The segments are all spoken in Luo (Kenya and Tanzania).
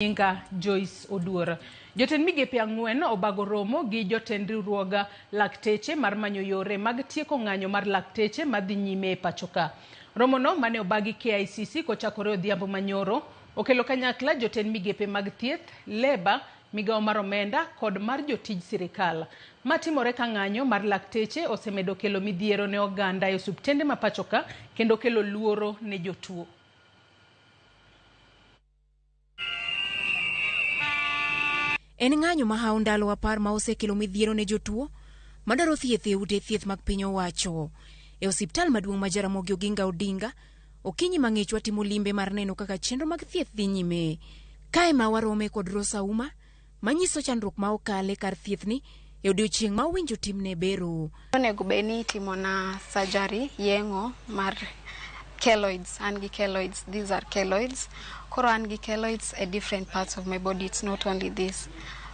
Inga Joyce Oduor. Jotend migepe ang'wen obago romo gi jotend riwruoga lakteche mar manyo yore mag tieko ng'anyo mar lakteche madhi nyime e pachoka. Romono mane obagi KICC kochakore odhiambo manyoro okelo kanyakla jotend migepe mag thieth, leba, migao mar omenda kod mar jotij sirikal. Matimore ka ng'anyo mar lakteche osemedo kelo midhiero ne oganda e osuptende ma pachoka kendo kelo luoro ne jotuo. En ng'anyo ma hawo ndalo 10 ma osekelo midhiero ne jotuo madwaro thieth e ute thieth mag piny owacho. E osiptal maduong' ma Ramogi Oginga Odinga, okinyi mang'ich watimo limbe mar neno kaka chenro mag thieth dhi nyime. Kae ma warome kod Rosa Uma manyiso chandruok ma okale kar thiethni e odiochieng' ma owinjo timne bero. Onego beni timona surgery yengo mar keloids, keloids, these are keloids. Koro keloids at different parts of my body, it's not only this.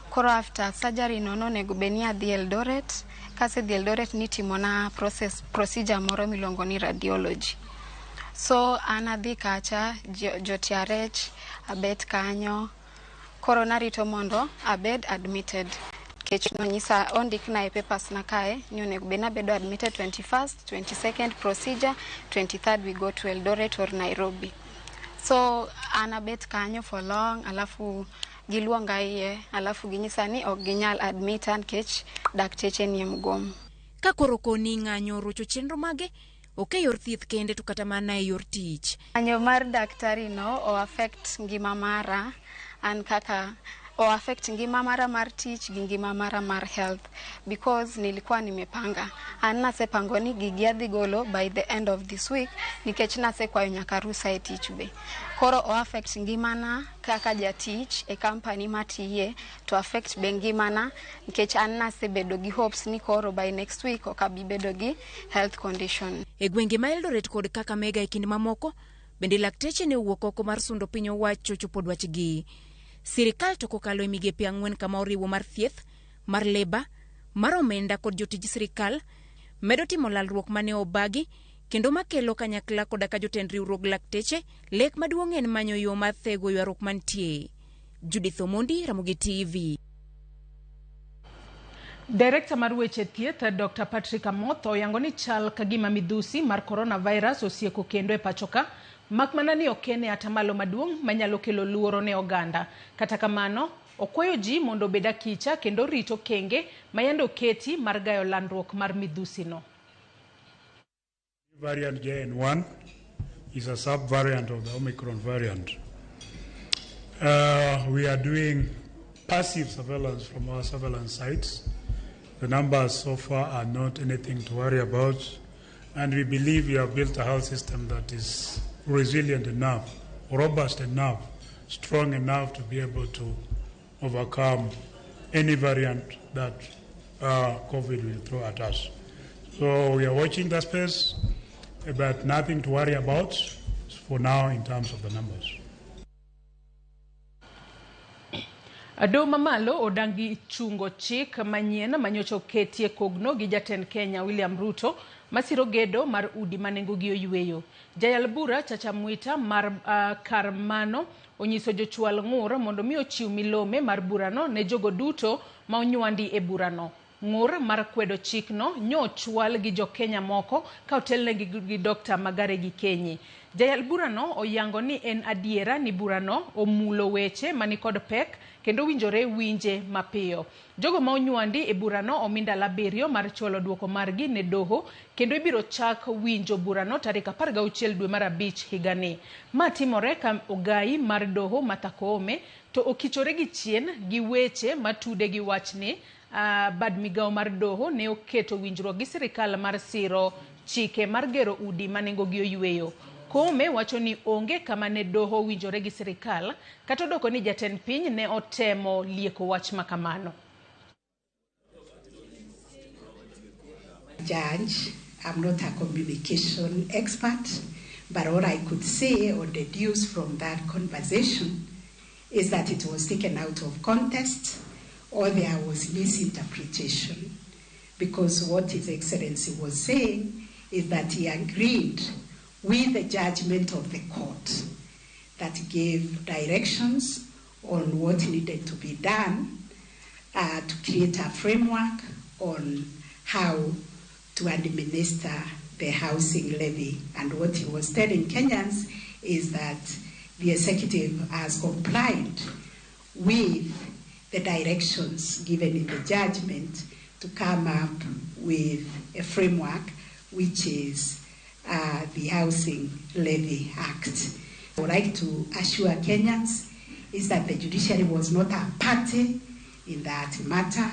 Koro after surgery nono nego beni adhi Eldoret, kase dhi Eldoret ni timona procedure moro miluongo ni radiology. So adhi kacha jotiarech abet kanyo, koro narito mondo abed admitted. Kech nonyisa ondikna e papers na kae ni onego beni abedo admitted 21st, 22nd procedure, 23rd we go to Eldoret or Nairobi. So anabet kanyo for long, alafu giluonga iye, alafu ginyisa ni ok ginyal admitan kech dakteche ni mgomo. Ka koro koni ng'anyo rocho chenro mage, ok e yor thieth kende to kata mana e yor tich. Ng'anyo mar daktari no o affect ngima mara, an kaka o affect ngima mara mar tich gi ngima mara mar health, because nilikuwa nimepanga nasepango ni gigi adhi golo by the end of this week nikech nasekwayo nyaka rusa e tich be. Koro o affect ngimana kaka jatich e company matiye, to affect be ngimana nikech nasebedo gi hopes ni koro by next week okabibedo gi health condition. E gwenge ma Eldoret kod Kakamega e kind mamoko bende lakteche ne owuok oko mar sundo piny owacho chopo dwachgi. Sirikal to kokalo e migepe 4 kama oriwo mar thieth, mar leba, mar omenda kod jotij sirikal medo timo lalruok mane obagi kendo makelo kanyakla koda ka jotend riwruog lakteche lek maduong' en manyo yo mar thego ywarruok mantie. Judith Omondi, Ramogi TV. Director mar weche thieth Dr. Patrick Amoth oyango ni chal kagima midhusi mar coronavirus osieko kendo e pachoka, makmana ni okene atamalo maduong' manyalo kelo luoro ne oganda. Kata kamano, okwayo ji mondo beda kicha kendo rito kenge mayando keti mar gayo landruok mar midhusi no. Variant JN1 is a sub-variant of the Omicron variant. We are doing passive surveillance from our surveillance sites. The numbers so far are not anything to worry about, and we believe we have built a health system that is resilient enough, robust enough, strong enough to be able to overcome any variant that COVID will throw at us. So we are watching the space, but nothing to worry about for now in terms of the numbers. Ado mamalo odangi chungo chik manyien manyocho ketie kogno gi jatend Kenya William Ruto masiro gedo mar udi manengo gi oyweyo. Jayal bura Chacha Mwita mar Karmano onyiso jochwal ng'ur mondo mi ochiw milome mar burano ne jogo duto ma onywandi e burano. Ng'ur mar kwedo chikno nyochwal gi jo Kenya moko ka otelne gi Dr. Magare gi Kenyi. Jayal burano oyango ni en adiera ni burano omulo weche mani kod pek kendo winjore winje mapiyo. Jogo ma onywandi e burano ominda labirio mar cholo duoko margi ne doho kendo ibiro chak winjo burano tarik 16 dwe mar 5 higani. Matimore ka ogai mar doho Matakome to okichore gi chien gi weche matude gi wachni. Bad migao mar doho ne oketo winjruok gi sirikal mar siro chike mar gero udi manengo gi oyweyo. Kome wacho ni onge kama ne doho winjore gi sirikal, kata doko ni jatend piny ne otemo lieko wach makamano. Judge, I'm not a communication expert, but what I could say or deduce from that conversation is that it was taken out of context or there was misinterpretation, because what His Excellency was saying is that he agreed with the judgment of the court that gave directions on what needed to be done to create a framework on how to administer the housing levy. And what he was telling Kenyans is that the executive has complied with the directions given in the judgment to come up with a framework, which is the Housing Levy Act. I would like to assure Kenyans is that the judiciary was not a party in that matter.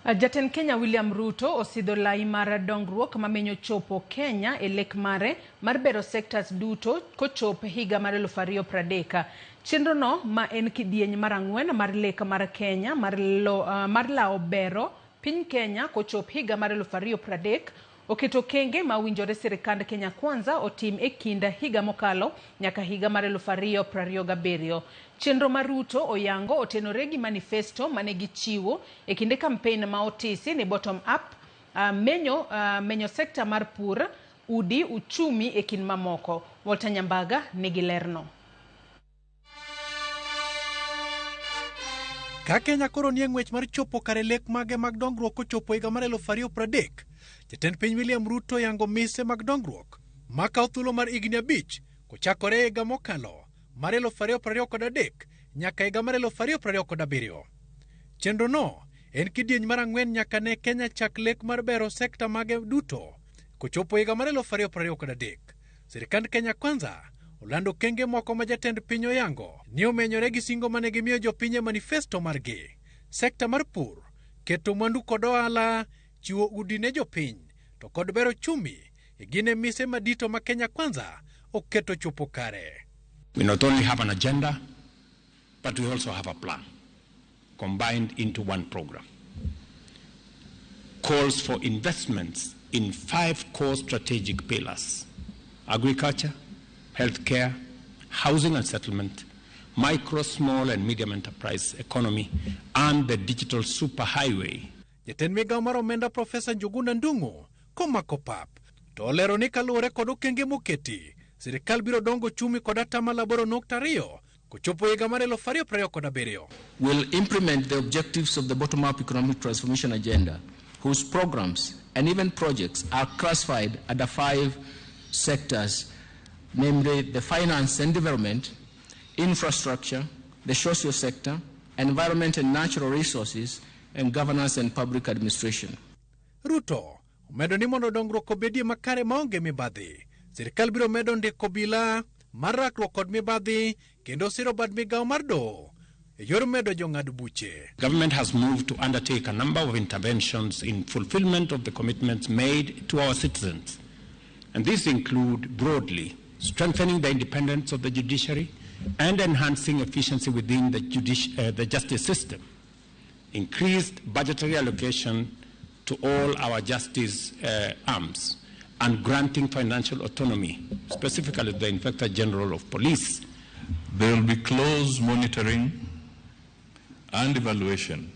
Jatend Kenya William Ruto osidho lai mar dongruok mamenyo chopo Kenya e lek mare mar bero sectors duto kochop higa mar 2030. Chenro no ma en kidieny mar 4 mar lek mar Kenya mar lao bero piny Kenya kochop higa mar 2030 oketo kenge ma winjore sirikand Kenya Kwanza otim e kinda higa mokalo nyaka higa mar 2027. Chenro mar Ruto oyango otenore gi manifesto mane gichiwo e kinde campaign ma otisi ni bottom up menyo sekta mar pur, udi, uchumi e kin mamoko. Walter Nyambaga nigi lerno. Ka Kenya koro nie ng'wech mar chopo kare lek mage mag dongruok kochopo higa mar 2030, Jatend piny William Ruto yango mise mag dongruok makawo thuolo mar higni 5 kochakore higa mokalo mar 2023 nyaka higa mar 2027. Chenro no en kidieny mar 4 nyaka ne Kenya chak lek mar bero sekta mage duto kochopo higa mar 2023. Sirikand Kenya Kwanza olando kenge moko ma jatend piny oyango ni omenyore gi singo mane gimiyo jopiny manifesto margi. Sekta mar pur, keto mwandu kod ohala, chiwo udi ne jopiny to kod bero chumi gine mise madito ma Kenya Kwanza oketo chopo kare. We not only have an agenda, but we also have a plan combined into one program. Calls for investments in 5 core strategic pillars: agriculture, healthcare, housing and settlement, micro, small and medium enterprise economy, and the digital superhighway. Jatend migawo mar omenda Profesa Njuguna Ndung'u komako pap to olero ni kaluwore kod okenge moketi, sirikal biro dongo chumi kod 8.2 kochopo higa mar 2027. Will implement the objectives of the bottom-up economic transformation agenda, whose programs and even projects are classified under 5 sectors, namely the finance and development, infrastructure, the social sector, environment and natural resources, and governance and public administration. Ruto omedo ni mondo dongruok obedie makare maonge mibadhi. Sirikal biro medo ndiko bila mar rakruok kod mibadhi kendo siro bad migawo mar doho e yor medo jong'ad buche. Government has moved to undertake a number of interventions in fulfillment of the commitments made to our citizens. And these include broadly strengthening the independence of the judiciary and enhancing efficiency within the justice system, increased budgetary allocation to all our justice arms, and granting financial autonomy, specifically the Inspector General of Police. There will be close monitoring and evaluation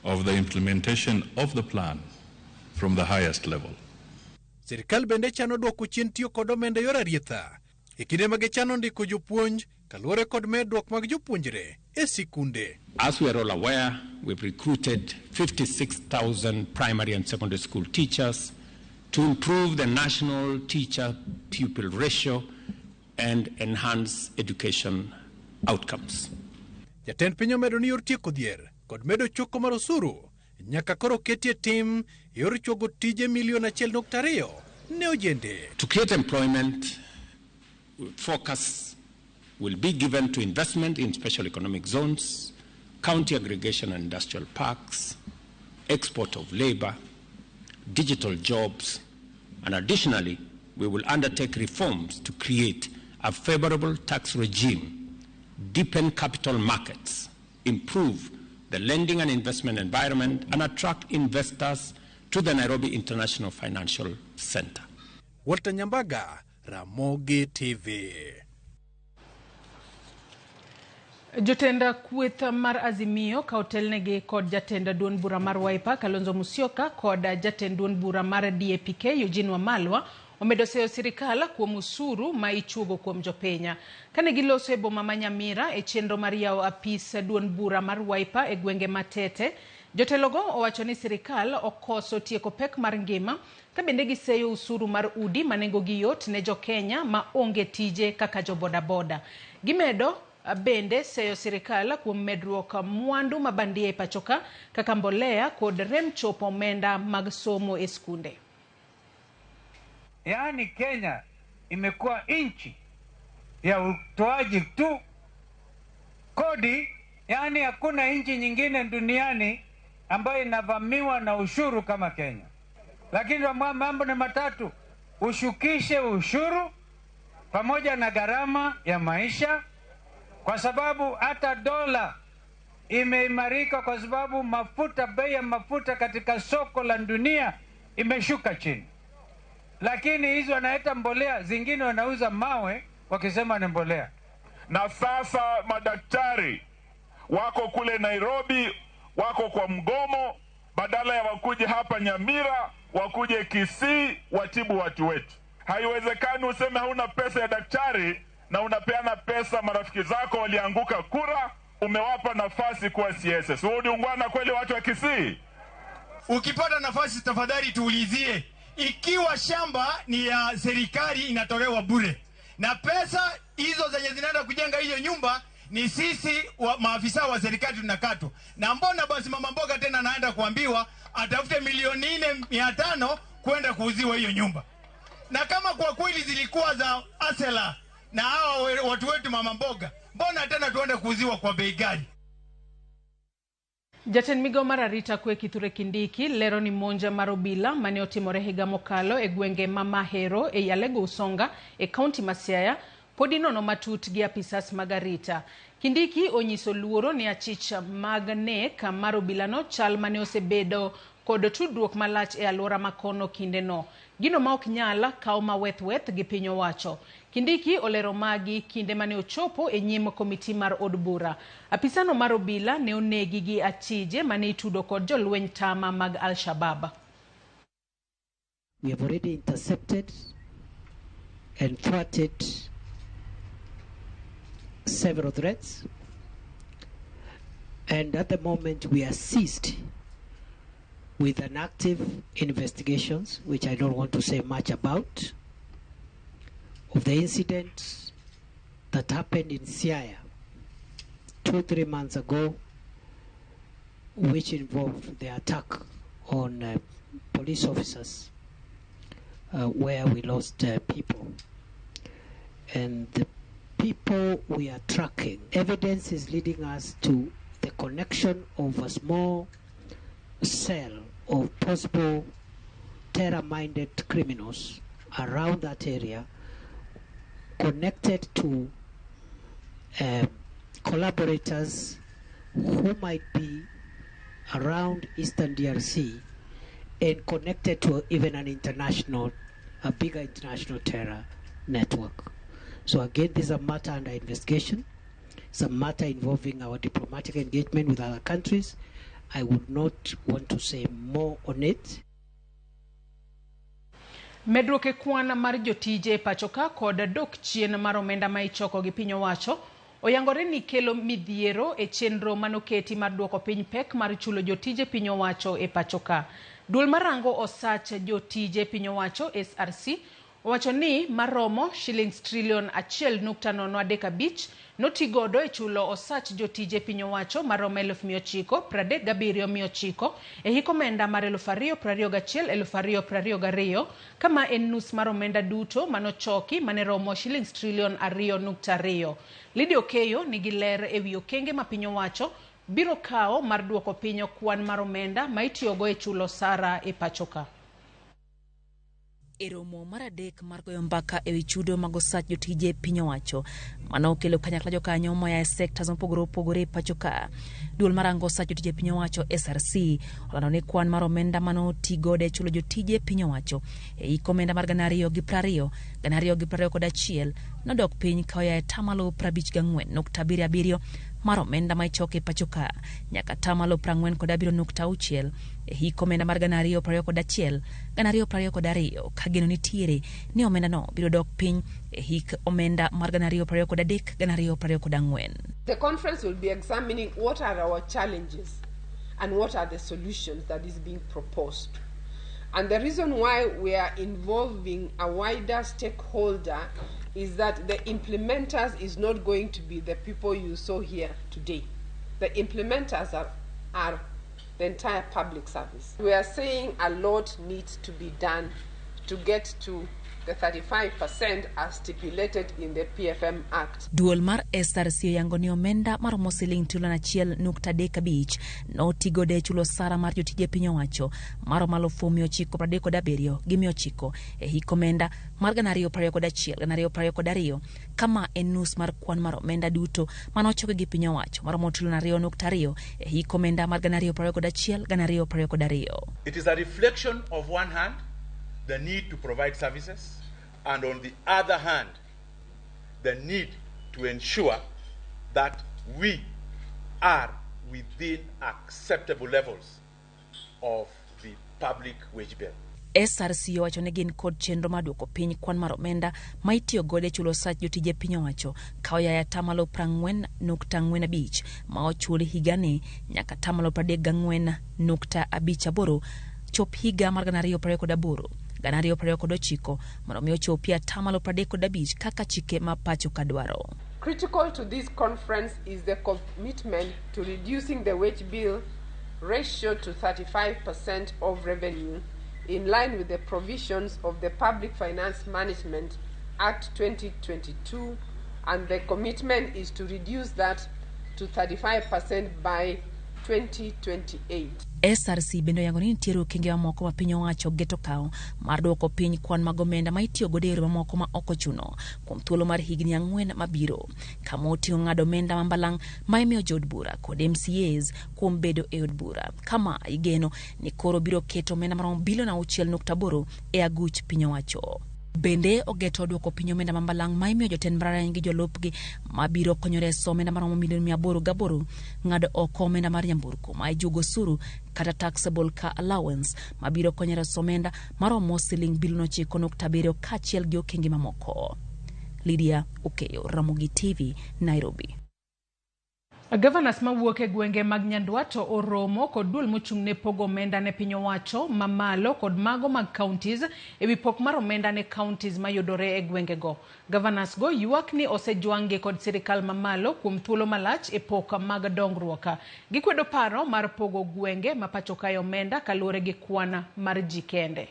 of the implementation of the plan from the highest level. Sirikal bende chano duoko chien tiyo kod omenda yor arietha e kinde ma gichano ndiko jopuonj kaluwore kod medruok mag jopuonjre e sikunde. As we are all aware, we've recruited 56,000 primary and secondary school teachers to improve the national teacher-pupil ratio and enhance education outcomes. Jatend piny omedo ni yor tieko dhier kod medo choko mar osuru nyaka koro ketie tim yor chogo tije 1.2 million ne ojende. To create employment, focus will be given to investment in special economic zones, county aggregation and industrial parks, export of labor, digital jobs, and additionally, we will undertake reforms to create a favorable tax regime, deepen capital markets, improve the lending and investment environment, and attract investors to the Nairobi International Financial Center. Walter Nyambaga, RamogiTV. Jotenda kweth mar Azimio ka otelnegi kod jatenda duon bura mar Wiper Kalonzo Musyoka kod jatend duon bura mar DAPK Eugene Wamalwa omedo seyo sirikal kuom usuru ma ichugo kuom jopenya. Kane giloso e boma ma Nyamira e chenro mar yawo apis duond bura mar Wiper e gwenge matete, jotelogo owacho ni sirikal okoso tieko pek mar ngima ka bende giseyo usuru mar udi manengogi yot ne jokenya ma onge tije kaka jobodaboda. Gimedo bende seyo sirikal kuom medruok mwandu mabandia e pachoka kaka mbolea kod rem chopo omenda mag somo e skunde. Yaani Kenya imekuwa nchi ya utoaji tu kodi, yaani hakuna nchi nyingine duniani ambayo inavamiwa na ushuru kama Kenya. Lakini mambo ni matatu: ushukishe ushuru pamoja na gharama ya maisha, kwa sababu hata dola imeimarika kwa sababu bei ya mafuta katika soko la dunia imeshuka chini. Lakini hizo wanaita mbolea, zingine wanauza mawe wakisema ni mbolea. Na sasa madaktari wako kule Nairobi, wako kwa mgomo, badala ya wakuje hapa Nyamira, wakuje Kisii watibu watu wetu. Haiwezekani useme hauna pesa ya daktari na unapeana pesa marafiki zako walianguka kura, umewapa nafasi kuwa CS. Urudi ungwana kweli watu wa Kisii? Ukipata nafasi tafadhali tuulizie ikiwa shamba ni ya serikali inatolewa bure na pesa hizo zenye zinaenda kujenga hiyo nyumba ni sisi maafisa wa serikali tunakatwa. Na mbona basi mama mboga tena anaenda kuambiwa atafute milioni 4,500 kwenda kuuziwa hiyo nyumba? Na kama kwa kweli zilikuwa za asela na hao watu wetu mama mboga, mbona tena tuende kuuziwa kwa bei gani? Jatend Migao mar arita kwe Kithure Kindiki lero ni monja mar obila mane otimore higa mokalo e gwenge ma Mahero e Yalego Usonga e kaunti ma Siaya podi nono matut gi apisas mag arita. Kindiki onyiso luoro ni achich mag nek mar obilano chal mane osebedo kod tudruok malach e alwora makono kinde no. Gino ma ok nyala kawo maweth gi piny owacho. Kindiki olero magi kinde mane ochopo e nyim komiti mar od bura. Apisano mar obila ne onegi gi achije mane itudo kod jolweny tama mag Al-Shabaab. We have already intercepted and thwarted several threats, and at the moment we are seized with an active investigations, which I don't want to say much about, of the incident that happened in Siaya 2-3 months ago, which involved the attack on police officers, where we lost people. And the people we are tracking, evidence is leading us to the connection of a small cell of possible terror-minded criminals around that area, connected to collaborators who might be around Eastern DRC and connected to even a bigger international terror network. So again, this is a matter under investigation. It's a matter involving our diplomatic engagement with other countries. I would not want to say more on it. Medruok e kwan mar jotije pachoka kod dok chien mar omenda ma ichoko gi piny owacho oyangore ni kelo midhiero e chenro manoketi mar duoko piny pek mar chulo jotije piny owacho e pachoka. Duol marango osach jotije piny owacho SRC owacho ni maromo shillings trilion 1.35 notigodo e chulo osach jotije piny owacho maromo 937,900 e hik omenda mar 2021-2022 kama en nus mar omenda duto manochoki mane romo shillings trilion 2.2. Lidio Keyo nigi ler e wi okenge ma piny owacho biro kawo mar duoko piny kwan mar omenda ma itiyogo e chulo sara e pachoka. E romo mar adek mar goyo mbaka e wi chudo mag osach jotije piny owacho mano okelo kanyakla jokanyo moya e sekta mopogore opogore e pachoka. Duol marango osach jotije piny owacho SRC olando ni kwan mar omenda mano tigodo e chulo jotije piny owacho e hik omenda mar 2020, 2021 nodok piny kaoya tamalo 54.77 mar omenda ma ichoke pachoka nyaka tamalo 47.6 hik omenda mar 2021 2022 ka geno nitiere ni omenda no biro dok piny hik omenda mar 2023 2024. The conference will be examining what are our challenges and what are the solutions that is being proposed. And the reason why we are involving a wider stakeholder is that the implementers is not going to be the people you saw here today. The implementers are the entire public service. We are saying a lot needs to be done to get to the 35% as stipulated in the PFM Act. Duol mar SRC yango ni omenda mar siling trillion 1.35 notigo de chulo sara mar jotije piny owacho mar 1937 gi 900 hik omenda mar 2021-2022 kama en nus mar kwan mar omenda duto manochoko gi piny owacho mar 2.2 hik omenda mar 2021-2022. It is a reflection of one hand the need to provide services, and on the other hand, the need to ensure that we are within acceptable levels of the public wage bill. SRC owacho ne gin kod chenro maduoko piny kwan mar omenda ma itiyo gode chulo sach jotije piny owacho kaoya ya tamalo 40.45 ma ochuli higani nyaka tamalo 34.58 chop higa mar 2028 2029 mondo mi ochopia tamalo 35 kaka chike ma pacho kadwaro. Critical to this conference is the commitment to reducing the wage bill ratio to 35% of revenue in line with the provisions of the Public Finance Management Act 2022, and the commitment is to reduce that to 35% by 2028. SRC bendo yango ni nitiere okenge mamoko ma piny owacho geto kao mar duoko piny kwan mag omenda ma itiyo godo e yore mamoko ma ok ochuno kuom thuolo mar higni 4 mabiro, kama oting'o ng'ado omenda mambalang' ma imiyo jood bura kod MCAs kuom bedo e od bura, kama igeno ni koro biro keto omenda maromo bilion 6.8 e aguch piny owacho. Bende ogeto duoko piny omenda mambalang' ma imiyo jotend mbalariany gi jolupgi mabiro konyore so omenda maromo milion 808 ng'ado oko omenda mar nyamburko ma ijugo osuru kata taxable car allowance mabiro konyore so omenda maromo siling bilion 9.7 kaachiel gi okenge mamoko. Lydia Okeyo, Ramogi TV, Nairobi. Governors mawuok e gwenge mag Nyandwato oromo kod duol mochung' ne pogo omenda ne piny owacho mamalo kod mago mag counties e wi pok mar omenda ne counties mayudore e gwenge go. Governors go ywak ni osejwangi kod sirikal mamalo kuom thuolo malach e pok mag dongruok. Gikwedo paro mar pogo gwenge ma pacho kayo omenda kaluwore gi kwana mar ji kende.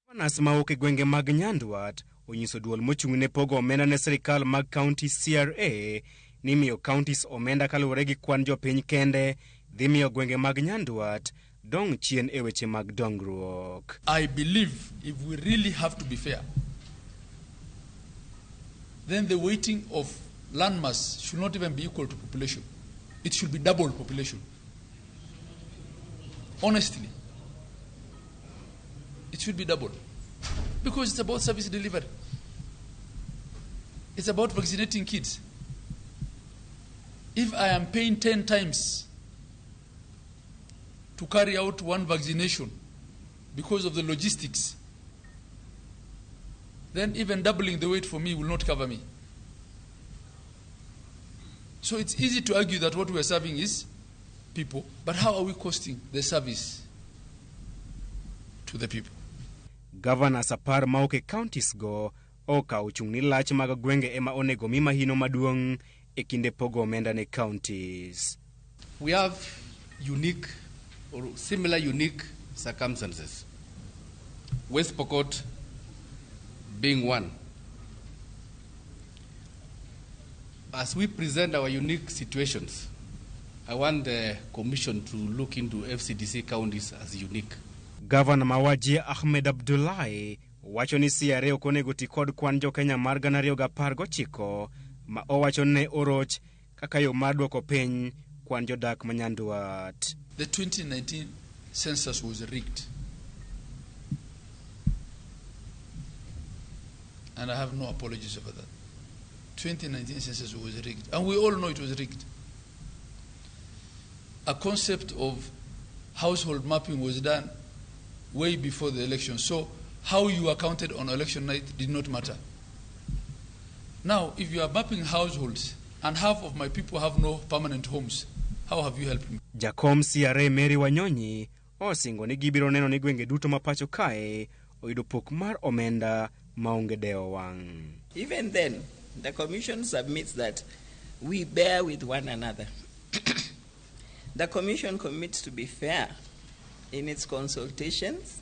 Governors mawuok e gwenge mag Nyandwat onyiso duol mochung' ne pogo omenda ne sirikal mag county CRA ni miyo counties omenda kaluwore gi kwan jopiny kende dhi miyo gwenge mag Nyandwat dong chien e weche mag dongruok. I believe if we really have to be fair, then the weighting of landmass should not even be equal to population. It should be double population. Honestly, it should be double. Because it's about service delivery. It's about vaccinating kids. If I am paying 10 times to carry out one vaccination because of the logistics, then even doubling the weight for me will not cover me. So it's easy to argue that what we are serving is people, but how are we costing the service to the people? Governors apar mauke counties go oka uchung' ni lach mag gwenge ema onego mi mahino maduong' e kinde pogo omenda ne counties. We have unique or similar unique circumstances. West Pokot being one. As we present our unique situations, I want the Commission to look into FCDC counties as unique. Governor Mawaji Ahmed Abdullahi wacho ni CRA okonego ti kod kwan jo Kenya mar 2019 ma owacho ne oroch kaka yo mar duoko piny kwan jodak ma Nyandwat. The 2019 census was rigged. and I have no apologies over that. 2019 census was rigged, and we all know it was rigged. A concept of household mapping was done way before the election, so how you were counted on election night did not matter. Now, if you are mapping households and half of my people have no permanent homes, how have you helped me? Jakom CRA Mary Wanyonyi osingo ni gibiro neno ni gwenge duto mapacho kae oyudo pok mar omenda maonge deo wang. Even then, the Commission submits that we bear with one another. The Commission commits to be fair in its consultations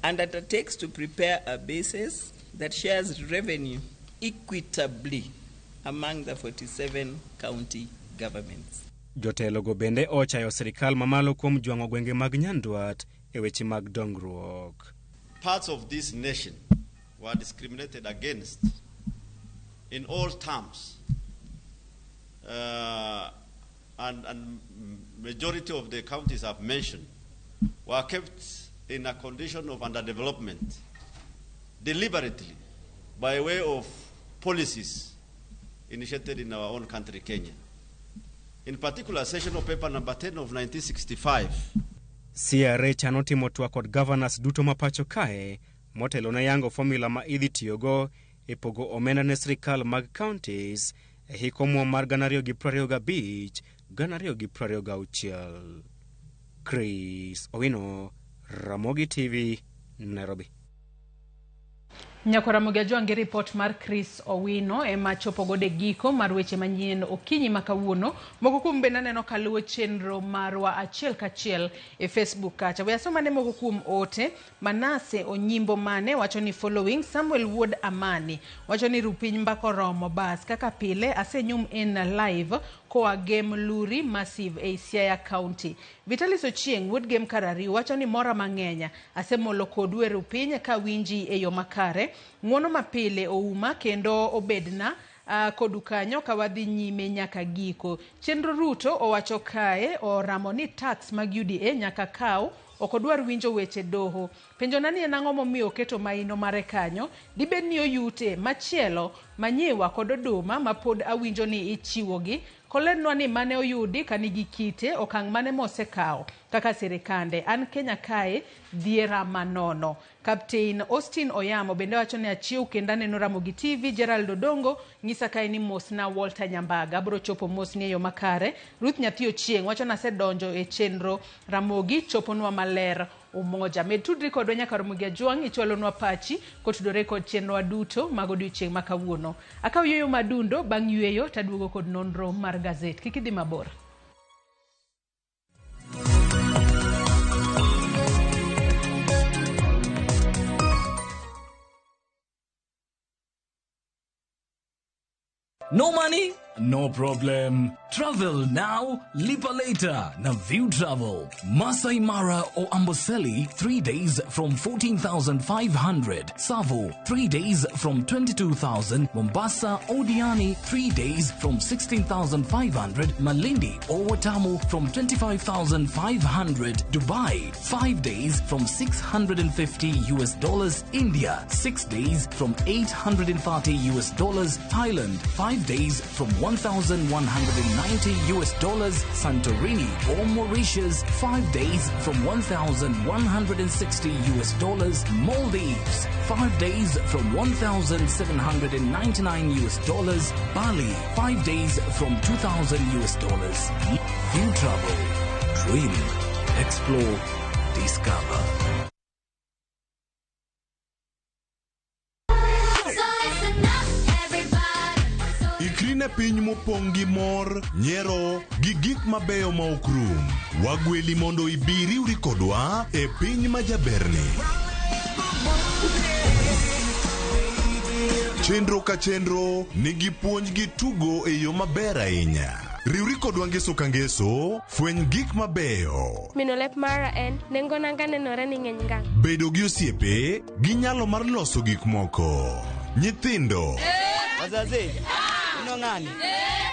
and undertakes to prepare a basis that shares revenue equitably among the 47 county governments. Jotelo go bende ochayo sirikal mamalo kuom jwango gwenge mag Nyanduat e weche mag dongruok. Parts of this nation were discriminated against in all terms, and majority of the counties I've mentioned were kept in a condition of underdevelopment deliberately by way of policies initiated in our own country, Kenya. In particular, sessional paper number 10 of 1965. CRA chano timo twak kod governors duto mapacho kae motelo na yango formula ma idhi tiyogo e pogo omenda ne sirikal mag counties e hiko muom mar 2025 2026. Chris Owino, Ramogi TV, Nairobi. Nyako Ramogi Ajuangi report mar Chris Owino ema chopo gode giko mar weche manyien okinyi makawuono. Moko kuom bende neno kaluwo chenro marwa achiel kachiel e Facebook kacha. We asomane moko kuom ote. Manase Onyimbo Mane wacho ni following Samuel Wood Amani wacho ni rupiny mbako romo bas kaka pile asenyum in live koa game Luri Massive e Siaya County. Vitalis Ochieng Wood Game Karari wacho ni mora mang'enya asemolo kodwe rupiny ka winji e yo makare. Ng'wono mapile ouma kendo obedna kodukanyo kawadhi nyime nyaka giko. Chenro Ruto owacho kae oramo ni tax mag UDA nyaka kaw okodwar winjo weche doho. Penjo nani enang'o momiyo keto maino mare kanyo? Dibed ni oyute machielo manyiwa kod oduma mapod awinjo ni ichiwogi. Kolenwa ni mane oyudi kanigi kite okang' mane mosekao kaka sirikande an Kenya kae dhiera manono. Captain Austin Oyamo bende wacho ni achiew kenda neno Ramogi TV. Gerald Odongo ngisa kae ni mosna Walter Nyambaga bro chopo mosni e yo makare. Ruth Nyathio Chieng wacho na sedonjo e chenro Ramogi choponwa maler umoja. Medtudri kod nyaka Ramogi Ajuangi ichwalonwa pachi kotudore kod chenro duto mag odiochieng' makawuono. Akaw yoyo madundo bang' yueyo taduogo kod nonro mar gazet. Kikidhi mabor. No money? No problem. Travel now, lipa later. Na View Travel. Masai Mara or Amboseli, 3 days from 14,500. Savo, 3 days from 22,000. Mombasa or Diani, 3 days from 16,500. Malindi or Watamu from 25,500. Dubai, 5 days from $650. India, 6 days from $830. Thailand, 5 days from $1,190. Santorini or Mauritius, 5 days from $1,160. Maldives, 5 days from $1,799. Bali, 5 days from $2,000. View Travel. Dream. Explore. Discover. Ikrine piny mopong' gi mor, nyiero, gi gik mabeyo ma ok rum. Wagweli mondo ibiri uri kodwa e piny majaberni. Chenro ka chenro nigi puonj gi tugo e yo maber ahinya. Riwri kodwa ngeso ka ngeso, fweny gik mabeyo. Mino lep mara en, nengo nanga nenore ni ng'eny ngang. Bedo gi osiepe, gi nyalo mar loso gik moko. Nyithindo. Wazazi, ino ng'ani?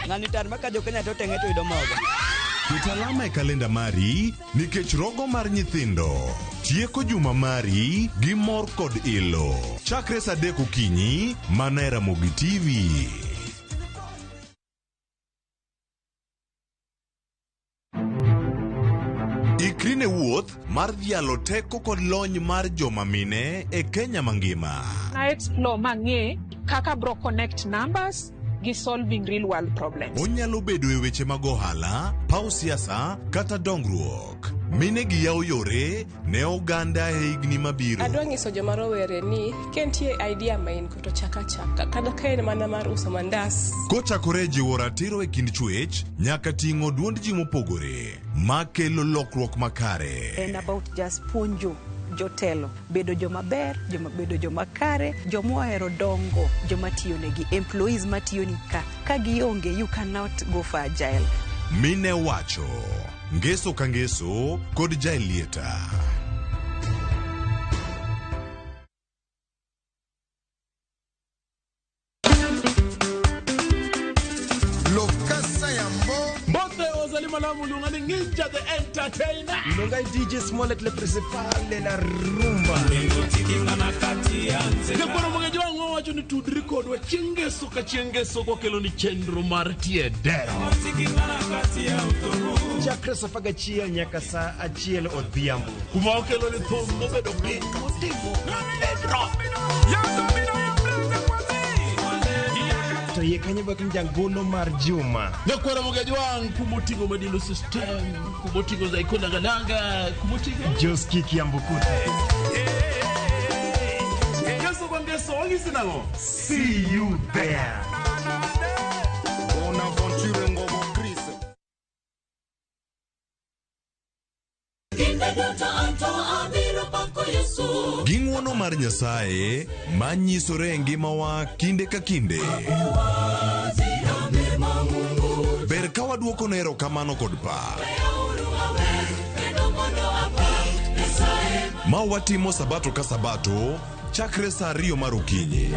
Ng'ani tar maka jo Kenya to teng'e to yudo mogo. Ket alama e kalenda mari nikech rogo mar nyithindo. Tieko juma mari gi mor kod ilo. Chakre saa 3 okinyi mana e RamogiTV. Ikrine wuoth mar dhialo teko kod lony mar joma mine e Kenya mangima. Na explore mang'e kaka bro connect numbers gi solving real world problems. Onyalo bedo e weche mag ohala, paw siasa kata dongruok. Mine gi yawo yore ne oganda e higni mabiro. Adwa nyiso joma rowere ni kentie idea main koto chaka kada kaen mana mar uso mandas. Kochakore jiwo ratiro e kind chwech nyaka ting'o duond ji mopogore makelo lokruok makare. And about just puonjo jotelo bedo joma ber, bedo joma kare, joma ohero dongo, joma tiyo negi, employees matiyo ni ka gionge, you cannot go for agile. Mine wacho, ngeso ka ngeso kod jailieta. Malamu lungani Ninja the Entertainer. Lungai DJ Smollett le principal de la rumba. Kekoro mwengeji wangu wacho ni tudri kodwa chengeso ka chengeso kwa kelo ni chendro mar tiede. Chakre safaga chiel nyaka sa achiel odhiambo. Kuma okelo ni thumbo bedo piny motimo pedro. To ye kanye bakin jangolo mar juma. Nyakwara mwengeji wangu kumotingo madilo system, kumotingo za ikona galanga, kumotingo Joski Kiambukute. Ngeso kwa ngeso, wangi sinango. See you there. Bonaventure Ngobo Chris. Ging'wono mar Nyasaye manyisore e ngimawa kinde ka kinde. Ber ka waduoko ne erokamano kod pak. Ma watimo sabato ka sabato chakre saa 2 mar okinyi.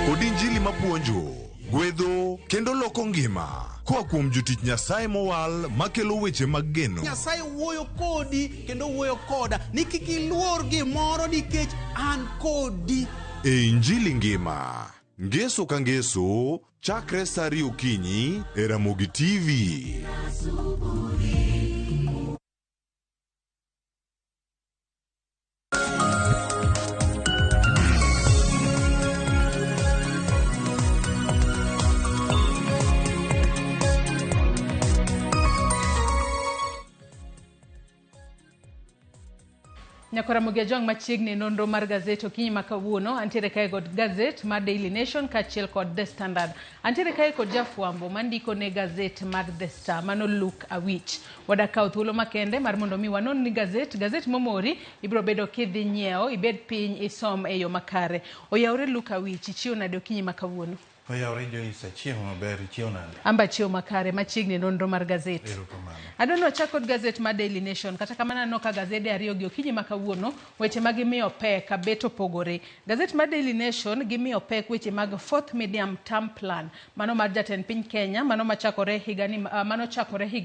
Kod injili mapuonjo, gwedho kendo loko ngima. Koa kuom jotich Nyasaye mowal makelo weche mag geno. Nyasaye wuoyo kodi kendo wuoyo koda ni kik iluor gimoro nikech an kodi. E injili ngima, ngeso ka ngeso, chakre saa 2 okinyi e RamogiTV. Nyakora Mugiajong machiegni nonro mar gazet okinyi makawuono antiere kae kod gazet mar Daily Nation kachiel kod The Standard. Antiere kae kod jafwambo mandiko ne gazet mar The Star mano Luke Awich. Wadakaw thuolo makende mar mondo mi wanon ni gazet momori ibro bedo kidhi nyieo ibed piny isom e yo makare. Oyawre Luke Awich ichiwo nade okinyi makawuono. Oyawre Joyce chiemo maber ichiwo nade. Amba chiwo makare machiegni nonro mar gazet. Adwani wachak kod gazet mar Daily Nation kata kamano aneno ka gazede ariyo gi okinyi makawuono weche mag gimiyo pek abet opogore. Gazet mar Daily Nation gimiyo pek weche mag fourth medium term plan mano mar jatend piny Kenya mano machakore higa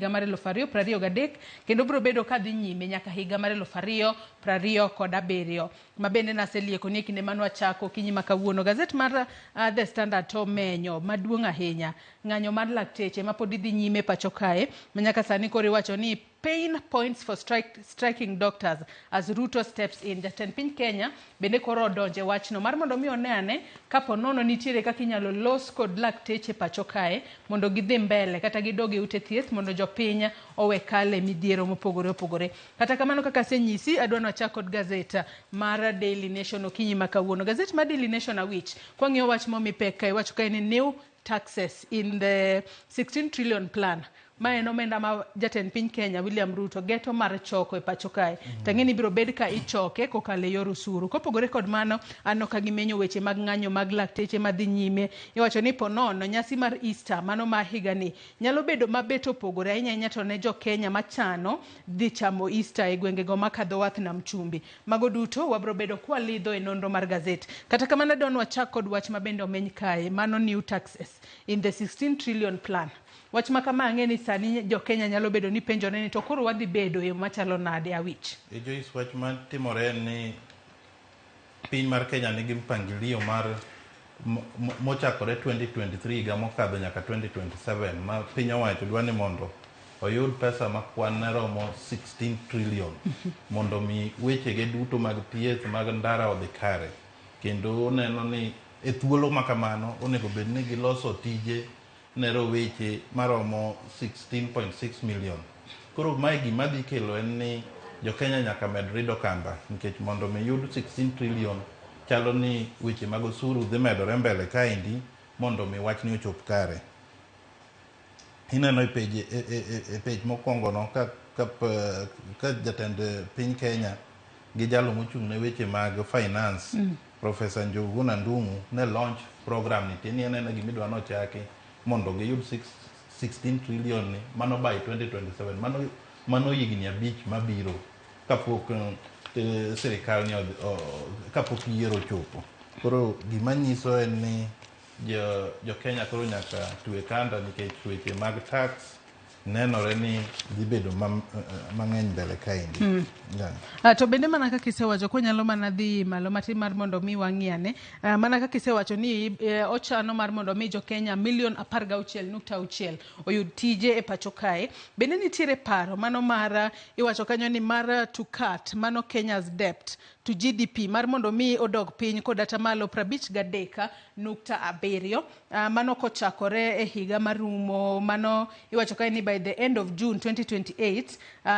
mar 2023 kendo biro bedo kadhi nyime nyaka higa mar 2027 mabende naselieko ni kinde mano achako okinyi makawuono. Gazet mar The Standard to menyo maduong' ahinya ng'anyo mar lakteche mapod idhi nyime pacho kae manyaka sani koro iwacho ni pain points for striking doctors as Ruto steps in. Jatend piny Kenya bende koro odonje wachno mar mondo mi oneane kapo nono nitiere kaka inyalo los kod lakteche pacho kae mondo gidhi mbele kata gidoge ute thieth mondo jopiny owe kale midhiero mopogore opogore. Kata kamano kaka senyisi adwano achak kod gazet mar Daily Nation okinyi makawuono. Gazet mar Daily Nation Awich kwang'iyo wach momi pek kae wacho kae ni new taxes in the 16 trillion plan. Ma en omenda ma jatend piny Kenya William Ruto geto mar choko e pacho kae. Tang'eni biro bed ka ichoke kokalo yor usuru. Kopogore kod mano anno ka gimenyo weche mag ng'anyo mag lakteche madhi nyime. Iwacho ni ponono nyasi mar Easter mano ma higani nyalo bedo mabet opogore ahinya to ne jo Kenya machano dhi chamo Easter e gwengego makadho wath nam chumbi. Mago duto wabro bedo kwalidho e nonro mar gazet. Kata kamano don wachak kod wach mabende omeny kae mano new taxes in the 16 trillion plan. Wach ma kama ang'e ni sani jo Kenya nyalo bedo ni penjore ni to koro wadhi bedo e machalo nade Awich. Joyce, wach ma timore ni piny mar Kenya nigi mpangilio mar mochakore 2023 ga mokadho nyaka 2027 ma piny owacho dwa ni mondo oyud pesa ma kwan ne romo 16 trillion mondo mi wechege duto mag thieth mag ndara odhi kare, kendo neno ni e thuolo ma kamano onego bed ni giloso tije ne roweche maromo 16.6 million. Koro mae gima dhi kelo en ni jo Kenya nyaka med rido kamba, nikech mondo mi yud 16 trillion chalo ni weche mag osuru dhi medore mbele kaendi mondo mi wach ni ochop kare. Ineno e page mokwongo no ka jatend piny Kenya gi jalo mochung' ne weche mag finance Professor Njuguna Ndung'u ne launch program ni tini enena gimidwa nochaki mondo giyud 16 trillion ni mano by 2027 mano higni 5 mabiro kapok sirikal ni kapok yiero chopo. Koro gima nyiso en ni jo Kenya koro nyaka twe kanda nikech weche mag tax nenore ni dhi bedo mang'eny mbele kaendi. To bende mana kaka isewacho ko nyalo mana dhi malo matin mar mondo mi wang'iane, mana kaka isewacho ni ochano mar mondo mi jo Kenya 16.6 oyud tije e pacho kae. Bende nitiere paro mano mar iwacho kanyo ni mar to cut mano Kenya's debt to GDP mar mondo mi odog piny kod atamalo 53.7 mano kochakore e higa marumo mano iwacho kae ni by the end of June 2028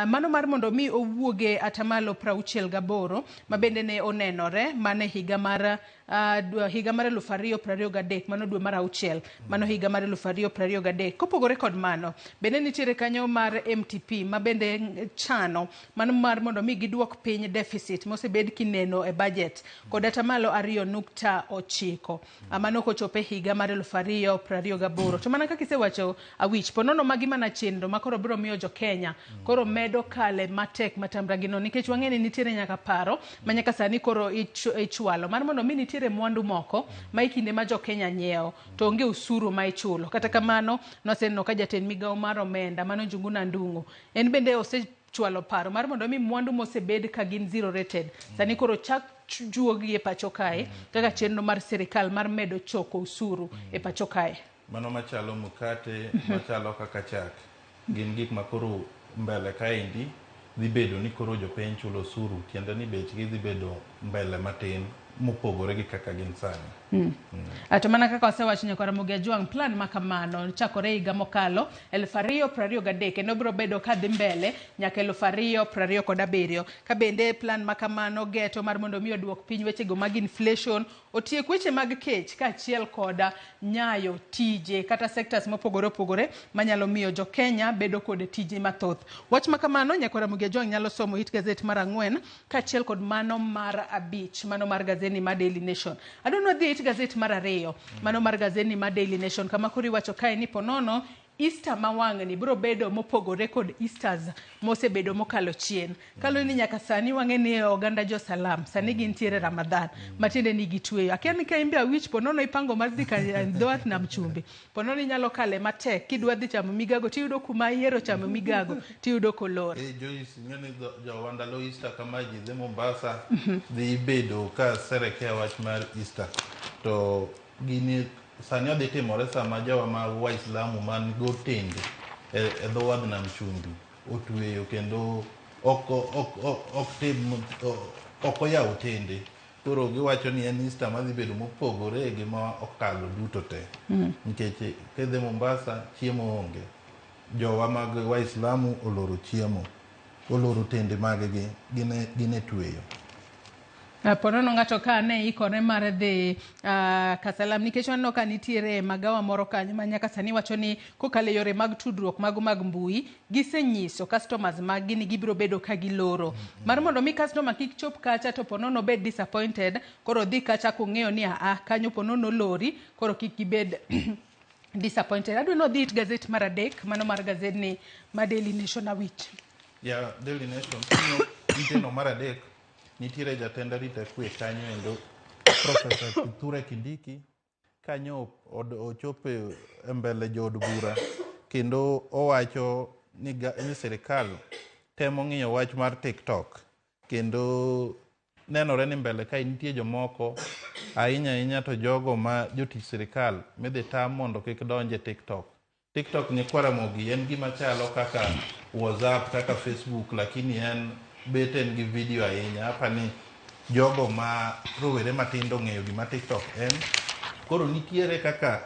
mano mar mondo mi owuoge atamalo 68 mabende ne onenore mane higa mar 2023 mano dwe mar auchiel mano higa mar 2023. Kopogore kod mano bende nitiere kanyo mar MTP mabende chano mano mar mondo mi giduok piny deficit mosebed kineno e budget kod atamalo 2.9 mano kochope higa mar 2028. To mana kaka isewacho Awich ponono magi mana chenro makoro biro miyo jo Kenya koro medo kale matek matamragi no, nikech wang'eni nitiere nyaka paro manyaka sani koro ichwalo mar mondo mi nitiere mwandu moko ma ikinde ma jo Kenya nyiewo to onge usuru ma ichulo. Kata kamano noseneno ka jatend migawo mar omenda mano Njuguna Ndung'u en bende osechwalo paro mar mondo mi mwandu mosebed ka gin zero rated sani koro chak juogi e pacho kae kaka chenro mar sirikal mar medo choko usuru e pacho kae. Mano machalo mukate machalo kaka chak gin gik makoro mbele kaendi dhi bedo ni koro jo piny chulo usuru, tiende ni bechgi dhi bedo mbele matin mopogore gi kaka gin sani. To mana kaka wasewacho nyaka Ramogi plan ma kamano chakore higa mokalo 2023 kendo biro bedo ka dhi mbele nyaka 2027 ka bende plan ma kamano geto mar mondo mi oduok piny weche go mag inflation, otiek weche mag kech kaachiel koda nyayo tije kata sectors mopogore opogore manyalo miyo jo Kenya bedo kod tije mathoth. Wach ma kamano nyaka Ramogi nyalo somo it gazette mar 4 kaachiel kod mano mar 5 mano mar gazeti ma Daily Nation. Adonwa dhi it gazette mar 2 mano mar gazeti ma Daily Nation kama kuri wacho kae ni ponono Easter mawang'ni biro bedo mopogore kod Easters mosebedo mokalo chien. Kalo ni nyaka sani wang'eni oganda jo Salam sani gintiere Ramadhan matiende ni gitweyo. Akiani ka imbe Awich ponono ipango mar dhi ka dhowath nam chumbi. Ponono inyalo kale matek kidwa dhi chamo migago tiyudo kuma yiero chamo migago tiyudo kolor. Joyce ng'eni jo wandalo Easter kama ji dhi Mombasa dhi bedo ka serekea wach mar Easter. To gini sani odhi timore sama jowa ma Waislamu man go tende e dho wadh nam chumbi otweyo kendo ok oyaw tende. Koro giwacho ni en Easter madhi bedo mopogore gi ma okalo duto te. Nikech kedhe Mombasa chiemo onge. Jowa mag Waislamu oloro chiemo, oloro tende maggi gine tweyo. Ponono ng'ato ka ne ikore mar dhi Kasalam nikech waneno ka nitiere magawa moro kanyo ma nyaka sani wacho ni kokale yore mag tudruok mag mbui gisenyiso customers mag ni gibiro bedo ka giloro mar mondo mi customer kik chop kacha to ponono bed disappointed koro dhi kacha kong'eyo ni kanyo ponono lori koro kik gibed disappointed. Adwa no dhi it gazette mar 3 mano mar gazette ni ma Daily Nation Awich. Ya Daily Nation iteno mar 3 nitiere jatend arita kwe kanyo endo Professor Kithure Kindiki kanyo ochope mbele jood bura kendo owacho ni sirikal temo ng'iyo wach mar TikTok, kendo nenore ni mbele ka nitie jomoko ahinya to jogo ma jotich sirikal midhi tam mondo kik donje TikTok. TikTok ni kwa Ramogi en gima chalo kaka WhatsApp, kaka Facebook, lakini en beten gi video ahinya. Hapa ni jogo ma rowere matindo ng'eyo gima TikTok en. Koro nitiere kaka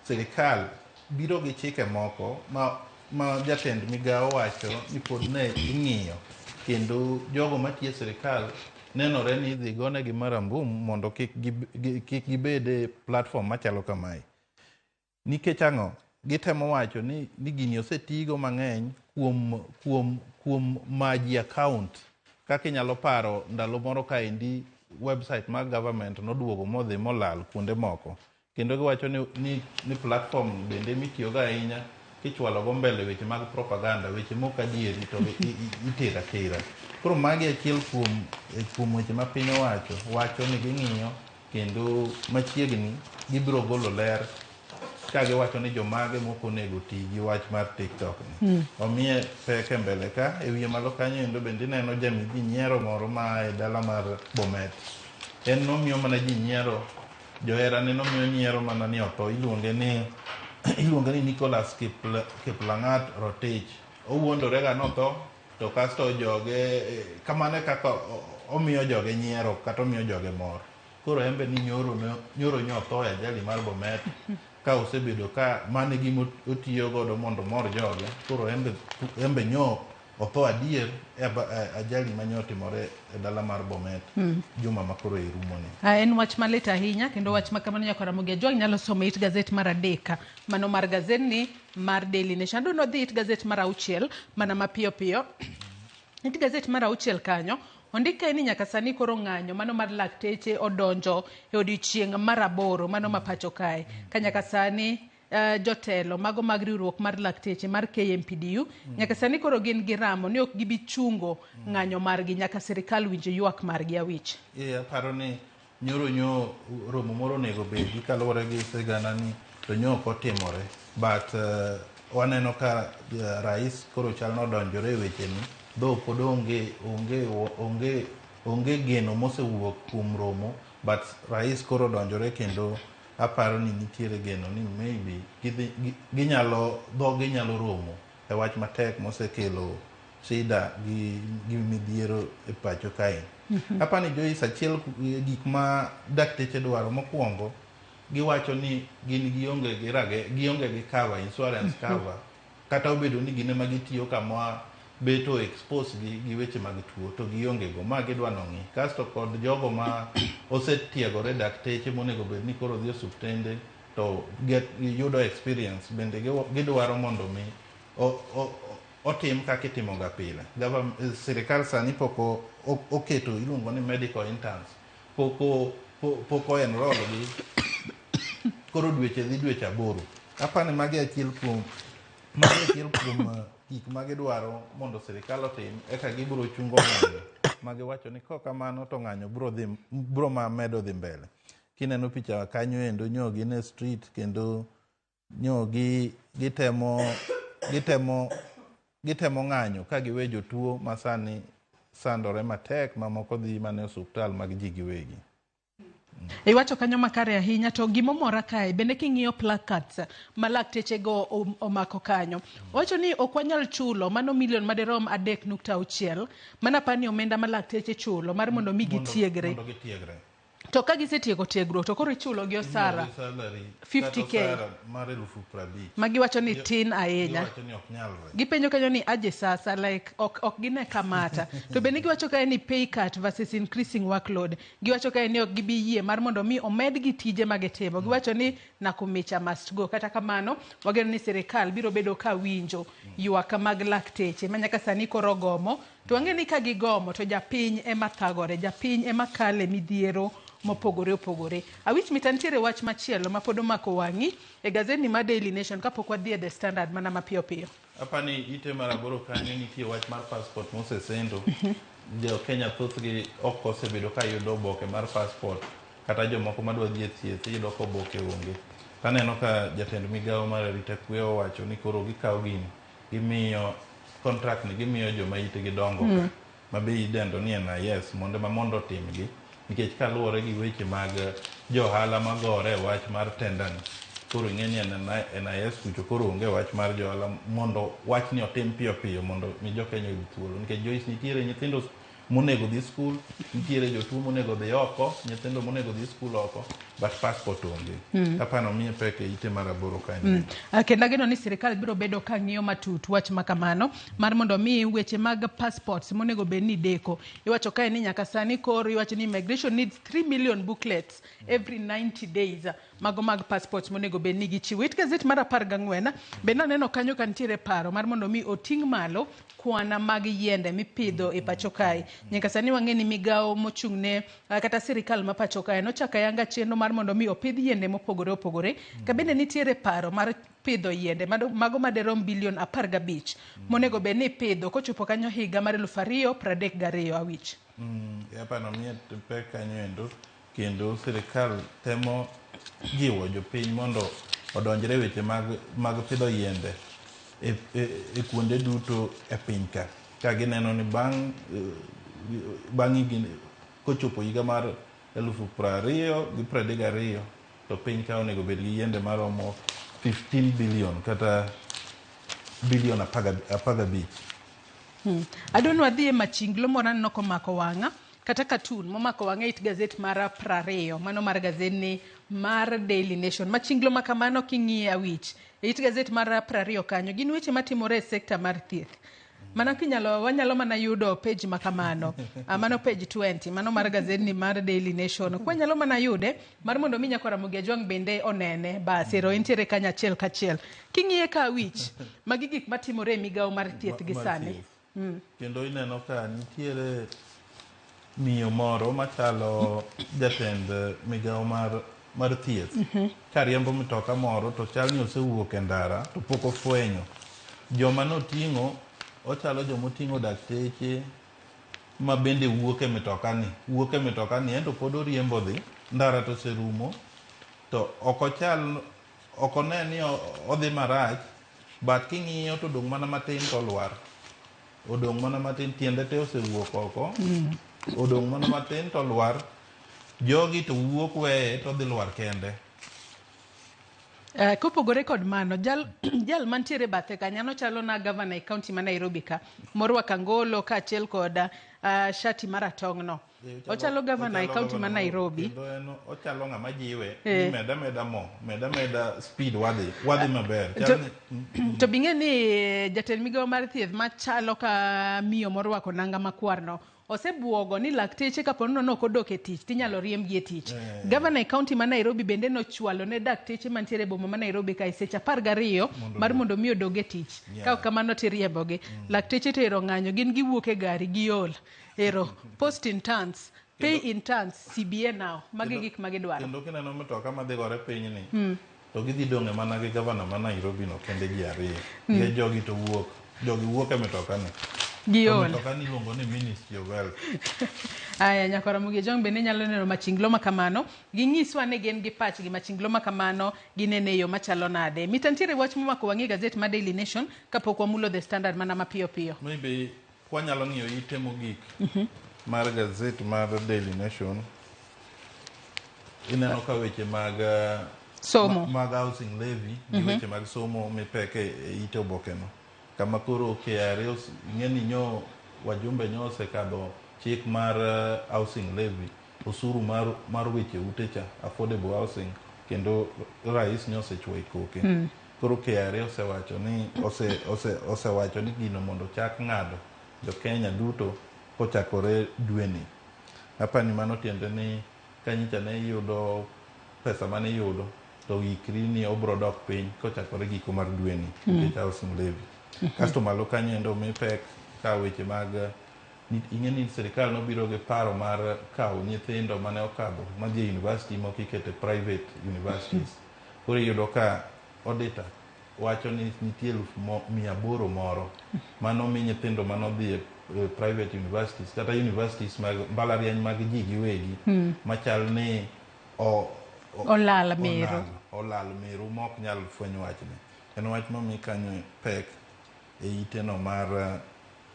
sirikal biro gi chike moko ma jatend migao wacho ni pod ne ing'iyo, kendo jogo matiyo sirikal nenore ni idhi gone gi marambum mondo kik gibede platform machalo kamae. Nikech ang'o? Gitemo wacho ni gini osetigo mang'eny kuom maji account. Kaka inyalo paro ndalo moro kaendi website mag government noduogo modhi molal kuonde moko. Kendo giwacho ni platform bende mitiyogo ahinya kichwalo go mbele weche mag propaganda, weche mok adieri to itero atera. Koro magi achiel kuom weche ma piny wacho ni ging'iyo, kendo machiegni gibiro golo ler ka giwacho ni jomage moko onego ti gi wach mar TikTok ni. Omiye peke mbele ka e wiye malo kanyo endo bende neno jamii nyiero moro ma e dala mar Bomet. En nomiyo mana ji nyiero, johera ne nomiyo nyiero mana ni otho. Iluonge ni Nicholas Kiplangat Rotich. Owuondore ga notho to kasto joge kamane kaka omiyo joge nyiero kata omiyo joge mor. Koro embe ni nyoro nyotho e ajali mar Bomet. Ka osebedo ka mane gima otiyo godo mondo mor joge. Koro embe nyo otho adier e ajali manyotimore e dala mar Bomet juma makoro e rumoni. En wach malit ahinya, kendo wach makamano nyaka Ramogi Ajwang nyalo somo it gazet mar adek, mano mar gazedni mar Daily Nation. Ado nodhi it gazet mar 6 mana mapiyo piyo. It gazet mar 6 kanyo ondike ni nyaka sani koro ng'anyo mano mar lakteche odonjo e odiochieng' mar 8 mano ma pacho kae. Ka nyaka sani jotelo mago mag riwruok mar lakteche mar KMPDU nyaka sani koro gin gi ramo ni ok gibi chungo ng'anyo margi nyaka sirikal winjo ywak margi awich. Paro ni nyoro romo moro nego bedi kaluwore gi sigana ni to nyo ok otimore, but waneno ka rais koro chal nodonjore e weche ni, dho pod onge geno mosewuok kuom romo, but rais koro donjore, kendo aparo ni nitiere geno ni maybe ginyalo romo e wach matek mosekelo shida gi midhiero e pacho kae. Apani Joyce, achiel gik ma dakteche dwaro mokwongo, giwacho ni gin gionge gi cover, insurance cover, kata obedo ni gine ma gitiyo kama beto expose gi weche mag tuo to gionge go, ma gidwa nong'i. Kasto kod jogo ma osetiegore dakteche monego bed ni koro dhi osuptende to yudo experience, bende gidwaro mondo mi otim kaka itimoga pile. Sirikal sani poko oketo iluongo ni medical interns, poko enroll gi koro dweche 8. Apani magi achiel kuom gik ma gidwaro mondo sirikal otim, eka gibiro chungo ng'anyo ma giwacho ni kamano to ng'anyo biro ma medo dhi mbele. Kineno picha kanyo endo nyo gine street, kendo nyo gitemo ng'anyo ka giwe jotuo ma sani sandore matek, mamoko dhi mane osuptal mag ji giwegi. Iwacho kanyo makare ahinya, to gimomora kae bende king'iyo placards ma lakteche go omako kanyo, wacho ni ok wanyal chulo mano milion madirom 3.6 mana pani omenda ma lakteche chulo mar mondo mi gitiegre. To ka gisetieko tiegruok to koro ichulo gi osara 50k magi wacho ni tin ahinya. Gipenjo kanyo ni aje sasa, like ok gine kamata. To bende giwacho kae ni pay cut versus increasing workload. Giwacho kae ni ok gibi yie mar mondo mi omed gi tije magetimo. Giwacho ni Nakumicha must go. Kata kamano wageno ni sirikal biro bedo ka winjo ywak mag lakteche manyaka sani koro gomo. To wang'e ni ka gigomo to japiny ema thagore, japiny ema kale midhiero mopogore opogore. Awich mitantiere wach machielo ma pod omako wang'i e gazeti mar Daily Nation kapok wadhi e The Standard mana mapiyo piyo. Apani ite mar 8 kanyo nitie wach mar passport mosesendo. Jo Kenya thothgi ok osebedo ka yudo oboke mar passport kata jomoko madwa dhi e thieth iyudo ka oboke onge. Taneno ka jatend migawo mar arita kwe owacho ni koro gikawo gini gimiyo contract ni gimiyo joma itgi dongo ka mabe idendo ni NIS mondo otimgi, nikech kaluwore gi weche mag johala magore wach mar tendani. Koro ing'eni NIS kucho koro onge wach mar johala mondo wach ni otim piyo piyo mondo mi jo Kenya oyud thuolo, nikech Joyce nitiere nyithindo monego dhi skul, nitiere jotuo monego dhi oko, nyithindo monego dhi skul oko, but passport onge. Kapano miye pek e ite mar 8 kanyo. Kendo ageno ni sirikal biro bedo ka ng'iyo matut wach makamano mar mondo mi weche mag passports monego bed ni deko. Iwacho kae ni nyaka sani koro iwacho ni immigration needs 3 million booklets every 90 days mago mag passports monego bed ni gichiwo. It gazette mar 14 be naneno kanyo ka nitiere paro mar mondo mi oting' malo kwana mag yiende mipidho e pacho kae. Nyaka sani wang'e ni migawo mochung'ne kata sirikal ma pacho kae nochaka yanga chenro mar mondo mi opidh yiende mopogore opogore. Ka bende nitiere paro mar pidho yiende mago maderom bilion 15 monego bed ni pidho kochopo kanyo higa mar 2032 awich. Apano miye pek kanyo endo, kendo sirikal temo jiwo jopiny mondo odonjre weche mag pidho yiende e kuonde duto e piny ka gineno ni bang' higni kochopo higa mar 2032 to piny ka onego bed gi yiende maromo 15 billion kata bilion 15. Adonwa dhi e machinglo moro aneno komako wang'a kata katun momako wang'a it gazet mar 20 mano mar gazedni mar Daily Nation. Machinglo makamano king'iye awich it gazet mar 20 kanyo gin weche matimore e sekta mar thieth. Mana wanyalo mana yudo page makamano. Mano page 20 mano mar gazedni mar Daily Nation. Kwanyalo mana yude mar mondo mi nyako Ramogi bende onene basi ro entiere kanya achiel kachiel. King'iye ka awich magi gik matimore e migawo mar thieth gi sani. Kendo ineno ka nitiere miyo moro machalo jatend migawo mar thieth kariembo mitoka moro to chal ni osewuok e ndara to pok ofwenyo joma noting'o. Ochalo jomoting'o dakteche ma bende wuok e mitokani ento pod oriembo dhi, ndara to serumo to ok one ni odhi marach, but king'iyo to odong' mana matin to olwar. Odong' mana matin, tiende te osewuok oko, odong' mana matin to olwar. Jogi to wuok weye to dhi lwar kende. Kopogore kod mano jal mantiere bathe kanyano chalo na governor e county ma Nairobi ka morwako angolo ka achiel kod shati maratong' no. Ochalo governor e county ma Nairobi. Kendo ochalo ng'ama jiwe meda speed wadhi maber. To bing'e ni jatend migawo mar thieth machalo ka miyo morwako nanga makwar no osebuogo ni lakteche kapo nono ok odok e tich tinyalo riembgi e tich. Governor e county ma Nairobi bende nochwalo ne dakteche mantiere boma ma Nairobi ka seche 12 mar mondo mi odog e tich. Ka kamano tiriembogi. Lakteche tero ng'anyo gin giwuok e gari giol. Ero post in turns, pay in turns, CBA now. Magi gik magidwaro. Kendo kineno mitoka madhi gore piny ni to gidhi dong'e mana gi governor ma Nairobi no kende ji ariyo. Jogi wuok e mitoka ni. Giol. Mitoka ni luongo ni Ministry of Health. Aya nyako Ramogi bende nyalo neno machinglo makamano. Ginyiswa ni gin gi pachgi machinglo makamano ginene yo machalo nade. Mitantiere wach momako wang'i gazet mar Daily Nation kapok wamulo The Standard mana mapiyo piyo. Maybe kwanyalo ng'iyo ite mogik mar gazet mar Daily Nation. Ineno ka weche mag somo mag housing levy gi weche mag somo mipeke e ite obokeno. Kama koro KRA ng'eni wajumbe osekadho chik mar housing levy, osuru mar weche utecha, affordable housing, kendo rais osechwoyo koke. Koro KRA osewacho ni gino mondo chak ng'ado jo Kenya duto kochakore dweni. Apani mano tiende ni kanyicha ne yudo pesa mane yudo to wikri ni obro dok piny kochakore giko mar dweni nikech housing levy. Kasto malo kanyo endo mi pek ka weche mag ing'eni sirikal nobiro gi paro mar kawo nyithindo mane okadho madhi e university moko ikete private universities. Koro iyudo ka auditor wacho ni nitie 800 moro mano mi nyithindo manodhi e private universities kata universities mag mbalariany mag ji giwegi machal ni olal Meru. Olal Meru mok nyal fwenyo wachni. En wach mami kanyo pek e iteno mar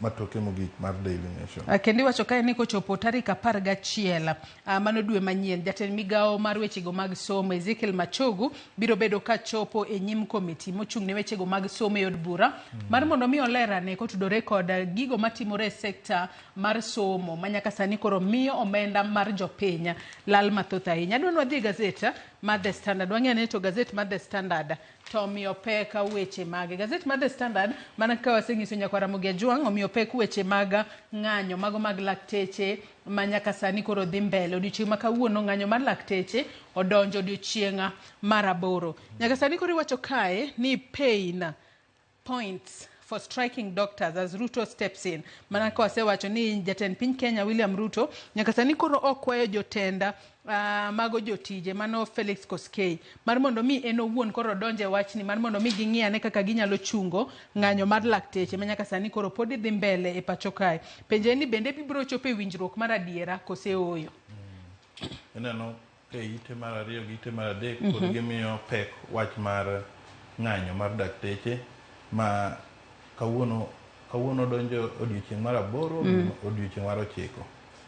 matoke mogik mar Daily Nation. Kendi wacho kae ni kochopo tarik 11 mano dwe manyien, jatend migao mar wechego mag somo Ezekiel Machogu biro bedo ka chopo e nyim komiti mochung' ne wechego mag somo e od bura mar mondo mi olerane kotudore kod gigo matimore e sekta mar somo manyaka sani koro miyo omenda mar jopiny lal mathoth ahinya. Adwa wadhi gazeta mar The Standard. Wang'e to gazet mar The Standard to omiyo pek weche mage. Gazet mar The Standard mana ka waseng'iso nyaka Ramogi Ajwang' omiyo pek weche mag ng'anyo mago mag lakteche manyaka sani koro dhi mbele. Odiochieng' ma kawuono ng'anyo mar lakteche odonjo odiochieng' mar 8. Nyaka sani koro iwacho kae ni pain points for striking doctors as Ruto steps in. Mana ka wasewacho ni jatend piny Kenya William Ruto nyaka sani koro okwayo jotenda mago jotije mano Felix Koskei mar mondo mi en owuon koro donje wachni mar mondo mi ging'iyane kaka ginyalo chungo ng'anyo mar lakteche manyaka sani koro pod dhi mbele e pacho kae. Penje ni bende bibiro chopo e winjruok mar adiera kose oyo. Eneno ke ite mar 2 gi ite mar 3 kod gimiyo pek wach mar ng'anyo mar dakteche ma kawuono donjo odiochieng' mar 8 odiochieng' mar 9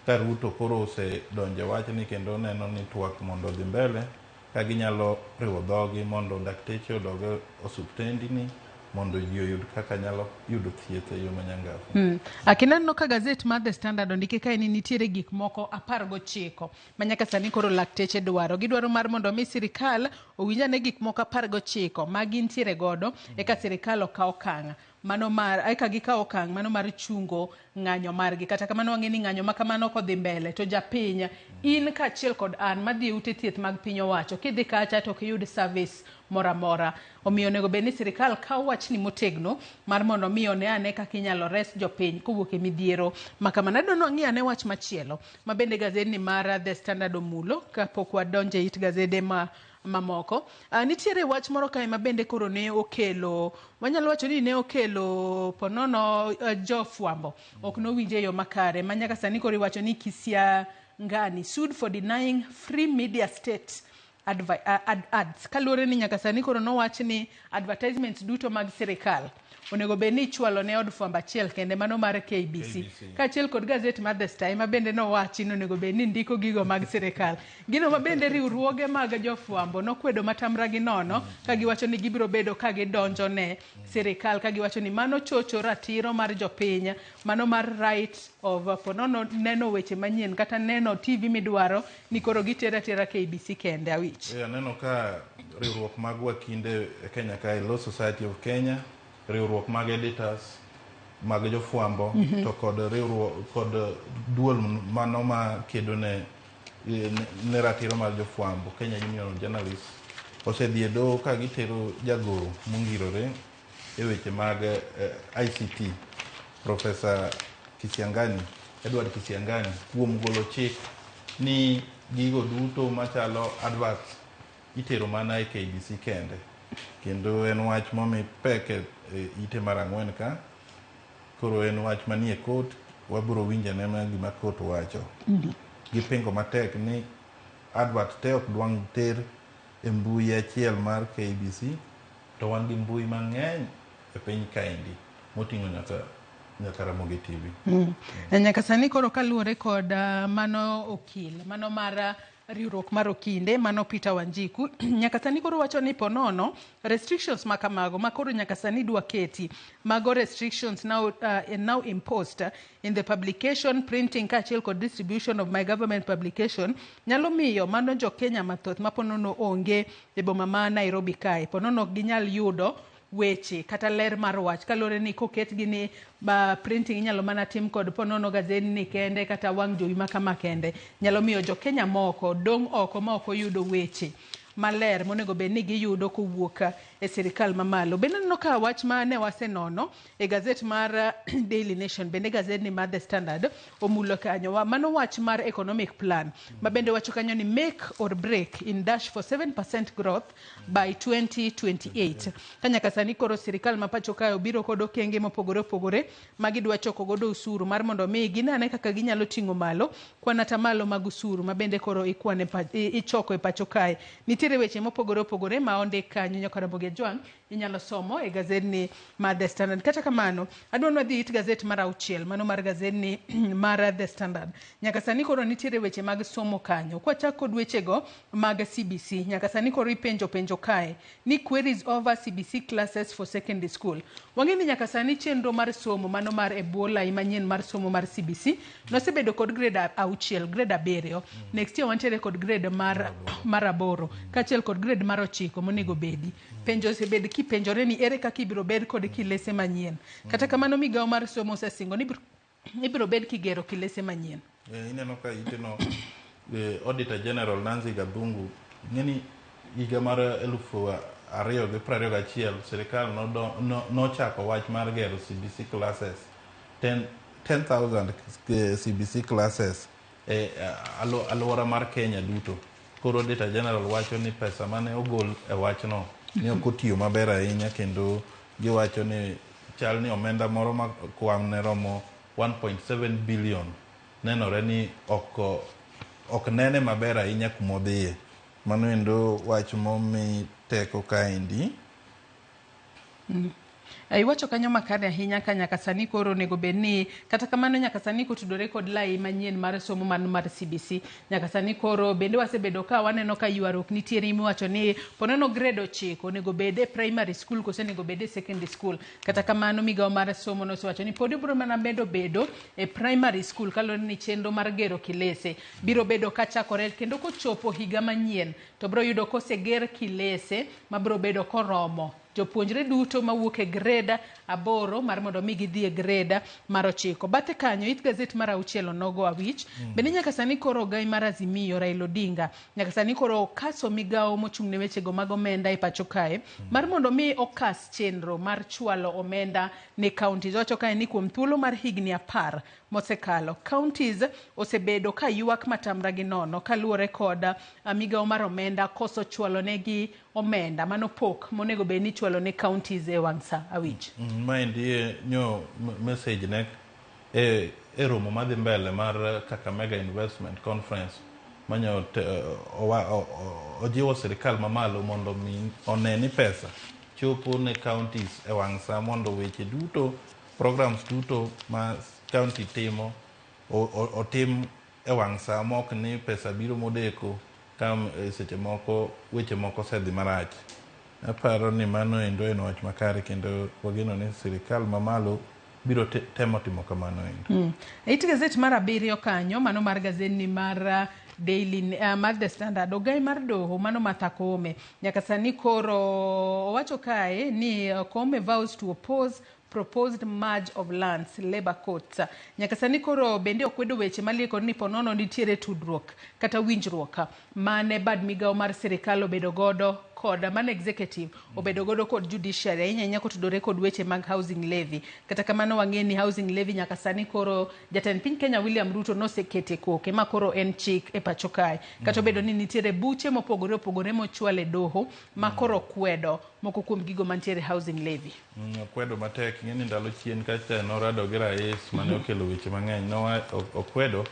ka Ruto koro osedonjo wachni kendo neno ni twak mondo dhi mbele ka ginyalo riwo dhogi mondo dakteche odog osuptendni mondo ji oyud kaka nyalo yudo thieth e yo manyangafu. Akineno ka gazet mar The Standard ondike kae ni nitiere gik moko 19 manyaka sani koro lakteche dwaro. Gidwaro mar mondo mi sirikal owinjane gik moko 19 ma gintiere godo eka sirikal okaw okang' mano mar eka gikaw okang' mano mar chungo ng'anyo margi. Kata kamano wang'e ni ng'anyo makamano kodhi mbele to japiny in kaachiel kod an madhi ute thieth mag piny owacho kidhi kacha to ok iyud service moramora. Omiyo onego bed ni sirikal kaw wachni motegno mar mondo mi one ane kaka inyalo res jopiny kowuok e midhiero makamano. Adwa nong'i ane wach machielo ma bende gazedni mar The Standard omulo kapok wadonje it gazede mamoko. Nitiere wach moro kae ma bende koro ne okelo, wanyalo wacho ni ne okelo ponono jofwambo ok nowinje yo makare manyaka sani koro iwacho ni Kisiangani sued for denying free media state ads. Kaluwore ni nyaka sani koro nowach ni advertisements duto mag sirikal onego bed ni ichwalo ne od fwambo achiel kende mano mar KBC. Kaachiel kod gazet mar The Star ma bende nowachi ni onego bed ni ndiko gigo mag sirikal. Gino ma bende riwruoge mag jofwambo nokwedo matamra gi nono ka giwacho ni gibiro bedo ka gidonjo ne sirikal ka giwacho ni mano chocho ratiro mar jopiny, mano mar right of ponono neno weche manyien kata neno TV midwaro ni koro gitera tera KBC kende awich. Aneno ka riwruok mag wakinde e Kenya kae Law Society of Kenya, riwruok mag editors mag jofwambo to kod riwruok kod duol mano ma kedo ne ratiro mar jofwambo Kenya Union of Journalists osedhi e doho ka gitero jagoro mongirore e weche mag ICT Professor Edward Kisiangani kuom golo chik ni gigo duto machalo advert itero mana e KBC kende. Kendo en wach momi peke ite mar 4 ka koro en wach manie court wabiro winje ne gima court wacho. Gipengo matek ni advert te ok dwang ter e mbui achiel mar KBC to wan gi mbui mang'eny e piny kaendi moting'o nyaka Ramogi TV. Nyaka sani koro kaluwore kod mano okil mano mar riwruok mar okinde mano Peter Wanjiku nyaka sani koro wacho ni ponono restrictions makamago makoro nyaka sani dwa keti mago restrictions now imposed in the publication, printing kaachiel kod distribution of my government publication nyalo miyo mano jo Kenya mathoth ma ponono onge e boma ma Nairobi kae ponono ginyal yudo weche kata ler mar wach kalore ni koket gi ni printing inyalo mana tim kod ponono gazedni kende kata wang' jowi makama kende nyalo miyo jo Kenya moko dong' oko ma ok oyudo weche maler monego bed ni giyudo kowuok e sirikal mamalo. Bende aneno ka wach mane wasenono e gazet mar Daily Nation, bende gazet ni mar The Standard omulo kanyo mano wach mar economic plan ma bende wacho kanyo ni make or break in dash for 7% growth by 2028. Kanyaka sani koro sirikal ma pacho kae obiro kod okenge mopogore opogore ma gidwa choko godo usuru mar mondo mi ginane kaka ginyalo ting'o malo kwan atamalo mag usuru ma bende koro ichoko e pacho kae. Nitiere weche mopogore opogore ma ondik kanyo nyaka Ramogi Jwang inyalo somo e gazet ni mar The Standard. Kata kamano adwa nwadhi it gazet mar 6 mano mar gazet ni mar The Standard. Nyaka sani koro nitiere weche mag somo kanyo. Kwa chako kod wechego mag CBC nyaka sani koro penjo kae ni queries over CBC classes for secondary school. Wang'eni nyaka sani chenro mar somo mano mar Ebola imanyien mar somo mar CBC nosebedo kod grade 6 grade 7. Next year wantiere kod grade mar 8 kaachiel kod grade mar 9 monego bedi. Penjo osebed kipenjore ni ere kaka ibiro bed kod kilese manyien. Kata kamano migawo mar somo osesingo ni ibiro bed kigero kilese manyien. Ineno ka iteno Auditor General Nancy Gadhungu ng'eni higa mar 2021 sirikal nochako wach mar gero CBC classes 10,000 CBC classes alwora mar Kenya duto. Koro Auditor General wacho ni pesa mane ogol e wachno ni ok otiyo maber ahinya, kendo giwacho ni chal ni omenda moro ma kwan ne romo 1.7 billion nenore ni ok nene maber ahinya kumodhiye. Mano endo wach momi teko kaendi. Iwacho kanyo makare ahinya ka nyaka sani koro onego bed ni kata kamano nyaka sani kotudore kod lai manyien mar somo mar CBC. Nyaka sani koro bende wasebedo ka waneno ka ywarruok nitiere miwacho ni poneno grade 9 onego bed e primary school kose onego bed e secondary school. Kata kamano migawo mar somo nosewacho ni pod ibiro mana bedo e primary school kalore ni chenro mar gero kilese biro bedo ka chakore kendo kochopo higa manyien to biro yudo koseger kilese ma biro bedo koromo jopuonjre duto mawuok e grade 8 mar mondo mi gidhi e grade mar 9. Bathe kanyo it gazet mar 6 nogo awich. Bende nyaka sani koro gai mar Azimio Raila Odinga nyaka sani koro kaso migawo mochung' ne wechego mag omenda e pacho kae mar mondo mi okas chenro mar chwalo omenda ne counties. Wacho kae ni kuom thuolo mar higni 10 mosekalo counties osebedo ka ywak matamra gi nono kaluwore kod migawo mar omenda koso chwalo negi omenda mano pok monego bed ni chwalo ne counties e wang' sa awich. Maendi nyo message ne e romo madhi mbele mar Kakamega Investment Conference manyo ojiwo sirikal mamalo mondo mi one ni pesa chopo ne counties e wang' sa mondo weche duto programs duto ma county timo otim e wang' sa mok ni pesa biro modeko kam seche moko weche moko sedhi marach. Aparo ni mano endo en wach makare kendo wageno ni sirikal mamalo biro temo timo kamano endo. It gazet mar 7 kanyo mano mar gazet ni mar Daily mar The Standard ogai mar doho mano Martha Koome nyaka sani koro owacho kae ni Koome vows to oppose proposed merge of lands labor courts. Nyaka sani koro bende okwedo weche malieko ni ponono nitiere tudruok kata winjruok mane bad migawo mar sirikal obedo godo kod man executive obedo godo kod judiciary ahinya ahinya kotudore kod weche mag housing levy. Kata kamano wang'e ni housing levy nyaka sani koro jatend piny Kenya William Ruto nosekete koke ma koro en chik e pacho kae. Kata obedo ni nitiere buche mopogore opogore mochwal e doho ma koro kwedo moko kuom gigo mantiere housing levy. Okwedo matek ng'eni ndalo chien kacha norado gi rais mane okelo weche mang'eny okwedo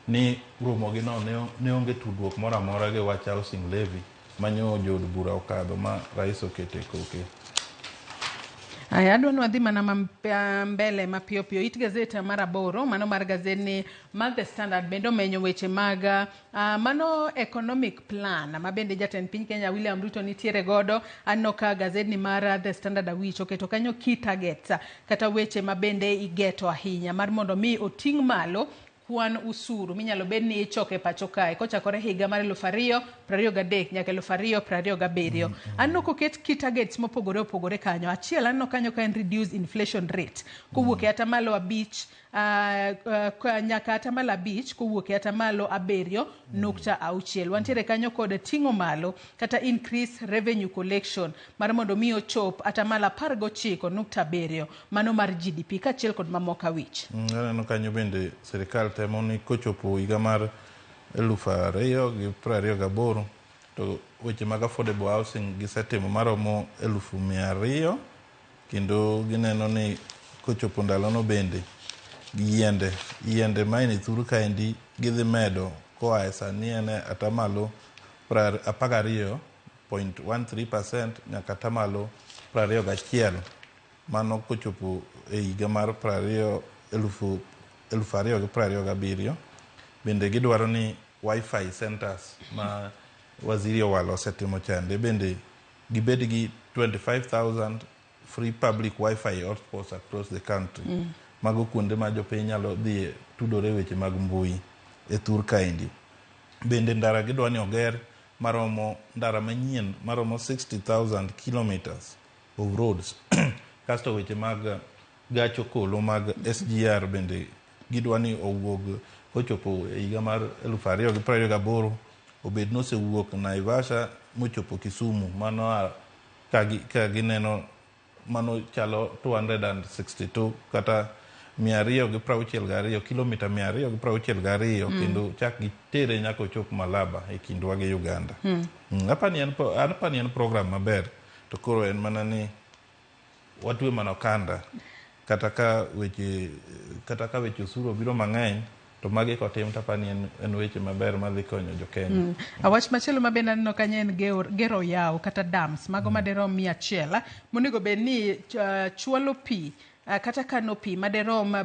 ni romogi no ne onge tudruok moro amora gi wach housing levy manyo jod bura okadho ma rais okete koke. Aya adwa nwadhi mana mbele mapiyo piyo it gazet mar 8 mano mar gazet ni mar The Standard bendo menyo weche mag mano economic plan ma bende jatend piny Kenya William Ruto nitiere godo. Anno ka gazet ni mar The Standard awich oketo kanyo key targets kata weche ma bende igeto ahinya mar mondo mi oting' malo kwan usuru minyalo bed ni ichoke pacho kae kochakore higa mar 2023 nyaka 2027. Anno koket key targets mopogore opogore kanyo. Achiel anno kanyo ka en reduce inflation rate kowuok e atamalo 5 nyaka atamalo 5 kowuok e atamalo 7.6. Wantiere kanyo kod ting'o malo kata increase revenue collection mar mondo mi ochop atamalo 19.7 mano mar GDP kachiel kod mamoko wich. Aneno kanyo bende sirikal temo ni kochopo higa mar 2028 to weche mag affordable housing gisetimo maromo 200,000 kendo gineno ni kochopo ndalono bende yiende maini thuru kaendi gidhi medo koa e sani en atamalo 12.13% nyaka atamalo 21 mano kochopo e higa mar 2027. Bende gidwaro ni wifi centers ma waziri owalo osetimo chande bende gibed gi 25,000 free public wifi hotspots across the country. Mago kuonde ma jopiny nyalo dhi tudore weche mag mbui e thur kaendi. Bende ndara gidwa ni oger ndara manyien maromo 60,000 kilometers of roads. Kasto weche mag gacho kolo mag SGR bende gidwa ni owuog kochopo e higa mar 2028 obed nosewuok Naivasha mochopo Kisumu. Mano ka gineno mano chalo 262 kata 262 kilomita 262 kendo chak gitere nyaka ochop Malaba e kindwa gi Uganda. Apani en program maber to koro en mana ni watwe manokanda kata ka weche osuru biro mang'eny to magi kotim tapani en weche maber madhi konyo jo Kenya. Awach machielo mabende aneno kanyo en gero yawo kata dams mago maderom 100 monego bed ni chwalo pi kata kano pi maderom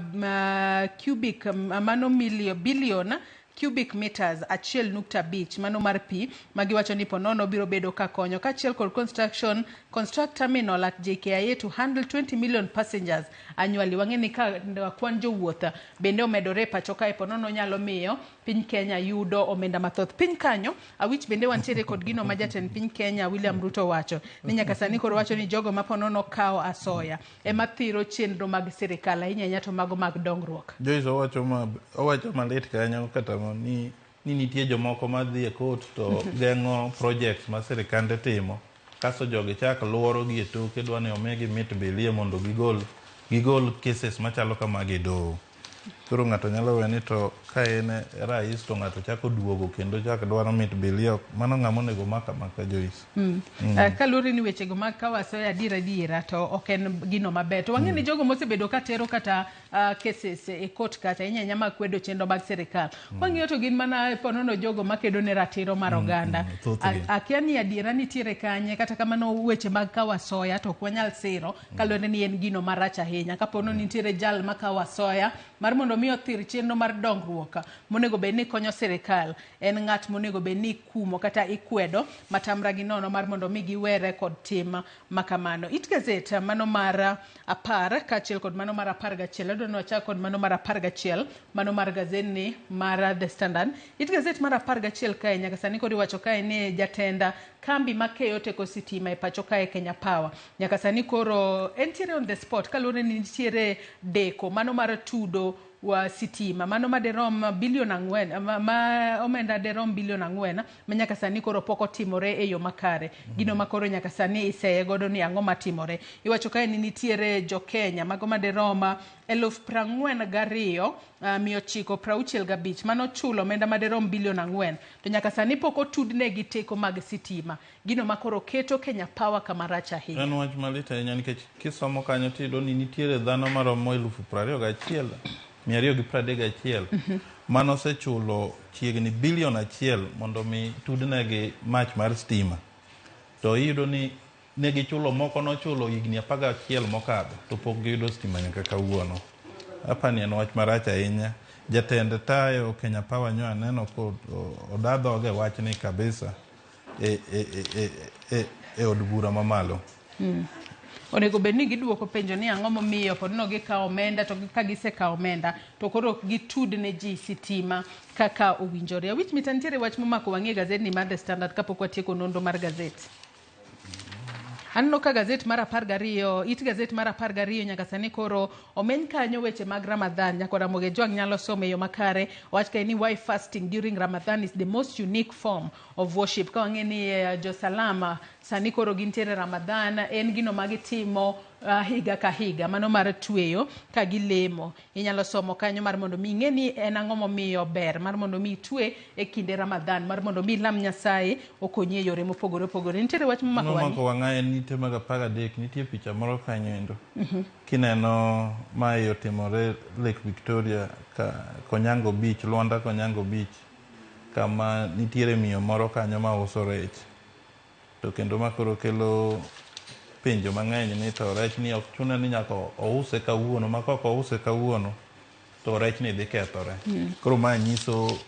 cubic mano bilion cubic meters 1.5 mano mar pi magiwacho ni ponono biro bedo ka konyo kachiel kod construct terminal at JKIA to handle 20 million passengers annually. Wang'eni ka kwan jowuoth bende omedore pacho kae ponono nyalo miyo piny Kenya yudo omenda mathoth. Piny kanyo awich bende wantiere kod gino ma jatend piny Kenya William Ruto wacho ni nyaka sani koro wacho ni jogo ma ponono kao asoya ema thiro chenro mag sirikal ahinya to mago mag dongruok. Joyce owacho malit kanyo kata ni nitie jomoko madhi e court to geng'o projects ma sirikande timo kaso jogi chak luoro gi e toke dwa ni omegi mit bilie mondo gigol cases machalo kamagi doho. Koro ng'ato nyalo weni to ka en rais to ng'ato chako duogo kendo chak dwaro mit bilie mano ng'ama onego maka Joyce. Kalure ni weche go mag kawasoya adiera to ok en gino maber. To wang'eni jogo mosebedo ka tero kata cases e court kata inyanya mag kwedo chenro mag sirikal. Wang'iyo to gin mana ponono jogo makedo ne ratiro mar oganda. Akia ni adiera nitiere kanye kata kamano weche mag kawasoya to ok wanyal siro kalure ni en gino marach ahinya. Kapono nitiere jal ma kawasoya mar mondo mi othir chenro mar dongruok monego bed ni konyo sirikal en ng'at monego bed ni kumo kata ikwedo matamra gi nono mar mondo mi giwere kod tim makamano. It Gazette mano mar 10 kachiel kod mano mar 11 dono wachak kod mano mar 11 mano mar gazeti mar The Standard. It Gazette mar 11 kae nyaka sani kodi wacho kae ni jatenda kambi makeyo teko sitima e pacho kae Kenya Power nyaka sani koro entiere on the spot kalure ni nitiere deko mano mar tudo wa sitima mano maderom bilion 4 ma omenda derom bilion 4 manyaka sani koro poko timore e yo makare gino makoro nyaka sani iseye godo ni ang'o matimore. Iwacho kae ni nitiere jo Kenya mago maderom 42,965 mano chulo omenda maderom bilion 4 to nyaka sani poko tudne gi teko mag sitima gino makoro keto Kenya Power kama rach ahinya. En wach malit ahinya nikech kisomo kanyo tido ni nitiere dhano maromo 21,231 mano sechulo chiegni bilion 1 mondo mi tudnegi mach mar stima. To iyudo ni negi chulo moko nochulo higni 11 mokadho to pok giyudo stima nyaka kawuono. Apani en wach marach ahinya. Jatend tayo Kenya Power nyo aneno ko odadhoge wach ni kabisa e od bura mamalo. Onego bed ni giduoko penjo ni ang'o momiyo pod no gikawo omenda to ka gisekawo omenda to koro gitud ne ji sitima kaka owinjore. Awich mitantiere wach momako wang'e gazeti ni mar The Standard kapok watieko nonro mar gazeti. Anno ka gazet mar 12, it gazet mar 12 nyaka sani koro omeny kanyo weche mag Ramadhan. Nyaka Ramogi Jwang nyalo somo yo makare. Wach ka ni why fasting during Ramadan is the most unique form of worship. Ka wang'e ni jo salama sani koro gintiere Ramadan, en gino magitimo higa ka higa, mano mar tweyo ka gilemo. Inyalo somo kanyo mar mondo mi ing'e ni en ang'o momiyo ber mar mondo mi twe e kinde Ramadan, mar mondo mi lam Nyasaye okonyi e yore mopogore opogore. Nitiere wach momako wang'i? Momako wang'a en nitie mag 13, nitie picha moro kanyo endo. Kineno mae otimore Lake Victoria Konyango Beach, Luanda Konyango Beach, kama nitiere miyo moro kanyo ma uso rech. To kendo makoro kelo penjo mang'eny ni to rech ni ok chuna ni nyaka ouse kawuono, ma kok ouse kawuono to rech ni dhi kethore. Koro ma nyiso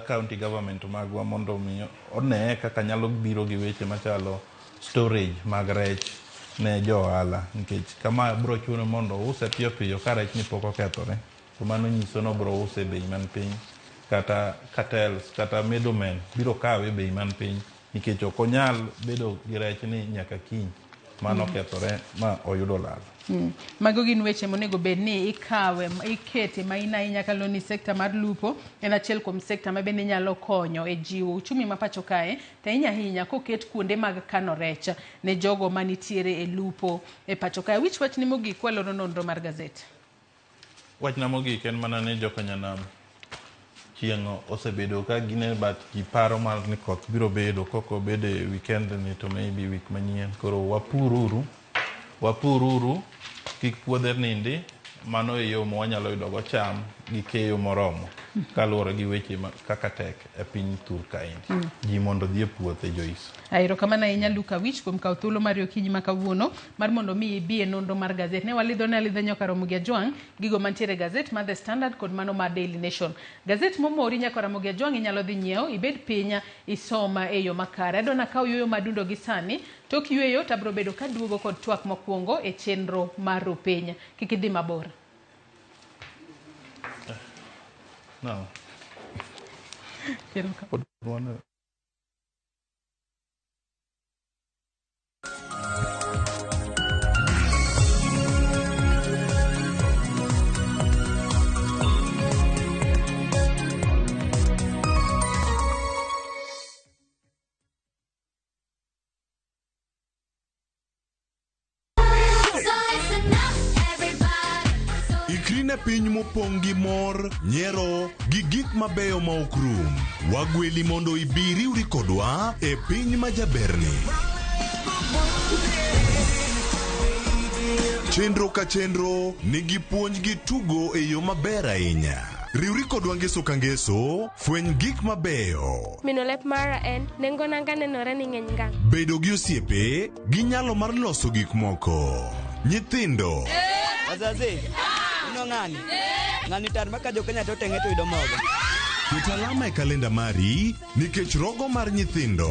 county government magwa mondo mi one kaka nyalo biro gi weche machalo storage mag rech ne jo ohala, nikech kama bro chuno mondo use piyo piyo ka rech ni pok okethore. To mano nyiso no bro use bei man piny, kata cartels kata middlemen biro kawe bei man piny, nikech ok onyal bedo gi rech ni nyaka kiny mano kethore ma oyudo lal. Mago gin weche monego bed ni ikawe, ikete maina ahinya kalo ni sekta mar lupo en achiel kuom sekta ma bende nyalo konyo e jiwo uchumi ma pacho kae, to ahinya koket kuonde mag kano rech ne jogo manitiere e lupo e pacho kae. Wich wach ni mogik waloro nonro mar gazet? Wach na mogik en mana ni jokanyanam chieng' osebedo ka gine bat ji paro mar ni koth biro bedo, koko bede weekend ni to maybe week manyien. Koro wapururu kik puodhe nindi, mano e yo mwanyalo yudo go cham gi keyo moromo kaluwore gi weche kaka tek e piny Thur kaendi. Ji mondo dhi e puothe Joyce. Airo kamana inya Luka Wich kuom kawo thuolo mar okinyi ma kawuono mar mondo mi ibi e nonro mar gazet. Ne walidho nyoka Ramogi Jwang gigo mantiere gazet mar The Standard kod mano mar Daily Nation. Gazet momori nyaka Ramogi Jwang inyalo dhi nyiewo, ibed pinya isoma e yo makare. Adona kawo yueyo madundo gi sani, tok yueyo tabro bedo ka duogo kod twak mokwongo e chenro mar Rupenya. Kik idhi mabor. No. Ikrine piny mopong' gi mor, nyiero gi gik mabeyo ma ok rum. Wagweli mondo ibiri uri kodwa e piny majaberni. Chenro ka chenro nigi puonj gi tugo e yo maber ahinya. Riwri kodwa ngeso ka ngeso, fweny gik mabeyo. Mino lep mara en nengo nanga nenore ni ng'eny ngang. Bedo gi osiepe gi nyalo mar loso gik moko. Nyithindo. Wazazi, ino ng'ani? Ng'ani tar maka jo Kenya to teng'e to yudo mogo. Ket alama e kalenda mari nikech rogo mar nyithindo.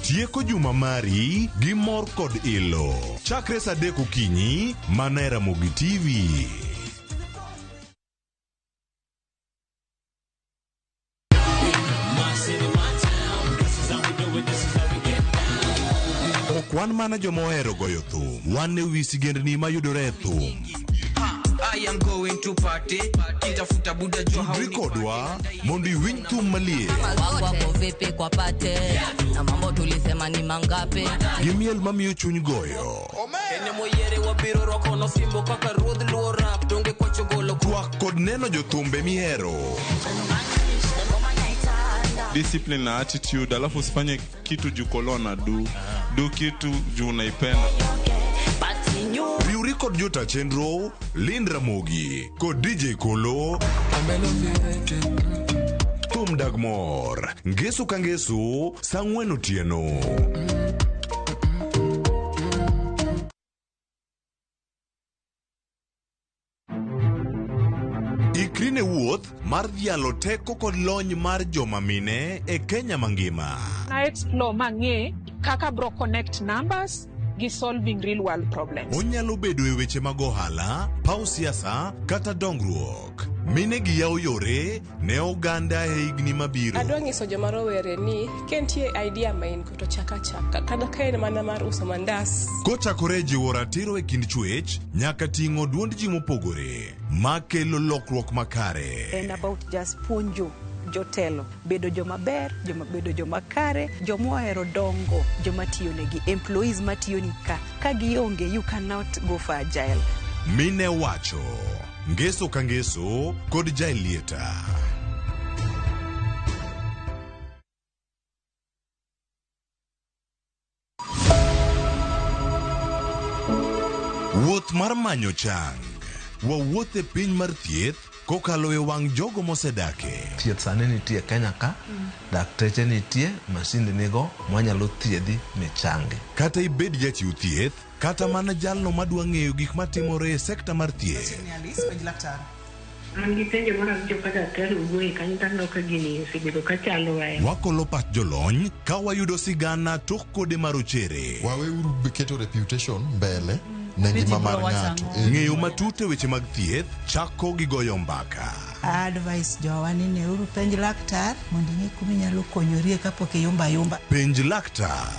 Tieko juma mari gi mor kod ilo. Chakre saa 3 okinyi, mana e Ramogi TV. Ok wan mana joma ohero goyo thum, wan e wi sigendni mayudore e thum. I am going to party. Kitafuta buda jo hauni kodwa mondo iwinj thum maliye. Wako vipi kwa pate na mambo tulisema ni mangape. Gimiel mamiyo chuny goyo. Ene moyere wabiro roko no simbo kaka ruodh luo rap donge kwa chogolo. Twak kod neno jothumbe mihero. Discipline na attitude, alafu usifanye kitu jukolona do kitu juu unaipenda. Riwri kod jota chenro, Lind Ramogi kod DJ Kolo. Thum Dagmor, ngeso ka ngeso, saa 4 otieno. Ikrine wuoth mar dialo teko kod lony mar joma mine e Kenya mangima. Na explore mang'e kaka bro connect numbers gi solving real world problems. Onyalo bedo e weche mag ohala, paw siasa kata dongruok. mine gi yawo yore ne oganda e higni mabiro. Adwa nyiso joma rowere ni kentie idea main to chaka kada kaen mana mar uso mandas. Kochakore jiwo ratiro e kind chwech nyaka ting'o duond ji mopogore makelo lokruok makare. En about just puonjo jotelo bedo joma ber, bedo joma kare, joma ohero dongo, joma tiyo negi, employees matiyo ni ka gionge, you cannot go for agile. Mine wacho, ngeso ka ngeso kod jailieta. Wuoth mar manyo chang. Wawuoth e piny mar thieth kokalo e wang' jogo mosedake. Thieth sani nitie Kenya ka, dakteche nitie, masinde nigo mwanyalo thiedhi ni changi. Kata ibed jachiw thieth, kata mana jalno madwa ng'eyo gik matimore e sekta mar thieth. An gi penjo moro awinjo ka daktari wuoye kanyo taneno ka gini osebedo ka chalo ahinya. Wakolo pach jolony ka wayudo sigana tok kode marochere. Waweuru keto reputation mbele ne ngima mar ng'ato. Ng'eyo matut e weche mag thieth chako gi goyo mbaka. Advice jowani ne uru penj laktar mondo ing'e kuma inyalo konyorie kapok iyumba. Penj laktar.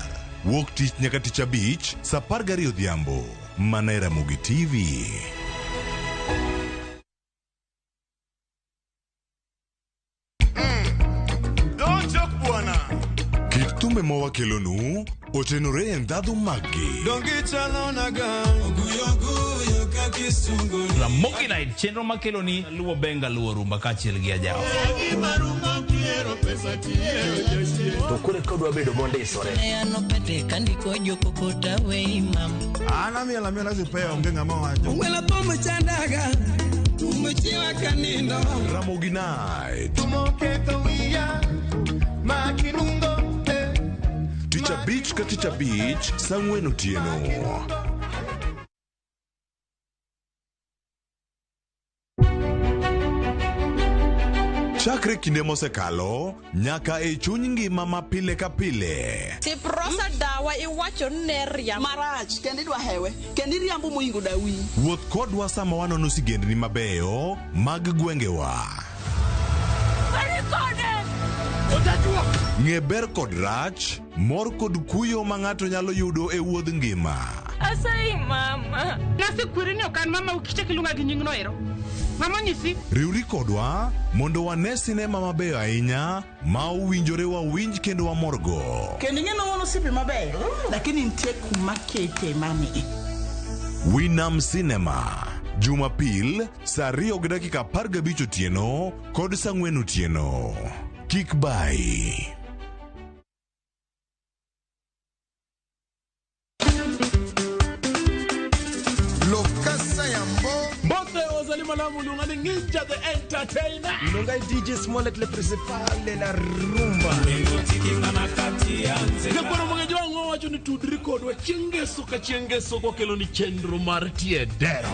Wuok tich nyaka tich abich, saa 12 odhiambo. Mana e Ramogi TV. Kit thumbe mawakelonu otenore e ndhadhu maggi. Ramogi Night, chenro makeloni luwo benga luwo rumba kachiel gi ajawa. To kure kodwa bedo mondisore. Ano pete kandiko joko kota we imam. Ana miela zipeya onge ng'ama wacho. Wela pomo chandaga. Tumechiwa kanino. Ramogi Night. Tumokeka wiya. Makinungo. Tich abich ka tich abich, saa 4 otieno. Chakre kinde mosekalo nyaka e chuny ngima ma pile ka pile. Tiprosa dawa iwacho ne riambo marach kendi dwa hewe kendi riambo moingo dawi. Wuoth kodwa sama wanono sigendni mabeyo mag gwengewa. Ng'e ber kod rach, mor kod kuyo ma ng'ato nyalo yudo e wuodh ngima. Asai mama. Nasikwiri ni okan mama ukicheki lunga gi nyingno ero. Mama nyisi. Riwri kodwa mondo wane sinema mabeyo ahinya ma uwinjore wawinj kendo wamorgo. Kendi ng'eno wono sipi mabeyo lakini nitie kuma kete mani. Winam Cinema. Jumapil, saa 2:15 otieno kod saa 4 otieno. Kik bai. Mbote ozalima la mulunga ni Ninja the Entertainer. Nongai DJ Smollett le principal de la rumba. Jakwano mwengejo wango wacho ni tudri kodwa chengeso ka chengeso kwa kelo ni chendro mar tiedero.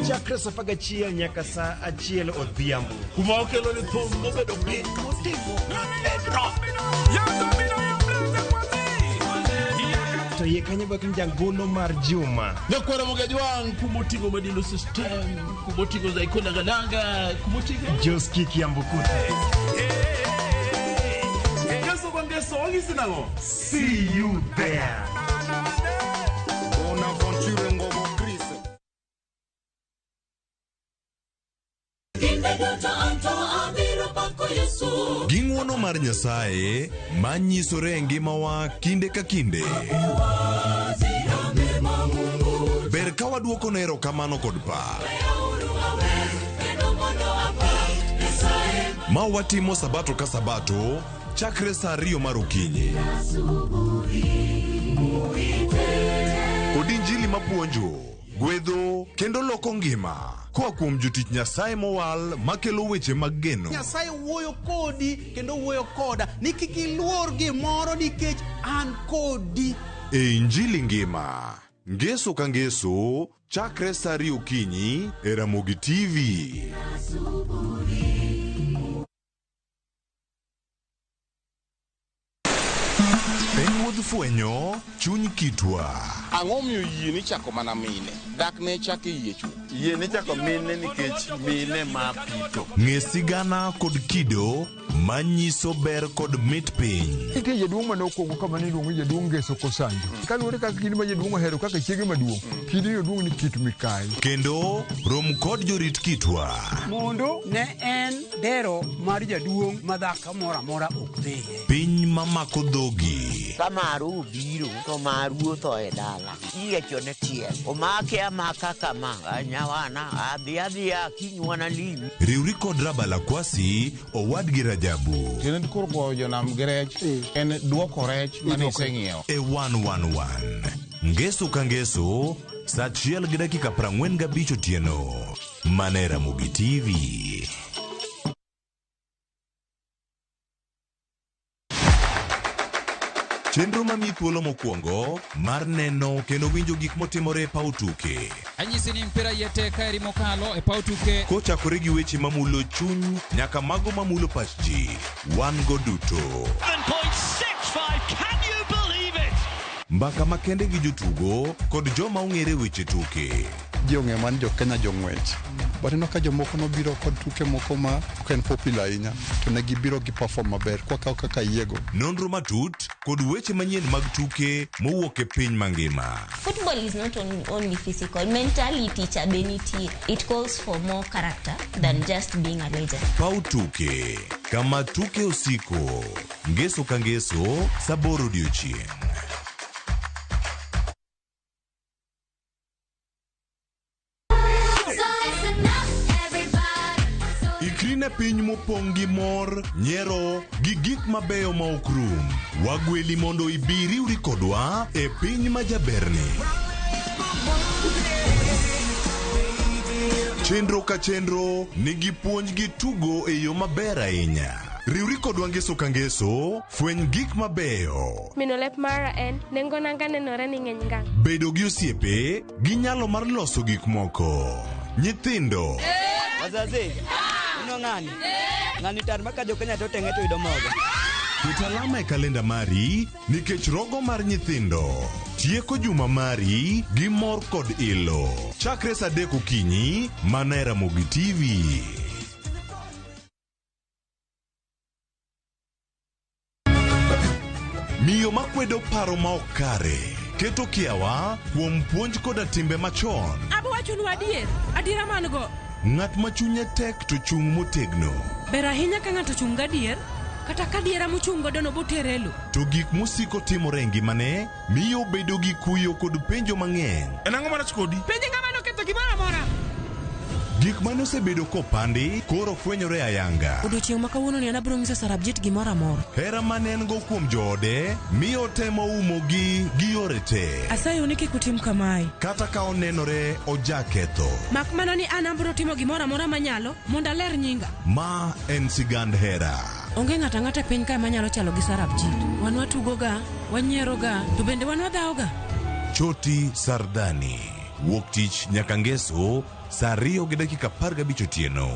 Chakre safaga chiel nyaka saa 1 odhiambo. Kuma okelo ni thumbo bedo piny motimo edro. To ye kanye bakin jangolo mar juma. Jakwano mwengejo wango kumotigo medindo system, kumotigo za ikona galanga, kumotigo Joski Kiambukute. See you there. Gi ng'wono mar Nyasaye manyisore e ngimawa kinde ka kinde. Ber ka waduoko ne erokamano kod pak. Ma watimo sabato ka sabato chakre saa 2 mar okinyi. Od injili mapuonjo, gwedho kendo loko ngima koa kuom jotich Nyasaye mowal makelo weche mag geno. Nyasaye wuoyo kodi kendo wuoyo koda ni kik iluor gimoro nikech an kodi. E injili ngima, ngeso ka ngeso chakre saa 2 okinyi e Ramogi TV. fwenyo chuny kitwa. Ang'o miyo yie ni chako mana mine? Dak ne chake yie chuo. Yie ni chako mine nikech mine ma pito. Ng'e sigana kod kido manyiso ber kod mit piny. Nitie jaduong' mane okwongo kama ne iluongo jaduong' Ngeso Kosanjo. Kaluwore kaka kidi ma jaduong' ohero kaka chiege maduong'. Kidi jaduong' ni Kit Mikayi. Kendo rom kod jorit kitwa. Mondo ne en dero mar jaduong' madhaka mora mora ok dhiye. Piny mamako dhogi. Kamaru ubiro to maru otho e dala. Iyiecho ne tiel. Omake amaka kama. Anyawana adhiya kinywana limi. Riwri kod Rabala Kwasi owadgi Rajabu. Kendo kor go jonam grech en duoko rech mane iseng'iewo. E 111. Ngeso ka ngeso, saa 1:45 otieno. Mane Ramogi TV. Chenro mami thuolo mokwongo mar neno kendo winjo gik motimore e paw tuke. Anyisi ni mpira yete kaeri mokalo e paw tuke. Kochakore gi weche mamulo chuny nyaka mago mamulo pach ji. Wan go duto. 7.65, can you believe it? Mbaka makende gi jotugo kod joma ong'ere weche tuke. Ji ong'e man jo Kenya jong'wech. But ino ka jomoko nobiro kod tuke moko ma ok en popular ahinya to ne gibiro gi perform maber kwakaw kaka yiego. Nonro matut kod weche manyien mag tuke mowuok e piny mangima. Football is not only physical, mentally teacher beniti. It calls for more character than just being a legend. Pau tuke, kama tuke osiko, ngeso ka ngeso, saboro odiochieng'. Ikrine piny mopong' gi mor, nyiero, gi gik mabeyo ma ok rum. Wagweli mondo ibi riwri kodwa e piny majaberni. Chenro ka chenro nigi puonj gi tugo e yo maber ahinya. Riwri kodwa ngeso ka ngeso, fweny gik mabeyo. Minolep mara en, nengo nanga nenore ni ng'eny ngang. Bedo gi osiepe, gi nyalo mar loso gik moko. Nyithindo. Wazazi, ino ng'ani? Ng'ani tar maka jo Kenya to teng'e to yudo mogo. Ket alama e kalenda mari nikech rogo mar nyithindo. Tieko juma mari gi mor kod ilo. Chakre saa 3 okinyi, mana e Ramogi TV. Miyo makwedo paro ma ok kare. Keto kiawa kuom puonj koda timbe machon. Abo wachonu adiera man go. Ng'at ma chunye tek to chung motegno. Ber ahinya ka ng'ato chung gadier, kata ka diera mochung godo no boterelo. To gik musiko timore e ngimane miyo bedo gi kuyo kod penjo mang'eny. En ang'o marach kodi? Penjo ng'ama noketho gimoro amora. Gik mane osebedo kopandi koro fwenyore ayanga. Odiochieng' ma kawuono ni an abiro ng'iso Sarabjit gimoro amora. Hera mane en go kuom joode miyo temo umogi gi yore te. Asayo ni kik utim kamae. Kata ka onenore ojaketho. Mak mana ni an abiro timo gimoro amora manyalo mondo aler nyinga. Ma en sigand hera. Onge ng'ata ng'ata piny ka manyalo chalo gi Sarabjit. Wan watugoga, wanyieroga, to bende wan wadhaoga. Choti Sardani. Wuok tich nyaka ngeso saa 2:15 otieno.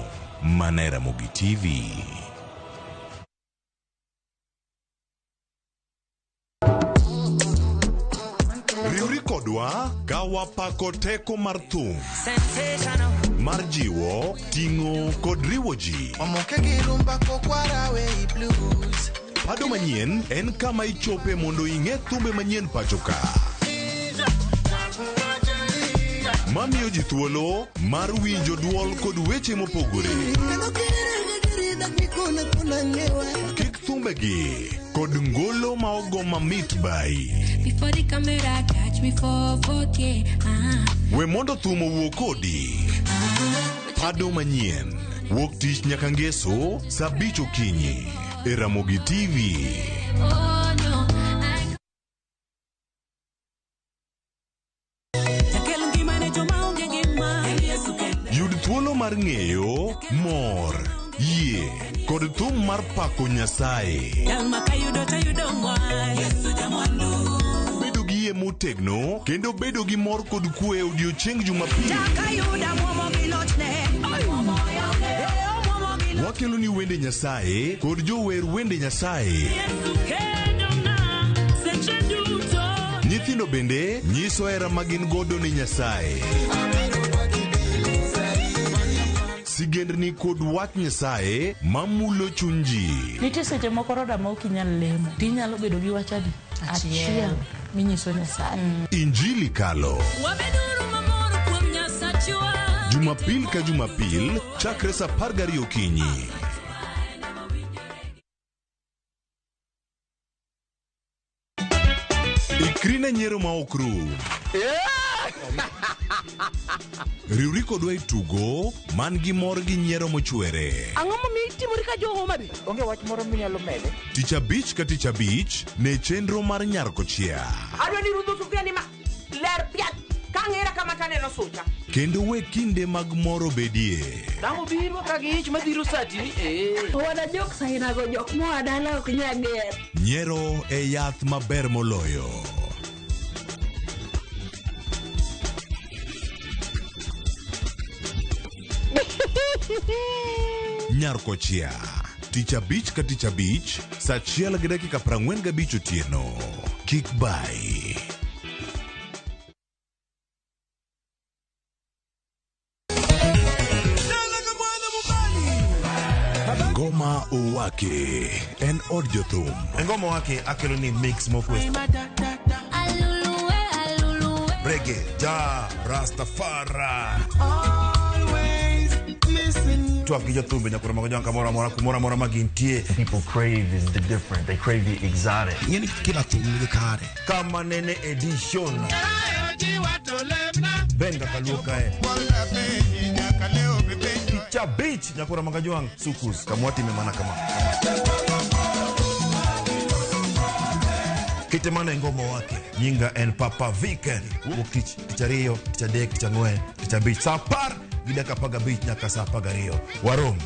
Mana e Ramogi TV. Riwri kodwa ka wapako teko mar thum, mar jiwo, ting'o kod riwo ji. Pado manyien en kama ichope mondo ing'e thumbe manyien pachoka. Mamiyo ji thuolo mar winjo duol kod weche mopogore. Kik thumbegi kod ngolo ma ogo mamit bai. We mondo thum owuo kodi. Pado manyien wuok tich nyaka ngeso saa 5 okinyi e Ramogi TV. Yud thuolo mar ng'eyo, mor, yie kod thum mar pako Nyasaye. Bedo gi yie motegno kendo bedo gi mor kod kwe odiochieng' Jumapil. Wakelo ni wende Nyasaye kod jower wende Nyasaye. Nyithindo bende nyiso hera magin godo ni Nyasaye. Sigendni kod wach Nyasaye mamulo chuny ji. Nitie seche moko roda ma ok inyal lemo, tinyalo bedo gi wach adi achiel minyiso Nyasaye. Injili kalo. Jumapil ka Jumapil chakre saa 12 okinyi. Ikrina nyiero ma ok rum. Riwri kodwa itugo man gi mor gi nyiero mochwere. Ang'o momiyo itimori ka jo Homa Bay? Onge wach moro minyalo mede. Tich abich ka tich abich ne chenro mar Nyarkochia. Adwa ni rudho sufuria ni ma ler piat kang'era kama kaneno sucha. Kendo we kinde mag moro bedie. Damo biro ka gi ich madhiro sati ni Wada jok saina go jok moa dala ok nyager. Nyiero e yath maber moloyo. Nyarkochia tich abich ka tich abich saa 1:45 otieno. Kik bai. Ngoma Owake en od jothum. Ngoma Owake akelo ni mix mokwe. Reggae, ja, Rastafari. People crave is the different. They crave the exotic. Kama nene edition. Benga kaluka Cha beach nyakura magajuang sukus kamwati memana kama. Kitemana Ngoma Owake nyinga en Papa Weekend. Wukich tichario, tichadek, tichangwe, tichabich sapar gida kapaga beach nyaka sapaga rio. Warom.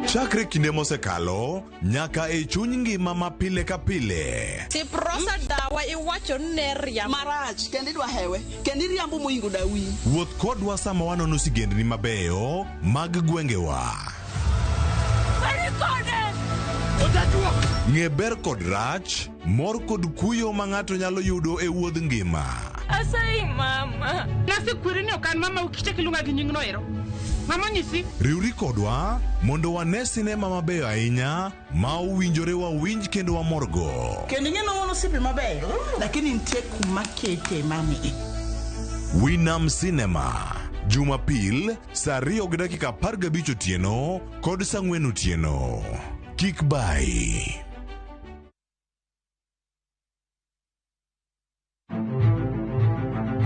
Chakre kinde mosekalo nyaka e chuny ngima ma pile ka pile. Tiprosa dawa iwacho neria marach kendi dwa hewe kendi riambo moingo dawi. Wuoth kodwa sama wanono sigendni mabeyo mag gwengewa. Ng'e ber kod rach, mor kod kuyo ma ng'ato nyalo yudo e wuodh ngima. Asai mama. Nasikwiri ni okan mama ukiche kilunga gi nyingno ero. Mama nyisi. Riwri kodwa mondo wane sinema mabeyo ahinya ma owinjore wawinj kendo wamorgo. Kendi ng'eno wono sipi mabeyo, lakini nitie kuma kete mami. Winam Cinema. Jumapil saa 2:15 otieno kod saa 4 otieno. Kik bai.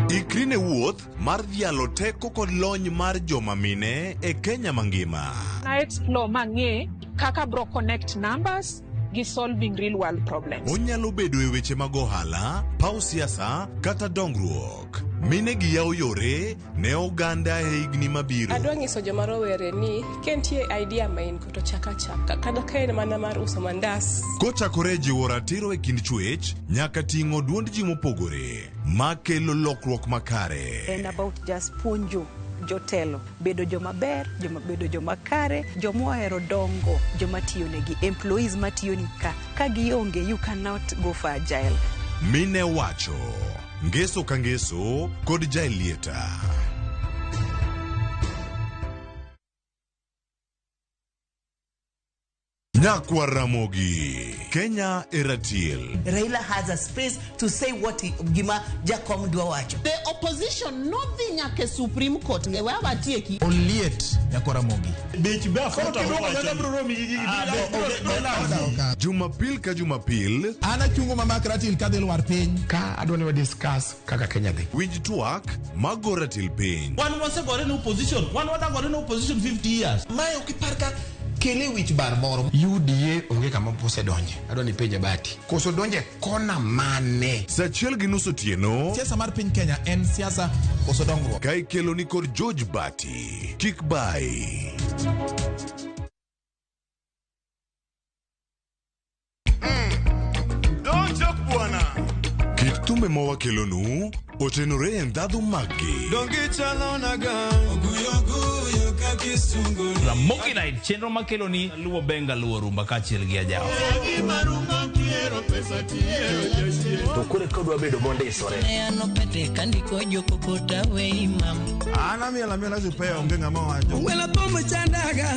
Ikrine wuoth mar dhialo teko kod lony mar joma mine e Kenya mangima. Na explore mang'e kaka bro connect numbers gi solving real world problems. Onyalo bedo e weche mag ohala, paw siasa kata dongruok. Mine gi yawo yore ne oganda e higni mabiro. Adwa nyiso joma rowere ni kentie idea main koto chaka kada kaen mana mar uso mandas. Kochakore jiwo ratiro e kind chwech nyaka ting'o duond ji mopogore makelo lokruok makare. And about just puonjo jotelo bedo joma ber, bedo joma kare, joma ohero dongo, joma tiyo negi, employees matiyo ni ka gionge, you cannot go for agile. Mine wacho ngeso ka ngeso kod jailieta. Nyakwa Ramogi, Kenya Eratiel. Raila has a space to say what gima Jakom dwa wacho. The opposition nothing nyake Supreme Court ngewe abatieki. Oliet Nyakwa Ramogi. Jumapil ka Jumapil ana chungo mama Ratil kadel war piny ka adwani wa discuss kaka Kenya dhi. Winj twak magora til piny. One was gore no opposition. One other gore no opposition 50 years. Mae okiparka kele wich bar moro. UDA onge kama pose donje. Adwani penja bati. Koso donje kona mane. Saa 1:30 otieno. Siasa mar piny Kenya en siasa koso dongruok. Kai kelo ni kod George Bati. Kik bai. Don't joke bwana. Kit thumbe mowakelonu otenore e ndhadhu maggi. Dongi chalo naga. Oguyo Ramogi Night chenro makelo ni luwo benga luwo rumba kachiel gi ajawa. To kure kodwa bedo mondisore. Ana miela miela zipea onge ngama wacho. Wela pomo chandaga.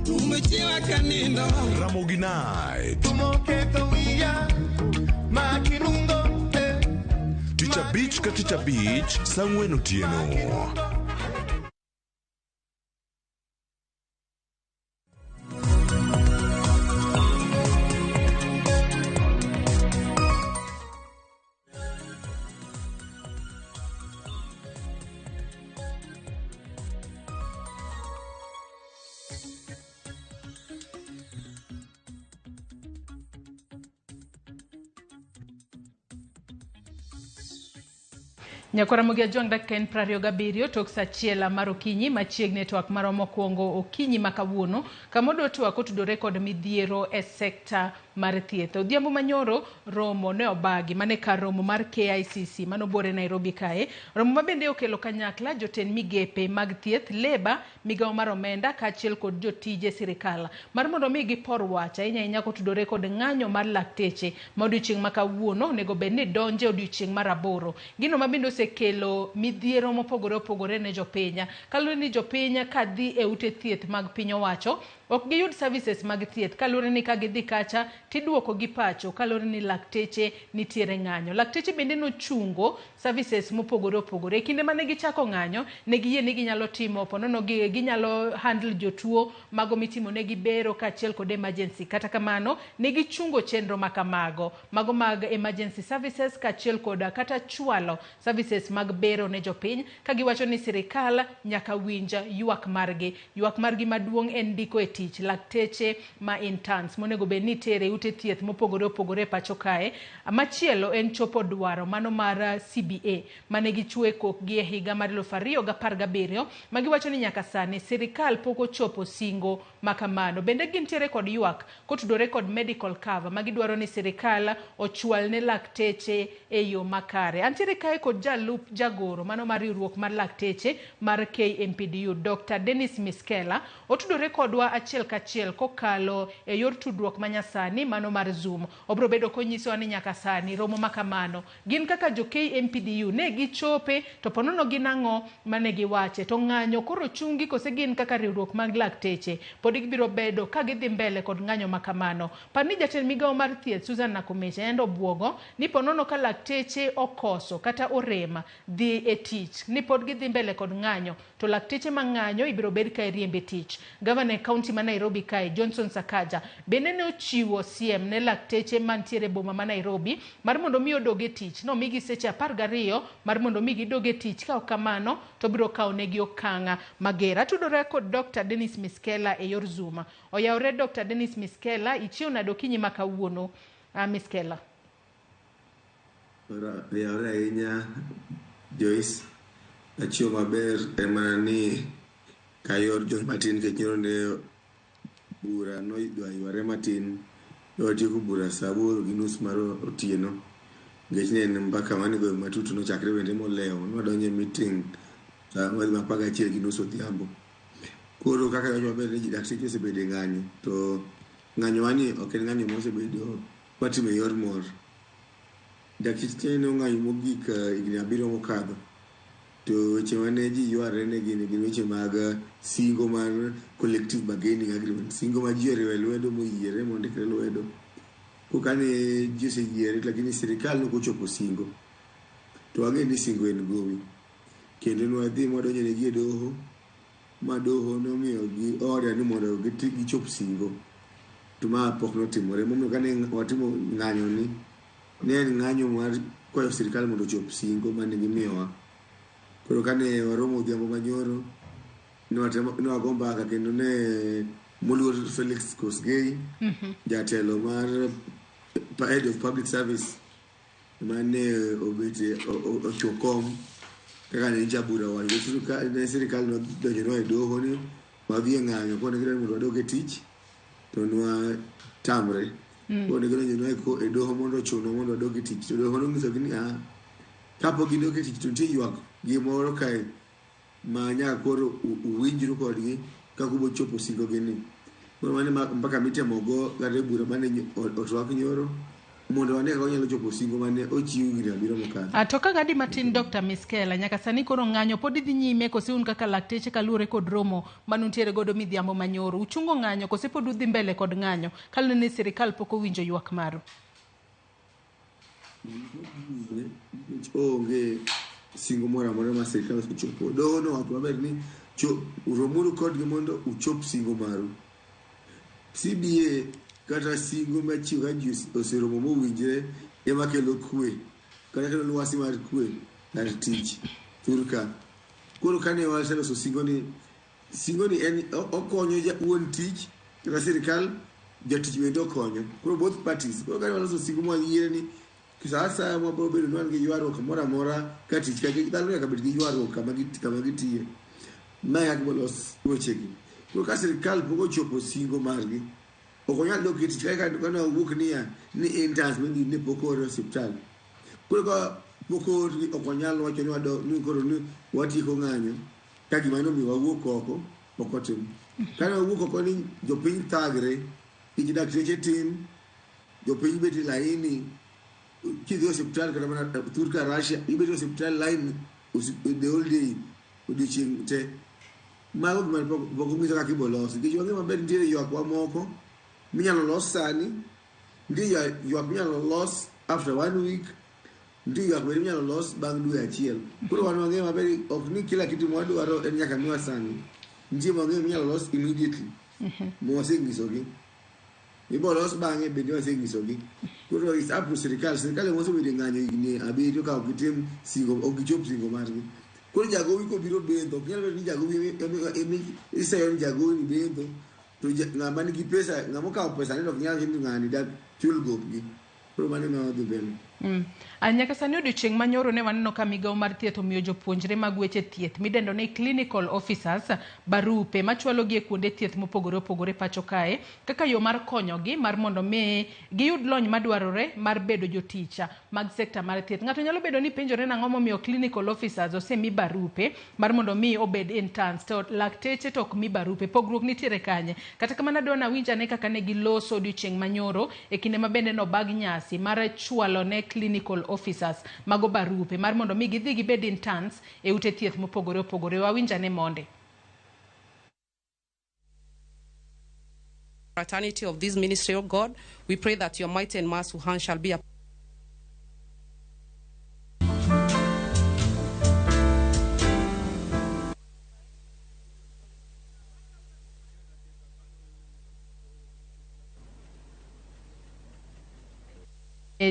Umechiwa kanindo. Ramogi Night. Tumoketho wiya. Makirungo. Ticha Beach ka Ticha Beach sang'wen otieno. Nyakora Ramogi Ajwang' dakika en 27 tok saa achiel mar okinyi machiegni twak mar mokwongo okinyi makawuono kamodo twak otudore kod midhiero e sekta mar thieth. Odhiambo manyoro romo ne obagi mane kar romo mar KICC manobore Nairobi kae. Romo mabende okelo kanyakla jotend migepe mag thieth, leba, migao mar omenda kaachiel kod jotije sirikal. Mar mondo mi gipor wach ahinya kotudore kod ng'anyo mar lakteche ma odiochieng' makawuono onego bed ni donje odiochieng' mar 8. Gino mabende kelo midhiero mopogore opogore ne jopiny. Kalure ni jopiny kadhi e ute thieth mag piny owacho ok giyud services mag thieth. Kalure ni ka gidhi kacha tiduoko gi pacho kalure ni lakteche nitiere ng'anyo. Lakteche bende nochungo services mopogore opogore. Kinde mane gichako ng'anyo ne giyie ni ginyalo timo ponono ginyalo handle jotuo mago mitimo ne gibero kaachiel kod emergency. Kata kamano ne gichungo chenro makamago mago mag emergency services kaachiel kod kata chwalo services mag bero ne jopiny ka giwacho ni sirikal nyaka winja ywak margi maduong' en ndiko e tich lakteche ma interns monego bed ni tere ute thieth mopogore opogore pacho kae. Machielo en chopo dwaro mano mar CBA mane gichwe kokgi e higa mar 2017 ma giwacho ni nyaka sani sirikal pok ochopo singo makamano. Bende gintiere kod ywak kotudore kod medical cover ma gidwaro ni sirikal ochwal ne lakteche e yo makare. Antiere kae kod jalup jagoro mano mar riwruok mar lakteche mar KMPDU Dr. Dennis Miskela otudore kodwa achiel kachiel kokalo e yor tudruok manyasani mano mar Zoom. Obro bedo konyiso ni nyaka sani romo makamano gin kaka jo KMPDU ne gichope to ponono ginang'o mane giwache to ng'anyo koro chungi kose gin kaka riwruok mag lakteche pod gibiro bedo ka gidhi mbele kod ng'anyo makamano. Pani jatend migao mar thieth Susan Nakumicha endo buogo ni ponono ka lakteche okoso kata orema dhi e tich ni pod gidhi mbele kod ng'anyo to lakteche mang'anyo ibiro bed ka riembe tich. Governor County ma Nairobi kae Johnson Sakaja bende ne ochiwo siem ne lakteche mantiere boma ma Nairobi mar mondo mi odoge tich. No migi seche 12 mar mondo mi gidoge tich ka kamano to biro kawo negi okanga magera. Tudore kod Dr. Dennis Miskela e yor Zoom. Oyawre Dr. Dennis Miskela ichiwo nado kinyi makawuono. Miskela. Oyawre ahinya Joyce. Achiwo maber ema ni kayor jo matin ke nyoro ne bura no yware matin otieko bura saa 8:30 mar otieno ngech ne mbaka mane go matutu no chakre wende molewo nwadonje meeting saa 11:30 odhiambo. Koro kaka yo maber ni dakteche osebede ng'anyo to ng'anyo wani ok en ng'anyo mosebedo matimo yor mor. Dakteche no ng'anyo mogik higni 7 mokadho to weche mane ji yware ne gin weche mag singo mar collective bargaining agreement, singo ma ji oriwe lwedo moyiere mondikre lwedo kokane ji oseyiere lakini sirikal no kochopo singo to wang'e ni singo en gowi kendo nwadhi mwadonjo ne gi e doho ma doho nomiyo gi order ni mondo gichop singo to ma pok notimore. Momiyo kane watimo ng'anyo ni ne en ng'anyo mar kwayo sirikal mondo ochop singo mane gimiyowa. Koro kane waromo odhiambo manyoro ne wago mbaka kendo ne moluor Felix Kosgei jatelo mar head of public service mane obete ochokom kaka ne jabura wa ne sirikal no donjo e doho ni wadhi ng'anyo kone gire mondo wadoge tich to nwa tamre kone gire no e doho mondo chuno mondo wadoge tich to doho no ngiso ni kapok gidoge tich to nitie ywak gimoro kae ma nyaka koro uwinjru kodgi kaka ubo chopo singo gini. Koro mane mpaka mitemogo kata bura mane otwak nyoro mondo wane kaka onyalo chopo singo mane ochiw gini abiro mokalo. Atoka gadi matin Dr. Miskela nyaka sani koro ng'anyo pod idhi nyime kose un kaka lakteche kaluwore kod romo manuntiere godo midhiambo manyoro. Uchungo ng'anyo kose pod udhi mbele kod ng'anyo kalno ni sirikal pok owinjo ywak maru. Onge singo moro amora ma sirikal osechopo. Doho nowacho maber ni romuru kodgi mondo uchop singo maru. CBA kata singo machiwo ka ji oseromo mowinjore ema kelo kwe kata kelo lwasi mar kwe kar tich thurka. Koro kane waseloso singo ni en okonyo wuon tich kata sirikal, jatich bende okonyo. Koro both parties. Koro kane waloso singo mwayiere ni sasa mwabro bedo nwan gi ywaruok moro amora ka tich ka dhano nyaka bed gi ywaruok kama gitiye. Mae kaka bolos wechegi. Koro ka sirikal pok ochopo singo margi, ok onyal dok tich ka kana owuok niya ni interns mang'in ne pok oore osiptal. Koro ka pok oorgi ok onyal wacho ni koro ni watieko ng'anyo ka gima nomiyo wawuok oko ok otim. Kane wawuok oko ni jopiny thagre, tich dakteche tin, jopiny bet e laini, kidhi hospital kata mana Thurka Russia ibedo hospital line the whole day odiochieng' te. Mago gima pok ong'iso kaka ibolos. Nikech wang'e maber nitiere ywakwa moko minyalo los sani, nitie ywak minyalo los after 1 week, nitie ywak bende minyalo los bang' dwe achiel. Koro wan wang'e maber ok ni kila kitu mwadwaro en nyaka miwa sani. Nitie mang'e minyalo los immediately. Mwaseng'isogi. Ibolos bang'e bende waseng'isogi. Koro it's up to sirikal. Sirikal ema osebedo ng'anyo higni 7 ka ok gitim singo, ok gichop singo margi. Koro jagowi kobiro bendo, ok nyalo bedo ni jagowi iseyo ni jagowi ni bendo, to ng'ama nigi pesa, ng'ama okawo pesa ni ok nyal ni ng'ani dak chul gopgi. Koro mano ema wadhi mbele. Nyaka sani odiochieng' manyoro ne waneno ka migawo mar thieth omiyo jopuonjre mag weche thieth midendo ni clinical officers barupe machwalogi e kuonde thieth mopogore opogore pacho kae kaka yo mar konyogi mar mondo mi giyud lony madwarore mar bedo jotich mag sekta mar thieth. Ng'ato nyalo bedo ni penjore nang'o momiyo clinical officers osemi barupe mar mondo mi obed interns to lakteche to ok mi barupe. Pogruok nitiere kanye? Kata kamano dona winja ne kaka ne giloso odiochieng' manyoro e kinde mabende no bag nyasi mar chwalo ne clinical officers mago barupe mar mondo mi gidhi gibed interns e ute thieth mopogore opogore. Wawinja ne monde. Fraternity of this ministry, of God, we pray that your mighty and merciful hand shall be upon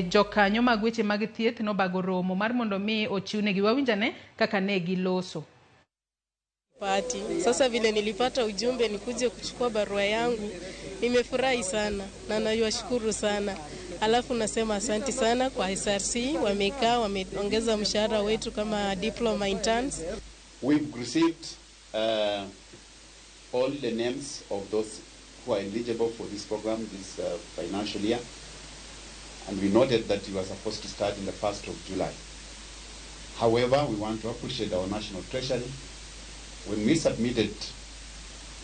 jokanyo mag weche mag thieth nobago romo mar mondo mi ochiwnegi. Wawinjane kaka ne giloso. Pati. Sasa vile nilipata ujumbe nikuje kuchukua barua yangu, nimefurahi sana na nawashukuru sana. Alafu nasema asante sana kwa SRC, wamekaa wameongeza mshahara wetu kama diploma interns. We've received all the names of those who are eligible for this program this financial year. And we noted that you were supposed to start in the 1st of July. However, we want to appreciate our National Treasury. When we submitted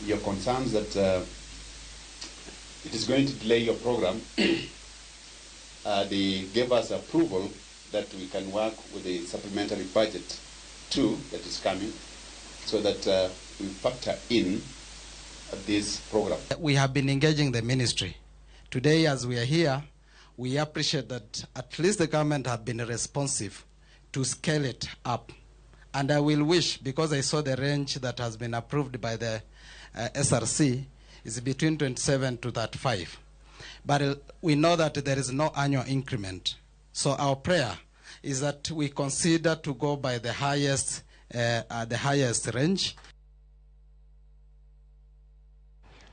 your concerns that it is going to delay your program, they gave us approval that we can work with the supplementary budget 2 that is coming, so that we factor in this program. We have been engaging the ministry. Today, as we are here, we appreciate that at least the government have been responsive to scale it up. And I will wish, because I saw the range that has been approved by the SRC, is between 27 to 35. But we know that there is no annual increment. So our prayer is that we consider to go by the highest range.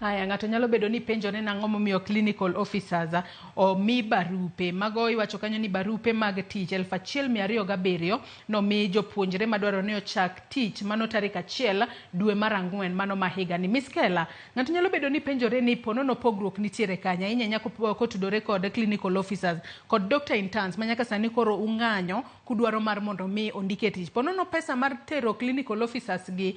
Haya, ng'ato nyalo bedo ni penjo ne nang'o momiyo clinical officers omi barupe. Mago iwacho kanyo ni barupe mag tich 1207 nomi jopuonjre madwaro ni ochak tich mano tarik 1 dwe mar 4 mano mahiga ni. Miss Kela, ng'ato nyalo bedo ni penjore ni ponono pogruok nitiere kanya inya kotudore kod clinical officers kod doctor interns manyaka sani koro ung'anyo kudwaro mar mondo mi ondike tich. Ponono pesa mar tero clinical officers gi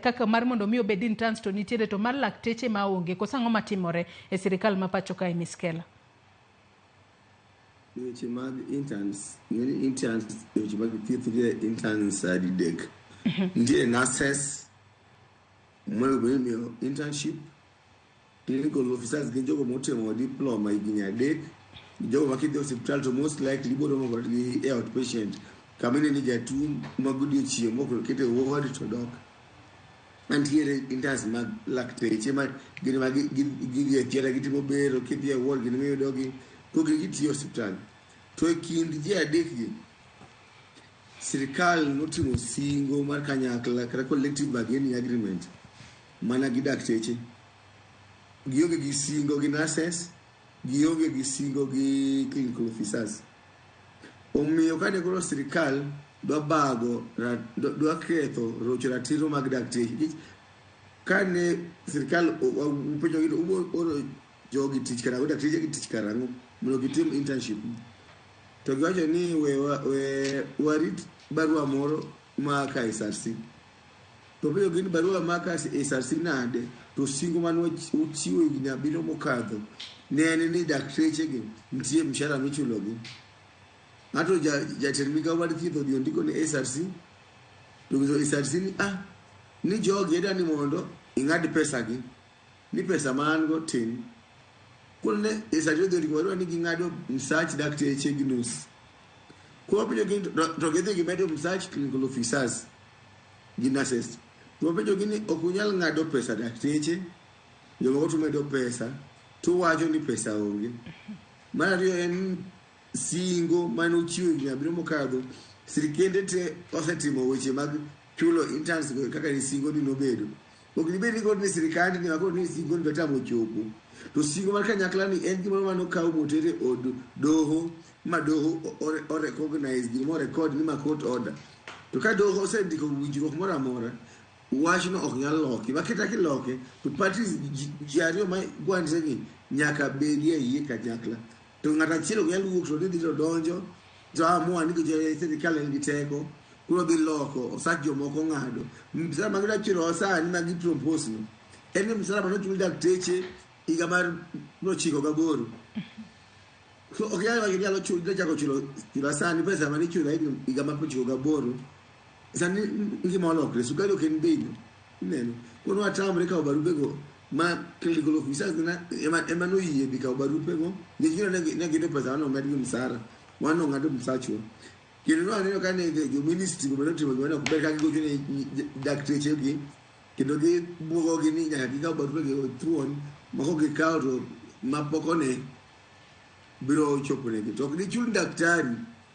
kaka mar mondo mi obed interns to nitiere to mar lakteche maonge kosang'o matimore e sirikal ma pacho kae Miss Kela. Weche mag interns weche mag thieth interns adidek. Nitiere nurses moyo internship, clinical officers gin jogo motimo diploma higni 3, jogo makidhi hospital to most likely bodo mo gi outpatient kamene ni jatuo magodiochieng' moko kete ward to dok. Mantiere interns mag lakteche ma gin mag gigi thiera gitimo bero kidhi e ward gin miyo dogi to gitiyo hospital. To e kind ji adek gi sirikal notimo singo mar kanyakla kata collective bargaining agreement mana gi dakteche. Gionge gi singo gi nurses, gionge gi singo gi clinical officers. Omiyo kane koro sirikal dwa ketho rocho ratiro mag dakteche. Kane sirikal upenjo gido oro jogi tich karango dakteche gi tich karango mondo gitim internship. To giwacho ni warit barua moro ma ka SRC. To penjo gin barua ma ka SRC nade to singo man uchiwo higni 7 mokadho ne en ni dakteche gi nitie mshahara michulogi. Ng'ato jatend migawo mar thieth odhi ondiko ne SRC to SRC ni ni jogi eda ni mondo ing'ad pesa gi ni pesa man go tin. Kone SRC odhi ondiko ni ging'ado msach dakteche gi nus. Kwa penjo gin to gidhi gimedo msach clinical officers gi nurses. To penjo gin ok unyal ng'ado pesa dakteche jomoko to medo pesa to wacho ni pesa onge. Mar ariyo en singo mano chiwo higni 7 mokadho sirikende te osetimo weche mag chulo interns kaka ni singo ni nobedo. Ok libedi kod ni sirikande ni akoro ni singo ni tamo chopo. To singo mar kanyakla ni en gimoro mano kawo motere od doho ma doho o recognize gimo record ni ma court order. To ka doho osendiko winjruok moro amora wachno ok nyal loki. Maketa kiloke to parties jiario ma gwandre gi nyaka bedie yie kanyakla. To ng'ata achiel ok nyal wuok to dhi to donjo to amua ni sirikal en gi teko kuro dhi loko osach jomoko ng'ado msara magida chiro osani magi propose no en ni msara mano chul dakteche higa mar 98. So ok nyalo chul chako chulo sani pesa mani chulo higa mar 98 sani ngima olokre sukari ok en bei neno kono atamre ka barupe go ma clinical officers na ema no yie bika barupe go ngiro ne gido pesa no med gi msara wano ngado msacho kendo no aneno kane jo ministry go medo timo gimana kuber ka gigo ne dakteche gi kendo gi bugo gi ni nyaka giga barupe go tuon mako gi kawo to mapoko ne biro chopone gi to gi chul daktari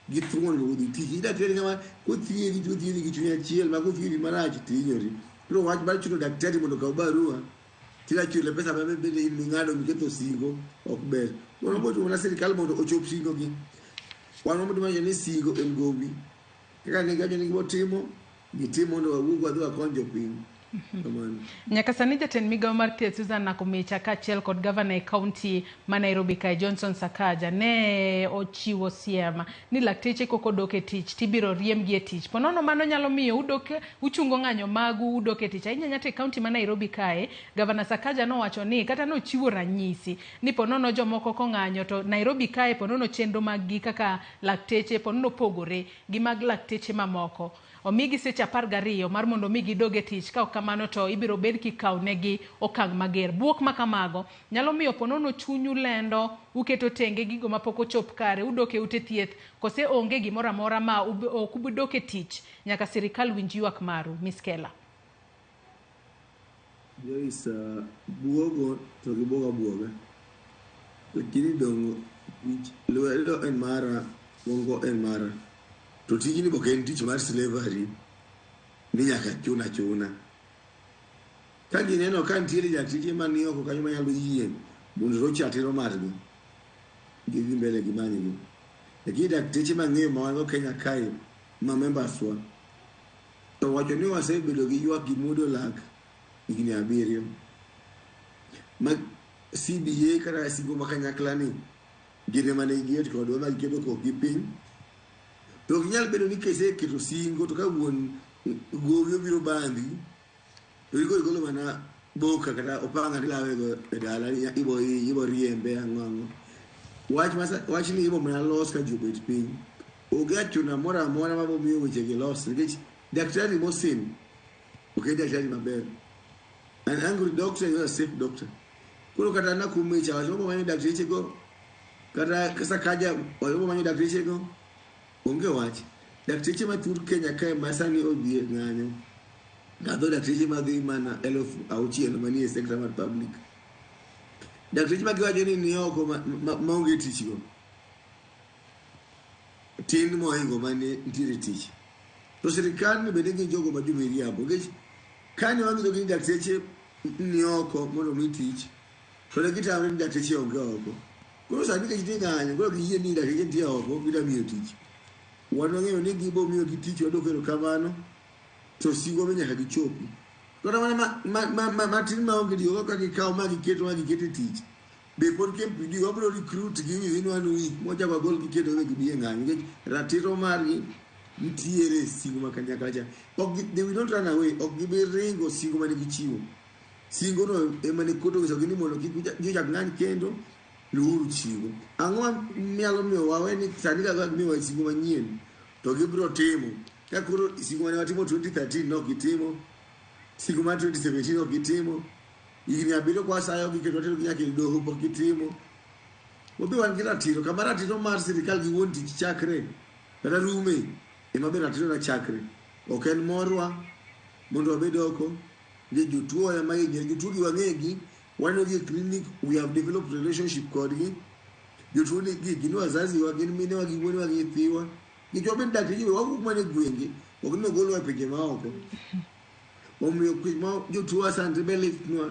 gi tuon go di tiji daktari kama ko thiegi gi chunya chiel ma ko thiegi marach tinyori pero wach bar chulo daktari mondo ka barua tila chule pesa bebe bede mingado miketo singo ok ber wono boto na sirikal mondo ochop singo gi wano mondo manyo ni singo en gobi kaka ne gajo ni gitimo mondo wawuog wadhi wakonjo piny. Nyaka sani jatend migawo mar thieth Susan Nakumicha kaachiel kod gavana e kaunti ma Nairobi kae Johnson Sakaja ne ochiwo siem ni lakteche koko dok e tich tibiro riembgi e tich. Ponono mano nyalo miyo uchungo ng'anyo magu udok e tich. Ahinya nyate kaunti ma Nairobi kae gavana Sakaja nowacho ni kata nochiwo ranyisi ni ponono jomoko kong'anyo to Nairobi kae ponono chenro mag gi kaka lakteche ponono pogore gi mag lakteche mamoko. Omigi seche 12 mar mondo migi doge tich ka kamano to ibiro bed kikaw negi okang' mager. Buok makamago nyalo miyo ponono chunyu lendo uketo tenge gigo mapok ochop kare udoke ute thieth kose onge gimoro amora ma ukubudoke tich nyaka sirikal winj ywak maru. Miss Kela. Joisa buogo to giboga lakini dongo lwedo en mara mongo en mara to tijini bok en tich mar slavery ni nyaka chuna Ka gineno ka ntiere jatije mani oko kanyo manyalo yie mondo rochate margi gidhi mbele gi manyo. Lakini dakteche mang'eyo ma wan go Kenya kae ma members wa to wacho ni wasebedo gi ywak gi muodo lak higni 7 ma CBA kata singo ma kanyakla ni gine mane giet kodwa ma gikedo ko gi piny to ginyal bedo ni kese keto singo to ka wuon gowi biro bandi to igolo mana boka kata opanga ni lawe go e dala ibo riembe ang'ango wach ni ibo mana los ka jobet piny ogacho na mora mabo miyo weche gi los nikech daktari Mosin okay daktari maber an angry doctor is a safe doctor kuro kata na kumecha wajobo manyo daktari go kata kasa kaja wajobo manyo daktari go onge wach daktari ma tur Kenya kae masani odhi ng'anyo ngado daktari ma dhi mana 1000 manie sector mar public daktari ma giwacho ni oko ma onge tich go tin moingo mane ntiere tich to sirikal ni bende gi jogo ma jomiriambo nikech kane wang'iyo gi daktari ni oko mondo mi tich to ne gitamre ni daktari onge oko koro sani ke jiti ng'anyo koro giyie ni daktari nitie oko gida miyo tich wanang'eyo ni gibo miyo gi tich wadok erokamano to singo be nyaka gichopi koro mana matin ma onge digo ka gikawo ma giketo tich be pod KMPD wabiro recruit gi within 1 week moja kwa gol giketo gi biye ng'anyo nikech ratiro margi ntiere singo ma kanyakla cha they will not run away ok gibi ringo singo mane gichiwo singo no emane koto wiso gini mondo gichak ng'any kendo luru chiwo ang'o mialo miyo wawe ni sani ka miyo singo manyien to gibiro timo ka koro singo mane watimo 2013 no gitimo singo ma 2017 no gitimo higni 7 kwa sayo giketo tero nyaka doho pok gitimo obi wan gi ratiro kama ratiro mar sirikal gi wuon tich chakre kata rume ema be ratiro na chakre ok en morwa mondo wabed oko gi jotuo ema jotuo gi wang'egi wan gi clinic we have developed relationship kodgi jotuo ni gin wazazi wa gin mine wa gi wuon wa gi nyithiwa gi jobe daktari wa kuma ne gwenge ok no golo e pinje ma oko omiyo kuma jotuo asante bele nwa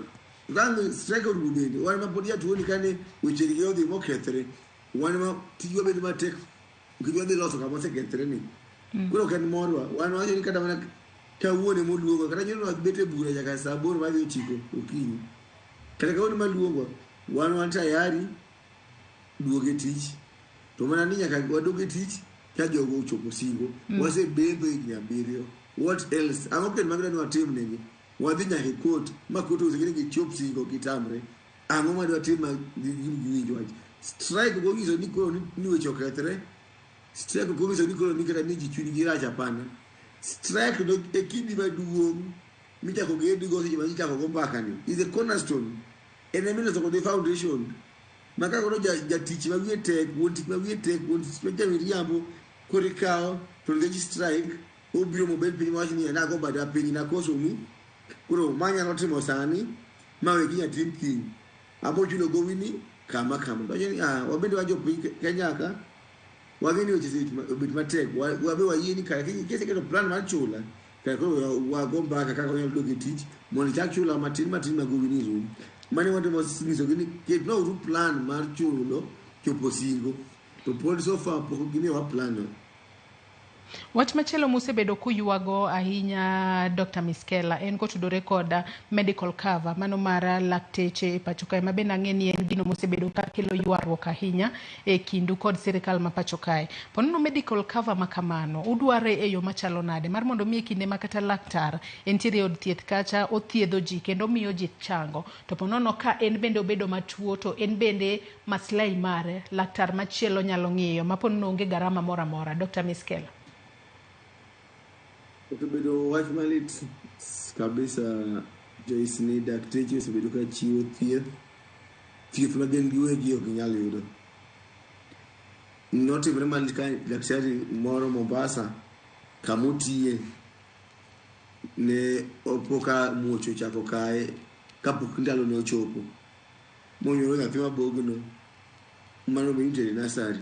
rangi strike or gudeni wan ma podi atuo ni kane weche gi odhi mokethre wan ma tiyo bedo matek gijo dhi loso kama sekethre ni kuro ken morwa wan wacho ni kata mana kawuone moduogo kata nyono bete bura nyaka saa 8 ma dhi chiko okinyi kata kawuone maluongo wan tayari duoge tich to mana ni nyaka wadoge tich ka jogo chopo singo wase bendo higni 7 what else ang'o ken magina ni watim negi wadhi nyaka court ma court osekene gi chop singo gitamre ang'o ma dwa tim giwinjo wach strike go gizo ni koro ni weche okethre strike go gizo ni koro ni kata ni ji chuny gi rach apana strike do e kidi maduong' michako gedi go seche ma ichako go mbaka ni is a cornerstone en emino to the foundation maka koro jatich ma wiye tek wuon tich ma wiye tek wuon tich ma jamiriambo koro ikawo to ngechi strike obiro mobed piny mawach ni na go bada piny na koso mi koro manyalo timo sani mawe kinya tim kiny abochuno gowini kama wajeni wabende wajo piny Kenyaka wageni weche obet matek wabe wayie ni kese keto plan mar chula kaya koro wago mbaka kaka wanyalo doge tich mondo chak chula matin magowini rum mane watimo nyiso gini ket no uru plan mar chulo chopo singo to pod so far pok gine wa plan. Wach machielo mosebedo kuywago ahinya Dr. Miskela en kotudore kod medical cover mano mar lakteche pacho kae mabende ang'eni en gino mosebedo ka kelo ywaruok ahinya e kindu kod sirikal ma pacho kae. Ponono medical cover makamano udware e yo machalo nade mar mondo mi kinde makata laktar entiere od thieth kacha othiedho ji kendo miyo ji chango to ponono ka en bende obedo matuo to en bende maslahi mare laktar machielo nyalo ng'iyo ma ponono onge garama moro amora. Dr. Miskela. Osebedo wach malit kabisa Joyce ni dakteche osebedo ka chiwo thieth ma gin giwegi ok nyal yudo. Notimre malit ka daktari moro Mombasa kamotiye ne opoka muocho chako kae kapok ndalo ne ochopo monyoro nyathi mabogno mano be nitere nasari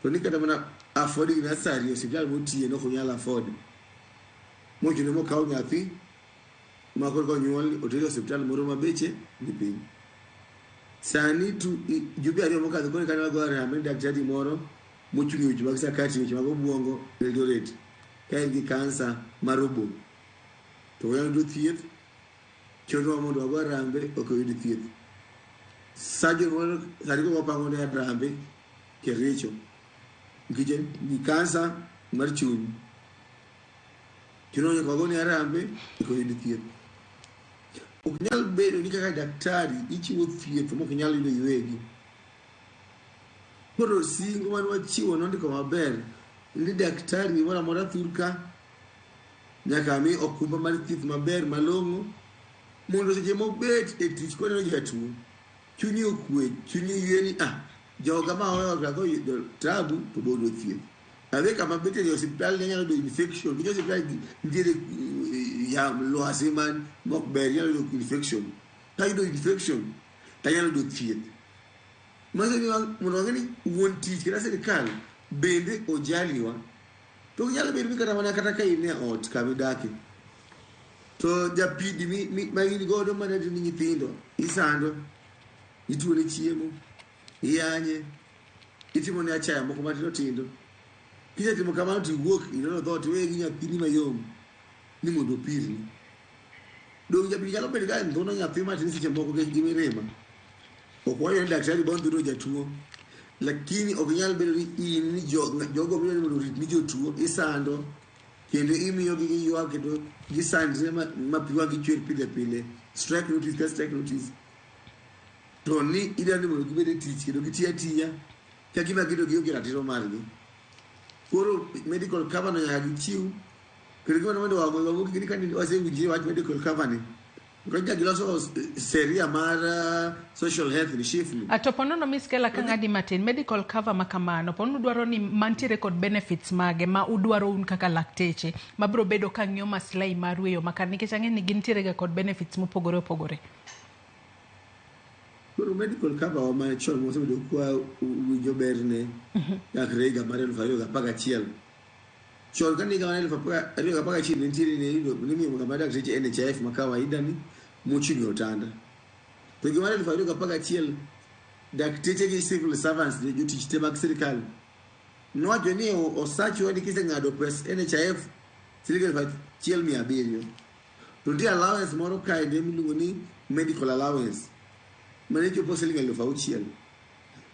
to ni kata mana affording nasari osiptal motiye no ok nyal afford mochune mokawo nyathi makor konyuol otero hospital moro mabeche ni piny. Sani tu jumbe ariyo mokadho koro kane wago rambe daktari moro mochung' weche mag sakati weche mag obwongo Eldoret ka en gi kansa mar obo. To wayudo thieth chono mondo wago rambe ok oyud thieth. Surgeon moro sani ko wapango ne rambe Kericho nikech ni kansa mar chuny. Chono ko wago ne rambe ok oyud thieth. Ok nyal bedo ni kaka daktari ichiwo thieth mok nyal yudo iwegi. Koro singo man wachiwo nondiko maber ni daktari moro amora thurka nyaka mi okumba mar thieth maber malong'o mondo seche mobet e tich koneno jatuo chunyi okwe, chunyi yieni joga ma oyoga go yudo tabu to bodo thieth. Ave kama bete ni hospital nyalo do infection because hospital nitiere ya lwasi man mok ber nyalo do infection. Ta yudo infection ta nyalo do thieth. Maso ni mondo ngani wuon tich kata sirikal bende ojaliwa. To nyalo bedo kata mana kata ka in e ot ka midake. To japidi ma in godo mana ni nyithindo isando ituone chiemo iyanye itimo ne achaya moko matindo tindo. Kija timo kamano to wuok inono dhot wegi nyathini mayom ni mondo pirni. Dong japidi nyalo bedo ka ndhono nyathi matin seche moko gi mirima. Ok wayo ni daktari bondhuro jatuo. Lakini ok nyal bedo ni in ni jogo miyoni mondo rit ni jotuo isando kendo imiyo gi ywak kendo gisandre ma piwa gi chwer pile strike notice to ni idani mondo gibede tich kendo gitiya tiya ka gima gido gi ratiro margi. Koro medical cover no nyaka gichiw kendo gima mondo wago gini kani wasewinjie wach medical cover ni Kaya giloso seria mar social health ni shifni. Atopono no miskela kangadi matin medical cover makamano. Pono dwaro ni mantiere kod benefits mage ma udwaro un kaka lakteche. Mabro bedo kang'yo maslai marweyo makar nikech ang'e ni gintiere ga kod benefits mopogore. Koro medical cover wa machon mo sebedo kwa winjo berne. Yakrega mar 2011. Chon kan niga wanele fapuka riga paka chini nitiri ni hido nimi mkamada kuteche NHIF makawaida ni muchini otanda. Togi wanele fapuka paka chiel dakteche ki civil servants ni juti chitema serikali. Nwa joni o sachi wadi kise ngado press NHIF siliga fa chiel 700. Tundi allowance moro kai demi lungoni medical allowance. Manecho po siliga lo fa uchiel.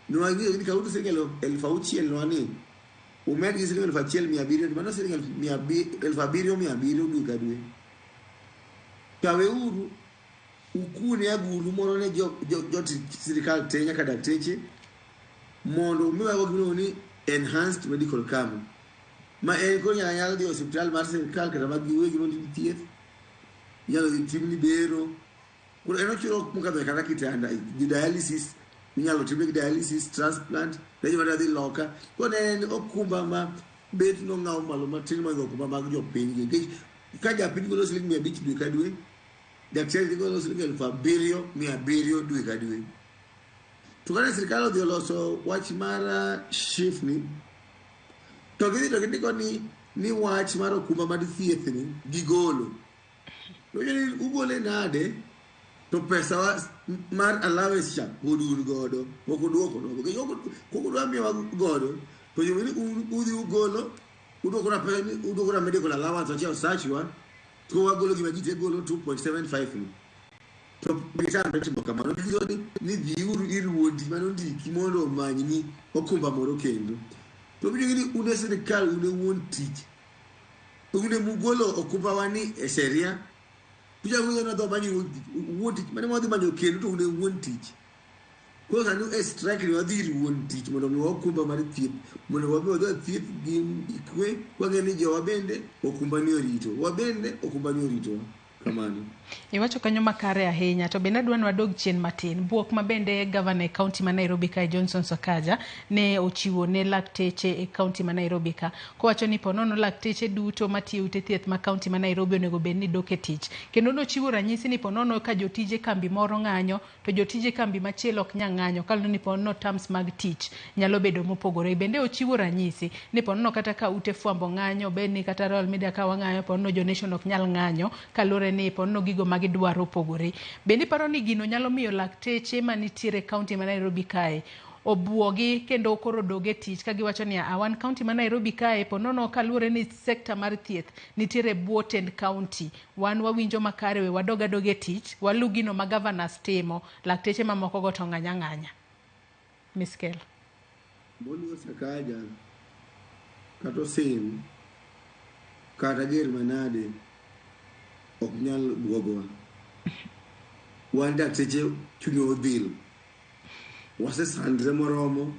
Nwa ngi ni kaudu siliga lo elfa uchiel nwani. Umedi gisi elfu achiel 700 mano siri elfu abirio 700 dwe ka dwe. Kawe uru ukune agulu moro ne joti sirikal te nyaka dakteche mondo miwago gino ni enhanced medical cover. Ma en ko nyalo di hospital mar sirikal kata mag giwegi mondo thieth. Nyalo timni bero. Kuro eno chiro mukadho kata kitanda dialysis nyalo timbe dialysis transplant lejo mara dhi loka ko ne okumba ma bet no ng'aw malo matin ma okumba mag jopiny gi ka japiny golo siling 500 dwe ka dwe daktari golo siling 700 dwe ka dwe. To kana sirkal odhi oloso wach mar shifni to gidhi ko ni wach mar okumba mar thieth ni gigolo to yeni ugole nade to pesa mar allowance cha udun godo mokuduoko no kokudwa miwa godo to yini udhi ugolo udoko na pesa udoko na medical allowance cha osachwa to wagolo gima jite golo 2.75 to bitambe timo kamano ndizoni ni dhiuru irwodi mano ndiki mondo manyi okumba moro kendo to bidigi une sirikal une won tich une mugolo okumba wani e sheria kuja kuja na do manyi won tich mane modi manyo kendo to une won tich ko sanu e strike ni wadhiri won tich mondo mi okumba mar thieth mondo wabe do thieth gi ikwe wangeni jowa bende okumba ni orito wabende okumba ni orito kamano. Iwacho kanyo makare ahinya to bende adwa wadog chien matin buok mabende governor county ma Nairobi ka Johnson Sakaja ne ochiwo ne lakteche e county ma Nairobi ka kowacho ni ponono lakteche duto matiyo ute thieth ma county ma Nairobi onego bed ni dok e tich kendo nochiwo ranyisi ni ponono ka jotije kambi moro ng'anyo to jotije kambi machielo ok nyang ng'anyo kalno ni ponono terms mag tich nyalo bedo mopogore. Bende ochiwo ranyisi ni ponono kata ka ute fwambo ng'anyo bed ni kata Royal Media ka wang'anyo ponono jo nation ok nyal ng'anyo kalore ni ponono gigo magidwaro opogore. Bende paro ni gino nyalo miyo lakteche manitiere kaunti ma Nairobi kae obuogi kendo koro doge tich ka giwacho ni awan kaunti ma Nairobi kae ponono kaluwore ni sekta mar thieth nitiere buo tend kaunti, wan wawinjo makare we wadoga doge tich walu gino ma governors timo, lakteche mamoko go to ng'anya ng'anya. Miss Kel Bolu Sakaja kato sin kata ger manade ok nyal buogowa. Wan dakteche chunyo odhil wase sandre moromo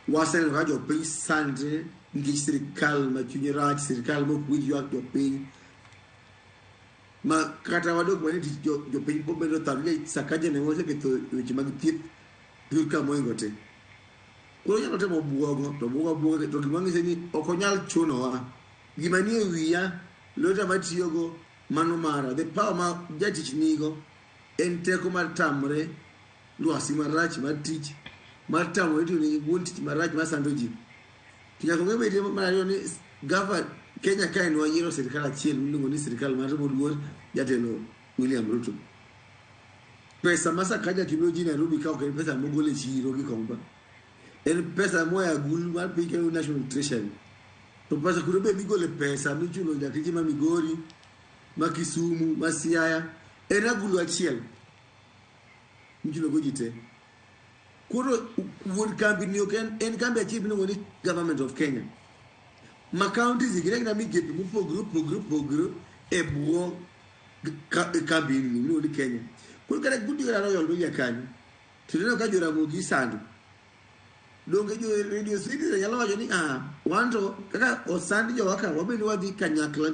wase ka jopiny sandre nikech sirikal ma chunye rach, sirikal mokwinj ywak jopiny ma kata wadok mane tich jopiny pobedo thagre. Sakaja ne oseketho weche mag thieth dur ka moingo te. Koro nyalo temo buogo to buogo to gima ng'ise ni ok onyal chunowa. Gima nie wiya lweta matiyogo mano mara. The power ma jatich nigo en teko mar tamre lwasi marach mar tich, mar tamre to ni wuon tich marach mar sando ji. Nyaka ng'e bende mar ariyo ni Kenya kae ne wayiero sirikal achiel miluongo ni sirikal mar moluor jatelo William Ruto. Pesa ma Sakaja Kiloji Nairobi ka ok en pesa mogol e chiro gi komba. En pesa moya agulu mar piny Kenya National Treasury. To pesa kuro be migole pesa michulo dakteche ma Migori, ma Kisumu, ma Siaya. En agulu achiel michulo go ji te. Koro wuon kambi ni ok en kambi achiel miluongo ni Government of Kenya. Ma counties igirega migepe mopogore e buo kambi ni miluongo ni Kenya. Koro kata gudi gara royal media kanyo. Tineno ka Ramogi sando. Donge jo radio citizen nyalo wacho ni wanto kaka osandi jo waka wabende wadhi kanyakla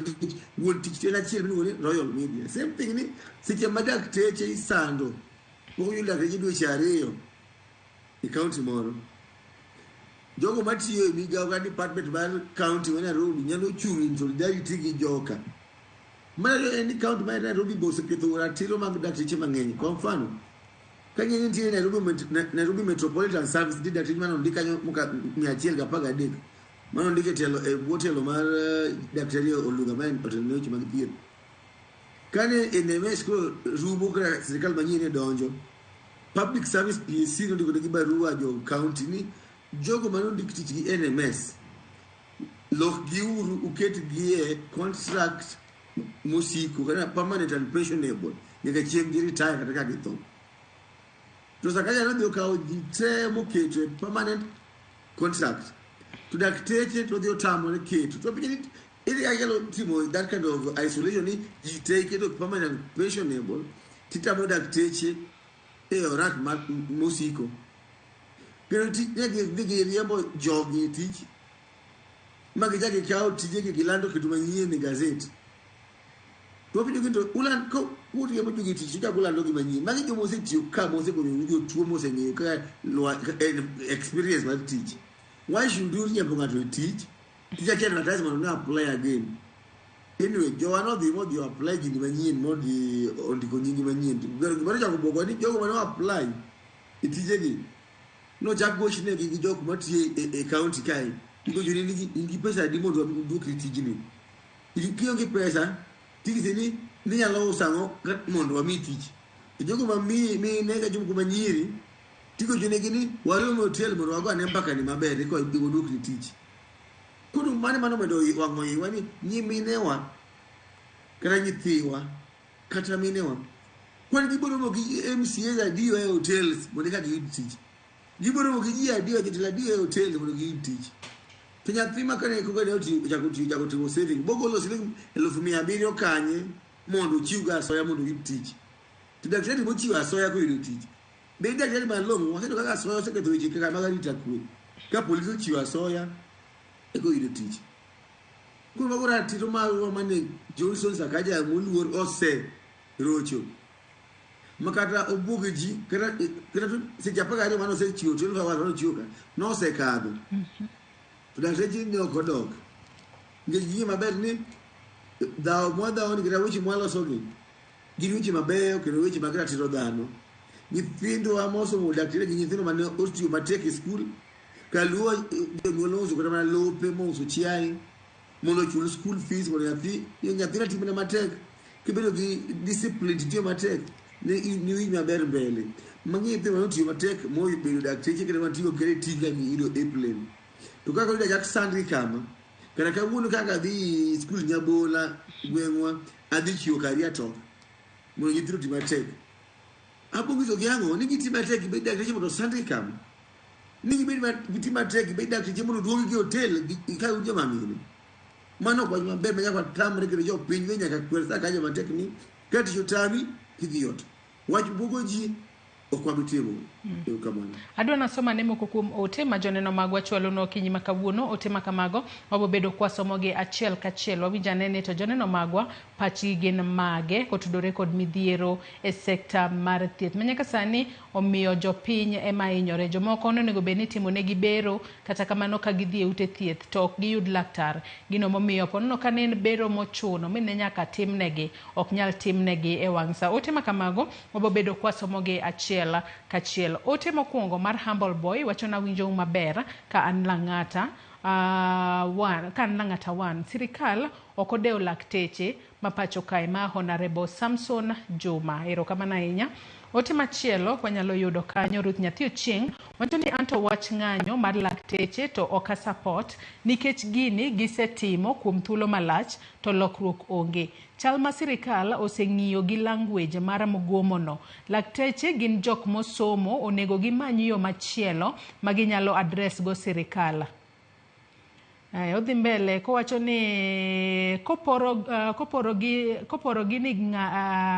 wuon tich tena achiel miluongo ni royal media. Same thing ni seche ma dakteche isando. Moko yudo dakteche dweche ariyo e kaunti moro. Jogo matiyo e migawo ka department mar kaunti ma Nairobi nyalo chung' in solidarity gi joka. Mano en kaunti ma Nairobi bo oseketho ratiro mag dakteche mang'eny. Kwa mfano kanya nitie Nairobi Metropolitan Service di dakteche mano ndika muka 113 mano ndike telo e botelo mar daktari Oluga man otelno weche mag thieth. Kane NMS ko rumo ka sirikal manyien donjo, Public Service PSC no ndiko gi barua jo county ni jogo mano ndik tich gi NMS lok gi uru uket gi e contract musiko kana permanent and pensionable nyaka chieng' gi retire kata ka githo. To Sakaja no kawo ji te moketo e permanent contract to dakteche to dio tamo ne keto to piny ili ayalo timo that kind of isolation ni ji te keto permanent pensionable titamo dakteche e orak musiko. Pero negi riembo jogi tich magi jagi kawo tije gi gilando kitu manyien e gazeti. To piny kito ulan ko uri emo jogi tich ka gulando gi manyien magi jo mose tiyo ka mose go jo tuo mose ng'eyo ka experience mar tich. Why should you riembo ng'ato tich achiel advertisement no apply again. Anyway, jo ano dhi mo dio apply gini manyien mo di ondiko nyingi manyien. Gimoro chako bogo ni jogo mano apply tije gi no jack gosh ne gi jogo matiye e county kai. Iko juri ni ingi pesa di mondo duok tijini. Ikiyo gi pesa tigizeni ni nyalo usango mondo wami tich. Jogo ma mi nega jogo manyiri tigo jone gini waro mo hotel mondo wago ne mpaka ni maber ko ibo duok tich. Kudu mane mano medo wango yiwani nyiminewa kata nyithiwa kata minewa kwani giboro mo gi MCA za dio e hotels mondo ka gi tich. Giboro mo gi ji adio jitila dio e hotel mondo gi tich. Tenya prima kane ko gane oti jago timo saving bogolo siling 700 kanye mondo chiuga soya mondo gi tich. To daktari mo chiwa soya ko yudo tich. Be daktari malongo wasedo kaka soya oseketho weche kaka magarita kwe. Ka polisi chiwa soya ego yudo tich. Kuma gora tito mawa mane Johnson Sakaja moluor ose rocho. Makata obuge ji kata se japaga ari mano se chiwo 12 hours no chiwo ka no se kado. To dakteche ni okodok. Ngeji ji maber ni da mwada oni kira weche mwalo sogi. Gini weche mabeyo kendo weche magra tiro dhano. Nyithindo amoso mo daktari gi nyithindo mane otiyo matek e school. Kaluo jonyuol uso kata mana lope mo uso chiaye mondo chul school fees mondo nyathi timne matek kibedo gi discipline tiyo matek ni winj maber mbele mangi pe wano tiyo matek moyo bedo dakteche kene wantiyo kere tinga ni ido airplane to kaka uda jak sandri kama kana kawuono kaka dhi skul Nyabola gwengwa adhi chiwo karia to mondo nyithindo ti matek abongizo giango ni giti matek bedo dakteche mondo sandri kama ni giti matek bedo dakteche mondo duogi gi hotel ka ujo mamini mano kwa maber manyaka tamre kendo jo piny we nyaka kwersa kanyo matek ni kati chotami kidhiot wach bugo ji okwabitimo kamano. Adwa nasoma ne moko kuom ote ma joneno magwa chwalo no kinyi makawuono ote makamago wabo bedo kwa somoge achiel kachiel wawinja nene to joneno magwa pachi gin mage kotudore kod midhiero e sekta mar thieth manyaka sani omiyo jopiny ema inyore jomoko onego beni timo negi bero kata kamano ka gidhi e ute thieth to ok giyud laktar gino momiyo ponono ka ne bero mochuno mine nyaka timnegi ok nyal timnegi e wangsa ote makamago wabo bedo kwa somoge achiel kachiel ote mokwongo mar Humble Boy wacho na winjo maber ka an lang'ata wan sirikal okodeo lakteche mapacho kae ma Honorable Samson Juma erokamano ahinya ote machielo wanyalo yudo kanyo Ruth Nyathi Ochieng wacho ni anto wach ng'anyo mar lakteche to oka support nikech gini gisetimo kuom thuolo malach to lokruok onge chal ma sirikal oseng'iyo gi language mar mgomo no lakteche gin jok mosomo onego gimany yo machielo maginyalo address go sirikal. Odhi mbele kowacho ni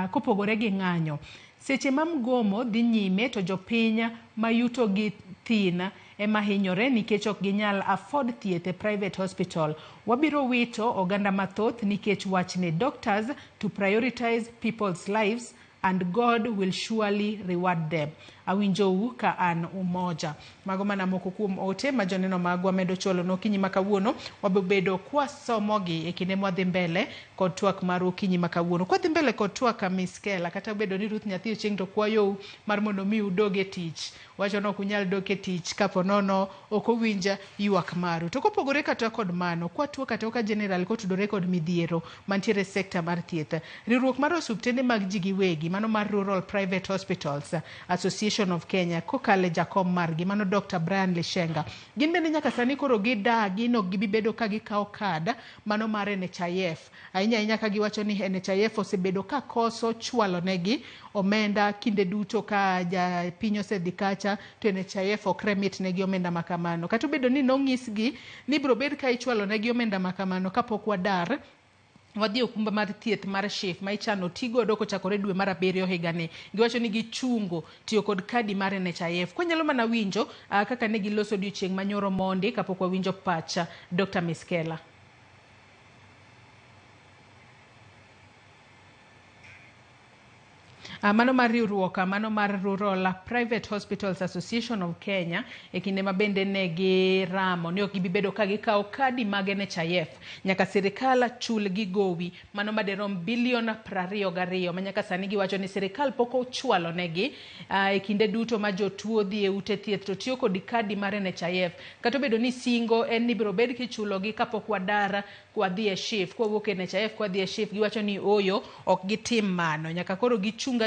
kopogore gi ng'anyo seche ma mgomo dhi nyime to jopiny mayuto gi thin ema hinyore nikech ok ginyal afford thieth e private hospital wabiro wito oganda mathoth nikech wachne doctors to prioritize people's lives and God will surely reward them. Awinjou ka an umoja. Mago mana moko kuom ote ma joneno magwa medo cholo no kinyi makawuono wabedo kwa somogi e kinde mwadhi mbele kod twak mar okinyi makawuono. Kwa dhi mbele kod twak Miskela kata bedo ni Ruth Nyathi Ochieng to kwayo mar mondo mi udoge tich. Wacho no kunyal doke tich kapo nono ok owinja ywak maru. To kopogore kata kod mano kwa twak kata ka general kotudore kod midhiero mantiere sekta mar thieth. Riwruok mar osuptende mag ji giwegi mano mar Rural Private Hospitals Association of Kenya kokale jakom margi mano Dr. Brian Lishenga gin bende nyaka sani koro gidagi no gibibedo ka gikawo kad mano mar NHIF ahinya ka giwacho ni NHIF osebedo ka koso chwalo negi omenda kinde duto ka ja piny osedhikacha to NHIF ok remit negi omenda makamano kata bedo ni nong'isgi ni biro bed ka ichwalo negi omenda makamano kapok wadar wadhi okumba mar thieth mar SHIF ma ichano tigodo kochakore dwe mar 7 higani giwacho ni gichungo tiyo kod kadi mar NHIF kwanyalo mana winjo kaka ne giloso odiochieng' manyoro mondi kapok wawinjo pacha Dr. Miskela. Mano mar riwruok mano mar Rural Private Hospitals Association of Kenya e kinde mabende ne gi ramo ni ok gibibedo ka gikawo kadi mag NHIF nyaka sirikal chul gi gowi mano maderom bilion 22 manyaka sani giwacho ni sirikal pok ochwalo negi e kinde duto ma jotuo dhi e ute thieth to tiyo kod kadi mar NHIF kata bedo ni singo en ni biro bed kichulo gi kapok wadara kwadhi e SHIF kwawuok e NHIF kwadhi e SHIF giwacho ni oyo ok gitim mano nyaka koro gichunga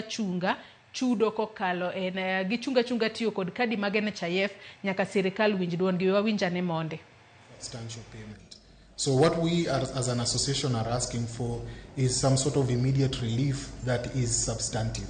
chudo kokalo en gichunga tiyo kod kadi mag NHIF nyaka sirikal winj duondgi wawinjane monde. Substantial payment. So what we as an association are asking for is some sort of immediate relief that is substantive.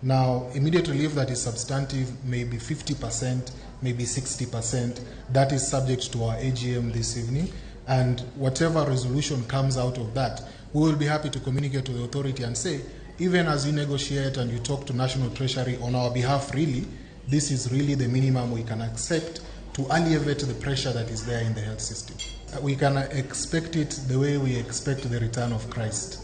Now, immediate relief that is substantive may be 50%, maybe 60%. That is subject to our AGM this evening. And whatever resolution comes out of that, we will be happy to communicate to the authority and say, even as you negotiate and you talk to National Treasury on our behalf, really, this is really the minimum we can accept to alleviate the pressure that is there in the health system. We can expect it the way we expect the return of Christ.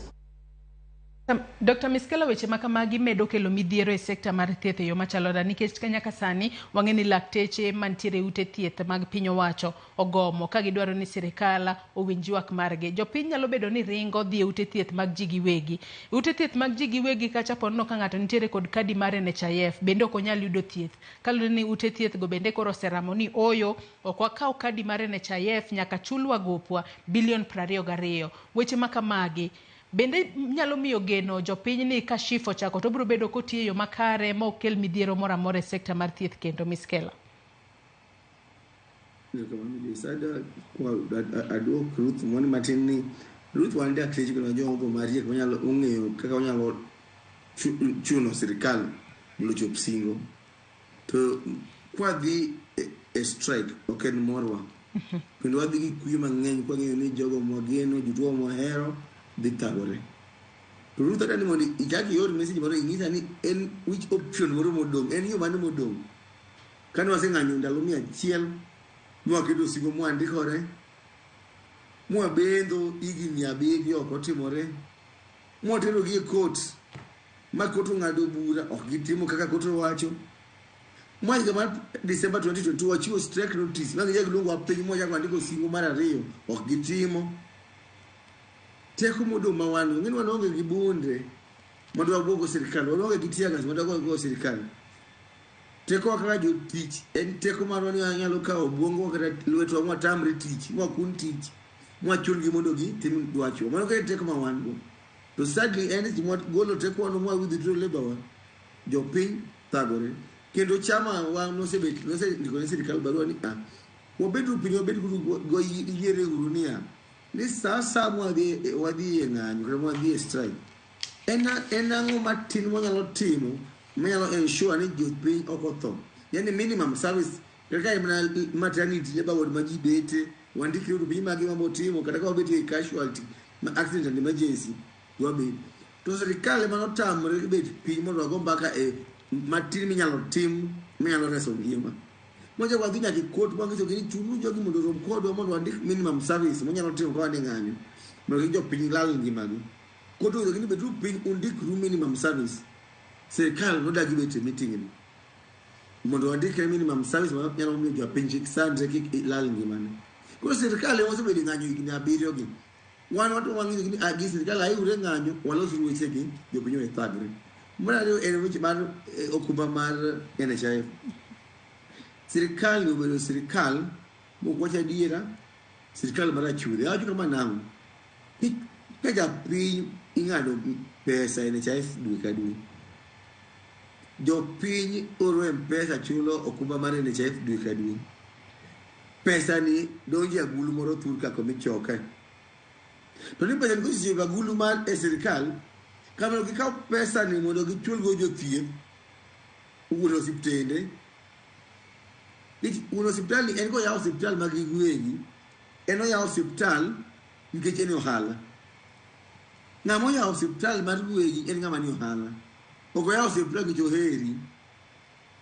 Dr. Miskela weche makamagi medo kelo midhiero e sekta mar thieth e yo machalo nikech Kenya kasani wang'eni lakteche mantiere ute thieth mag piny owacho ogomo ka gidwaro ni sirikal owinj ywak margi. Jopiny nyalo bedo ni ringo dhi e ute thieth mag ji giwegi. Ute thieth mag ji giwegi kacha ponono ka ng'ato nitiere kod kadi mar NHIF bende ok onyal yudo thieth. Kalure ni ute thieth go bende koro seramo ni oyo ok wakaw kadi mar NHIF nyaka chulwa gopwa bilion 22. Weche makamagi Bende nyalo miyo geno jopiny ni ka SHIF ochako to biro bedo kotiyo yo makare ma okel midhiero moro amora e sekta mar thieth kendo Miss Kela. Adwok Ruth mon matin ni Ruth wan dakteche kendo jogo mariek manyalo ong'eyo kaka wanyalo chuno sirikal mondo chop singo. To kwa dhi e strike ok en morwa. Kendo wadhi gi kuyo mang'eny kwa ng'eyo ni jogo mwageno jotuo mohero dhi thagore. To Ruth atani mondo ichaki yor message moro ing'isa ni en which option moro modong', en yo mane modong'. Kane waseng'anyo ndalo 100 mwaketo singo mwandikore mwabendo higni 7 ok otimore mwatero gi e court ma court ng'ado bura ok gitimo kaka court wacho. Mwaka mar December 2022 wachiwo strike notice ma ng'e luongo apiny moja kwandiko singo mar 2 ok gitimo. Teko modong' ma wan ng'eni wan onge gi bunde mondo wabuogo sirikal, wan onge gi tiagas mondo wabuogo sirikal. Teko kaka jotich en teko marwa ni anyalo kawo obwongo kata lwetwa mwatamre tich mwakun tich mwachulgi mondo gitim dwacho. Mano ka teko ma wan go. To sadly en gima golo teko wano mwa withdraw labor wa jopiny thagore. Kendo chama wa ndiko ne sirikal barua ni wabedu piny wabedu go yiere uru ni sasa wadhi e ng'anyo kata wadhi e strike. En ang'o matin mwanyalo timo manyalo ensure ni jopiny ok otho. Yani minimum service kaka imna maternity labor ward maji bete wandikre uru piny magi mambo timo kata ka wabete e casualty accident and emergency wabet. To sirikal mano tamre bet piny mondo wago mbaka e matin minyalo tim minyalo reso ngima. Moja kwa dhina kikot mwangizo kini chunu jogi mondo rom kodwa mondo wandik minimum service monyalo timo kwa ng'anyo mondo gijo piny lal ngimagi. Koto kini betu piny undik ru minimum service. Serikal noda gibete meeting ni mondo wandike minimum service ma nyalo miyo jopiny kik sandre kik lal ngimane. Koro serikal osebedo ng'anyo higni 7 gi. Wan watu wang'eyo ni agi serikal ayure ng'anyo walos weche gi jopiny e thagre. Mara en weche mar okumba mar NHIF. Serikal obedo sirikal mokwacha diera sirikal mar achudhe. Awacho kama nango. Ka japiny ing'ado pesa NHIF dwe ka dwe. Jopiny oro M-Pesa chulo okumba mar NHIF dwe ka dwe. Pesa ni donjo agulu moro thur kako michoke. To ni pesa ni kosije agulu mar sirikal kama gikaw pesa ni mondo gichul go jothieth uno hospitende. Uno hospital ni en go yaw hospital mag gwegi. En o yaw hospital nikech en ohala. Ng'amo yaw hospital mar gwegi en ng'ama ni ohala. Ogo yaw hospital gi joheri.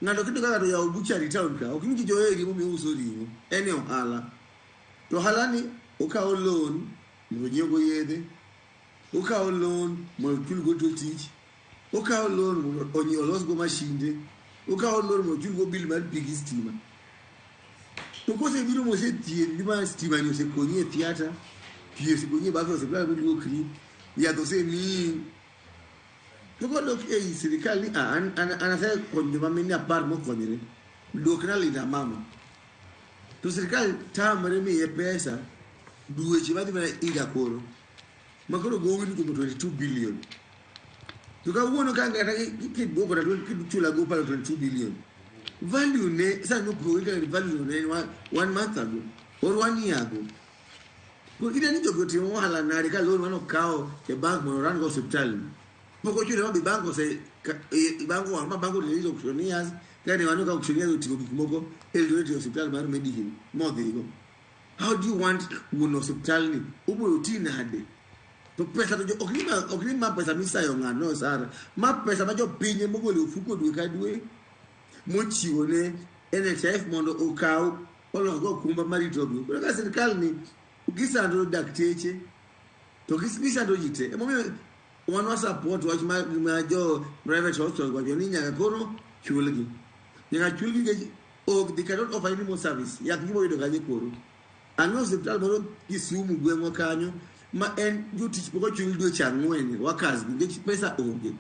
Ng'ato kito kaka to yaw butchery town ka ok ni joheri mo miuso ringo. En ohala. To ohala ni okawo loan mondo nyiewo yedhe. Okawo loan mondo chul go tich. Okawo loan mondo olos go mashinde. Okawo loan mondo chul go bill mar pigi stima. To kose biro mo se thieth gima stima ni osekonyi e theater. Pie osekonyi e bathroom supply mo kri. Yadho se ni. To kodok e sirikal ni anase konyo mamini apar mo konyre. Dok na linda mama. To sirikal tamre miye pesa duweche madhi mana iga koro. Makoro gowi ni kumo 22 billion. Tuka uono kanga kidwoko na chula go pala 22 billion. Value ne, sa no program value ne 1 month ago or 1 year ago. Kwa ina ni jogo timo wahala na rika loan wano kao ke bank mono run go hospital. Poko chule wabi banko se banko wama banko ni lizo kushonias kani wano ka kushonias utiko kikimoko eldoret hospital maru medicine modhigo. How do you want one hospital ni ubo utina hade? To pesa to okni ma pesa misayo ng'ano sara ma pesa ma jopiny mogolo ofuko dwe ka dwe mochiwo ne NHIF mondo okaw ologo kumba marito dwe. Koro ka sirikal ni gisando dakteche to gisando jite emomiyo wan support wach ma jo private hospital wacho ni nyaka koro chulgi they cannot offer any more service. Yath gibo yudo kanye koro ang'o hospital moro Kisumu gweng'wa kanyo ma en jotich poko chul dweche 4 workers nikech pesa onge.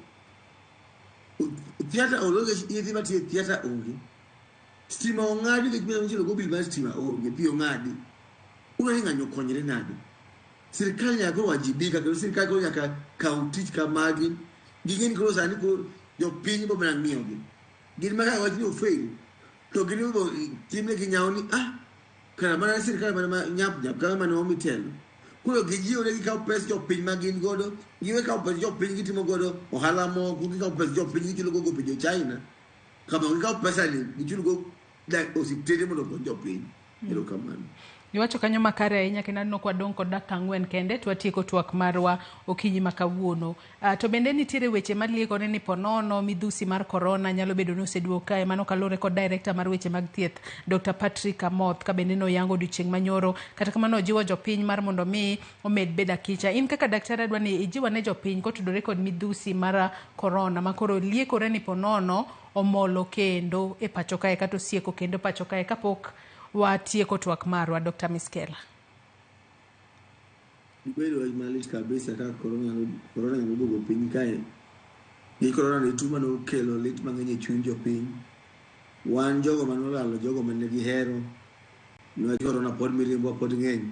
Theater ologe yedhi matie theater onge. Stima ong'adi nikech mimi chilo go bill mar stima onge pi ong'adi. Una ni ng'anyo konyre nade. sirikal nyaka wajibika kendo sirikal koro nyaka kaw tich kamagi ging'eni koro sani koro jopiny bo mana ng'iyogi gin ma ka wachni ofail to gin bo timne gi nyawo ni kara mana sirikal mana nyap kama mana omi telo koro gijiwne gikaw pes jopiny ma gin godo giwe kaw pes jopiny gitimo godo ohala moko gikaw pes jopiny gichulo go pinje China kama gikaw pesa ni gichulo go osiptende mondo okony jopiny erokamano. Iwacho kanyo makare ahinya kendo aneno kwa dong kod dakika 4 kende twatieko twak marwa okinyi makawuono. To bende nitiere weche maliekone ni ponono midhusi mar corona nyalo bedo ni oseduogo kae mano kalore kod director mar weche mag thieth Dr. Patrick Amoth ka bende noyango odiochieng' manyoro kata kamano ojiwo jopiny mar mondo mi omed beda kicha. In kaka daktari adwa ni ijiwa ne jopiny kotudore kod midhusi mar corona makoro liekore ni ponono omolo kendo e pacho kae kata osieko kendo pacho kae kapok watieko twak marwa Dr. Miskela. Ibedo malit kabisa ka corona noduogo piny kae. Ni corona ni tuo mano kelo lit mang'eny e chuny jopiny. Wan jogo manolalo jogo mane gihero no corona pod mirimbo pod ng'eny.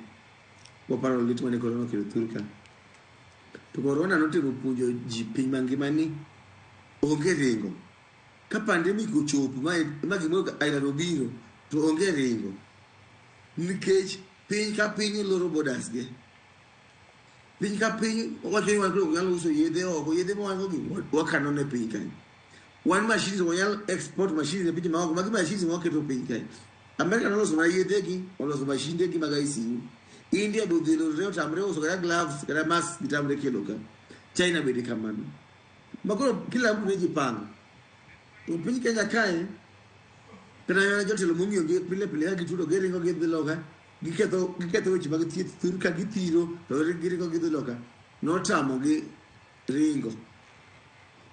Waparo lit mane corona kelo thurka. To corona notimo puonjo ji piny mangima ni onge ringo. Ka pandemic ochopo ma gimoro aina nobiro to onge ringo nikech piny ka piny loro borders ge piny ka piny wacho ni wan koro nyalo uso yedhe oko yedhe ma wan gi wakano ne piny kae wan machines wanyal export machines e pinje maoko magi machines ma waketo piny kae America noloso mana yedhe gi oloso machine gi mag ICU India do dhilo reo tamre uso kata gloves kata mask gitamre kelo ka China bede kamano makoro kila mtu nejipanga to piny Kenya kae kana yana jotelo mong'iyo gi pile ka gitudo geringo gi dhiloka giketho weche mag thieth thurka githiro to giringo gi dhiloka notamo gi ringo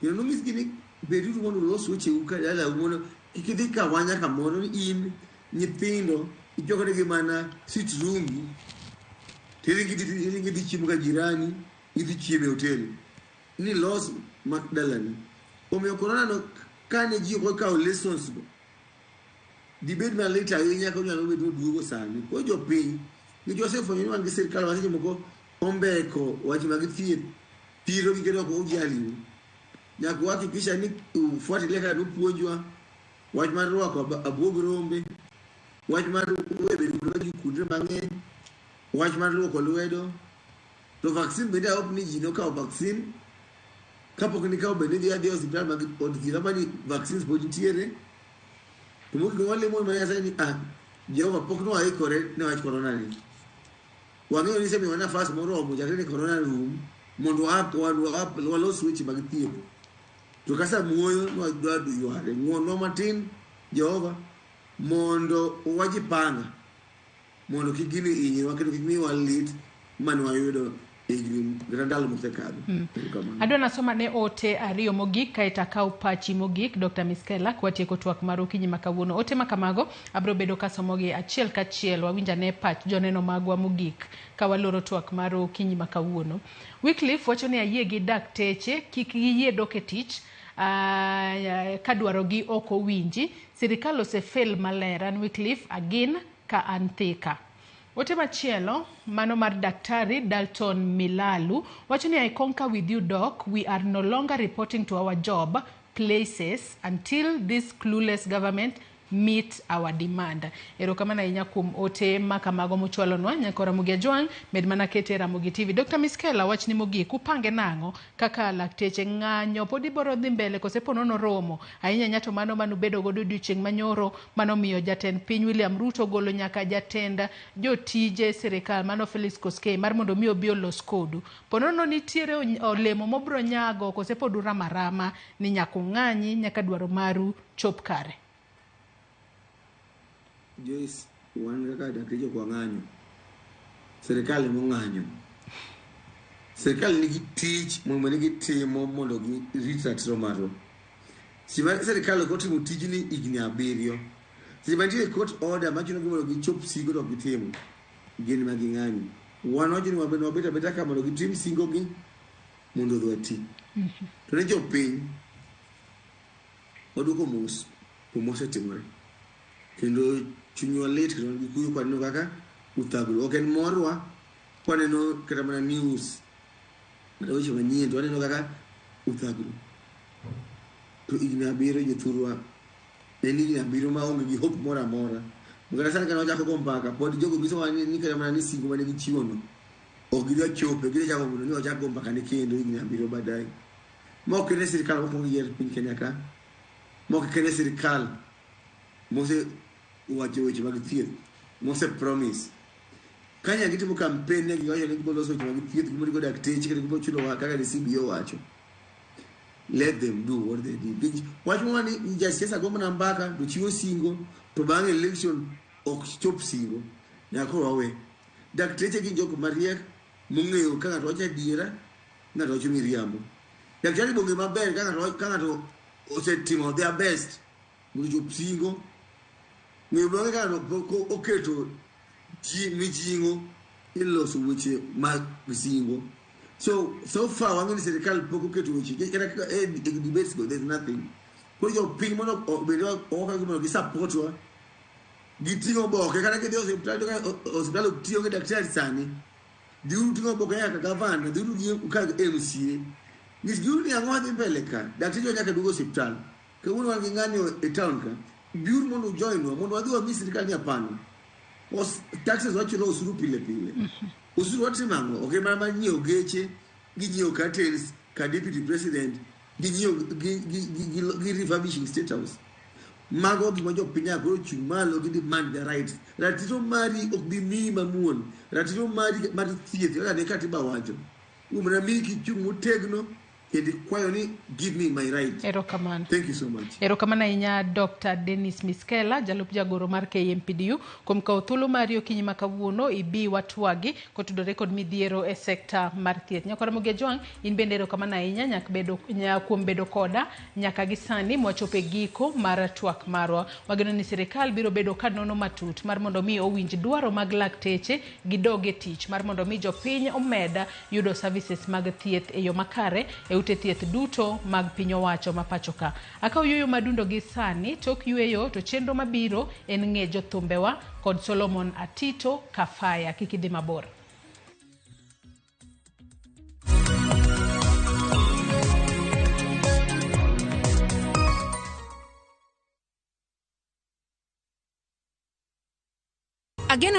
nomiss gi ni bedu mondo los weche uka dala mondo kikidhi ka wanya kamoro ni in nyithindo ijogore gi mana sit room tiringi di chiemo ka jirani idhi chiemo e hotel ni los makdalani omiyo corona no kane ji ko kawo lessons go dibed na later ahinya ko nyalo bedo duogo sani ko jopiny ni Joseph ni wan gi sirkal waseche moko ombeko wache mag thieth tiro gi kedo ko ujali nyaka wahakikisha ni ufuatilie kaka puonjwa wach mar rwako abuog rombe wach mar bedo gi kudre mang'eny wach mar lwoko lwedo to vaccine bende aop ni ji no kawo vaccine kapok ni kawo bende dhi hospital mag od thieth mani vaccines pod nitiere to mogi wale mo maya sani Jehova pok no aikore ne wach corona ni wang'eyo ni semi wana nafas moromo jakre ni corona rum mondo walos weche mag thieth to kasa muoyo nwadwa yware ng'uonwa matin Jehova mondo wajipanga mondo kigini inyiwa kendo kigini walit mani wayudo grandal mutekado. Adwa nasoma ne ote ariyo mogik kaita kaw pachi mogik Dr. Miskela kwatieko twak mar okinyi makawuono. Ote makamago abro bedo kasomogi achiel kachiel wawinja ne pach joneno magwa mogik kawaloro twak mar okinyi makawuono. Wycliffe wacho ni ayie gi dakteche kik giyie dok e tich kadwaro gi oko winji sirikal osefel maler. An Wycliffe agin ka anthika. Ote machielo mano mar Daktari Dalton Milalu wacho ni I concur with you doc, we are no longer reporting to our job places until this clueless government meet our demand. Erokamana inya kum ote makamago muchwalonwa nyako Ramogi Ajwang med mana kete RamogiTV. Dr. Miskela wach ni mogik upange nango kaka lakteche ng'anyo podi boro dhi mbele kose ponono romo ahinya nyato mano manubedo godo odiochieng' manyoro mano miyo jatend piny William Ruto golo nyaka jatenda jotije sirikal mano Felix Koskei mar mondo mi obi olos kodu ponono nitiere olemo mobro nyago kose podura marama ni nyako ng'anyi nyaka dwaro maru chop kare. Joyce wan kaka dakteche kwa ng'anyo serikali mo ng'anyo serikali nigi tich mondo nigi timo mondo girit ratiro marwa serikali ko timo tijni igni 7 sibantie court order machuno gi mondo gichop sigo to gitimo gin ma ging'anyo wan wacho ni wabet abeta ka mondo gitim singo gi mondo dwati to ne jopiny oduoko mos osetimore kendo chunywa lit kendo gikuyo kwadno kaka uthagro ok en morwa kwaneno kata mana news na weche manyien to waneno kaka uthagro to igna biro jothurwa en igna biro maonge gi hope moro amora mugara sana kana wachako go mbaka pod jogo giso ni kata mana ni singo mane gichiwo no ok gidwa chope gidwa chako mondo ni wachako go mbaka ne kendo igna biro badai mok ne sirikal mokwongo yier piny Kenya ka mok kene sirikal mose wacho weche mag thieth mose promise kanya gitimo campaign ne giwacho ni gibolo weche mag thieth gimoro go dakteche kata gibolo chulo kaka ni CBO wacho. Let them do what they did. Watch one jasiasa goma na mbaka do chiwo singo to bang election ok chop singo nyako wawe dakteche gi joko mariek mung'eyo kaka to wacha diera na to chumi riambo daktari bonge maber kaka to osetimo their best mondo chop singo ng'eyo bonge kaka to oketo ji mijingo iloso weche mag singo. So far, I'm going to say the cal poco to which you get a debate, there's nothing. Put your pin mono or support her. Getting on board, can I get those hospital of Tio Dactyl Sani? Do you think about Gavan? Do you can't MC? This beauty and one in Pelica, that is your Nakadugo hospital. Can one Gingano a town? Beautiful to join one, one do a Mr. Kanya Pan. Was taxes what you know, Surupile. Usuwatimamo okay mama nyo geche ginyo curtains ka deputy president ginyo gi refurbishing state house mago gi mojo pinya go chumalo gi demand the rights ratito mari ok bi mi mamuon ratito mari thieth kaka ne katiba wacho umra miki chumu tegno kendi kwayo ni give me my right. Erokamano. Thank you so much. Erokamano inya Dr. Dennis Miskela jalup jagoro mar KMPDU kuom kawo thuolo mari okinyi ma kawuono ibi watwagi kotudore kod midhiero e sekta mar thieth. Nyakora Ramogi Ajwang in bende erokamano inya kuom bedo koda nyaka gi sani mwachope giko mar twak marwa. Wageno ni sirikal biro bedo ka nono matut mar mondo mi owinj dwaro mag lakteche gi doge tich mar mondo mi jopiny omeda yudo services mag thieth e yo makare ute thieth duto mag piny owacho mapachoka. Akaw yueyo madundo gi sani tok yueyo to chenro mabiro en ng'ejo thumbewa kod Solomon Atito Kafaya kikidhi mabor. Again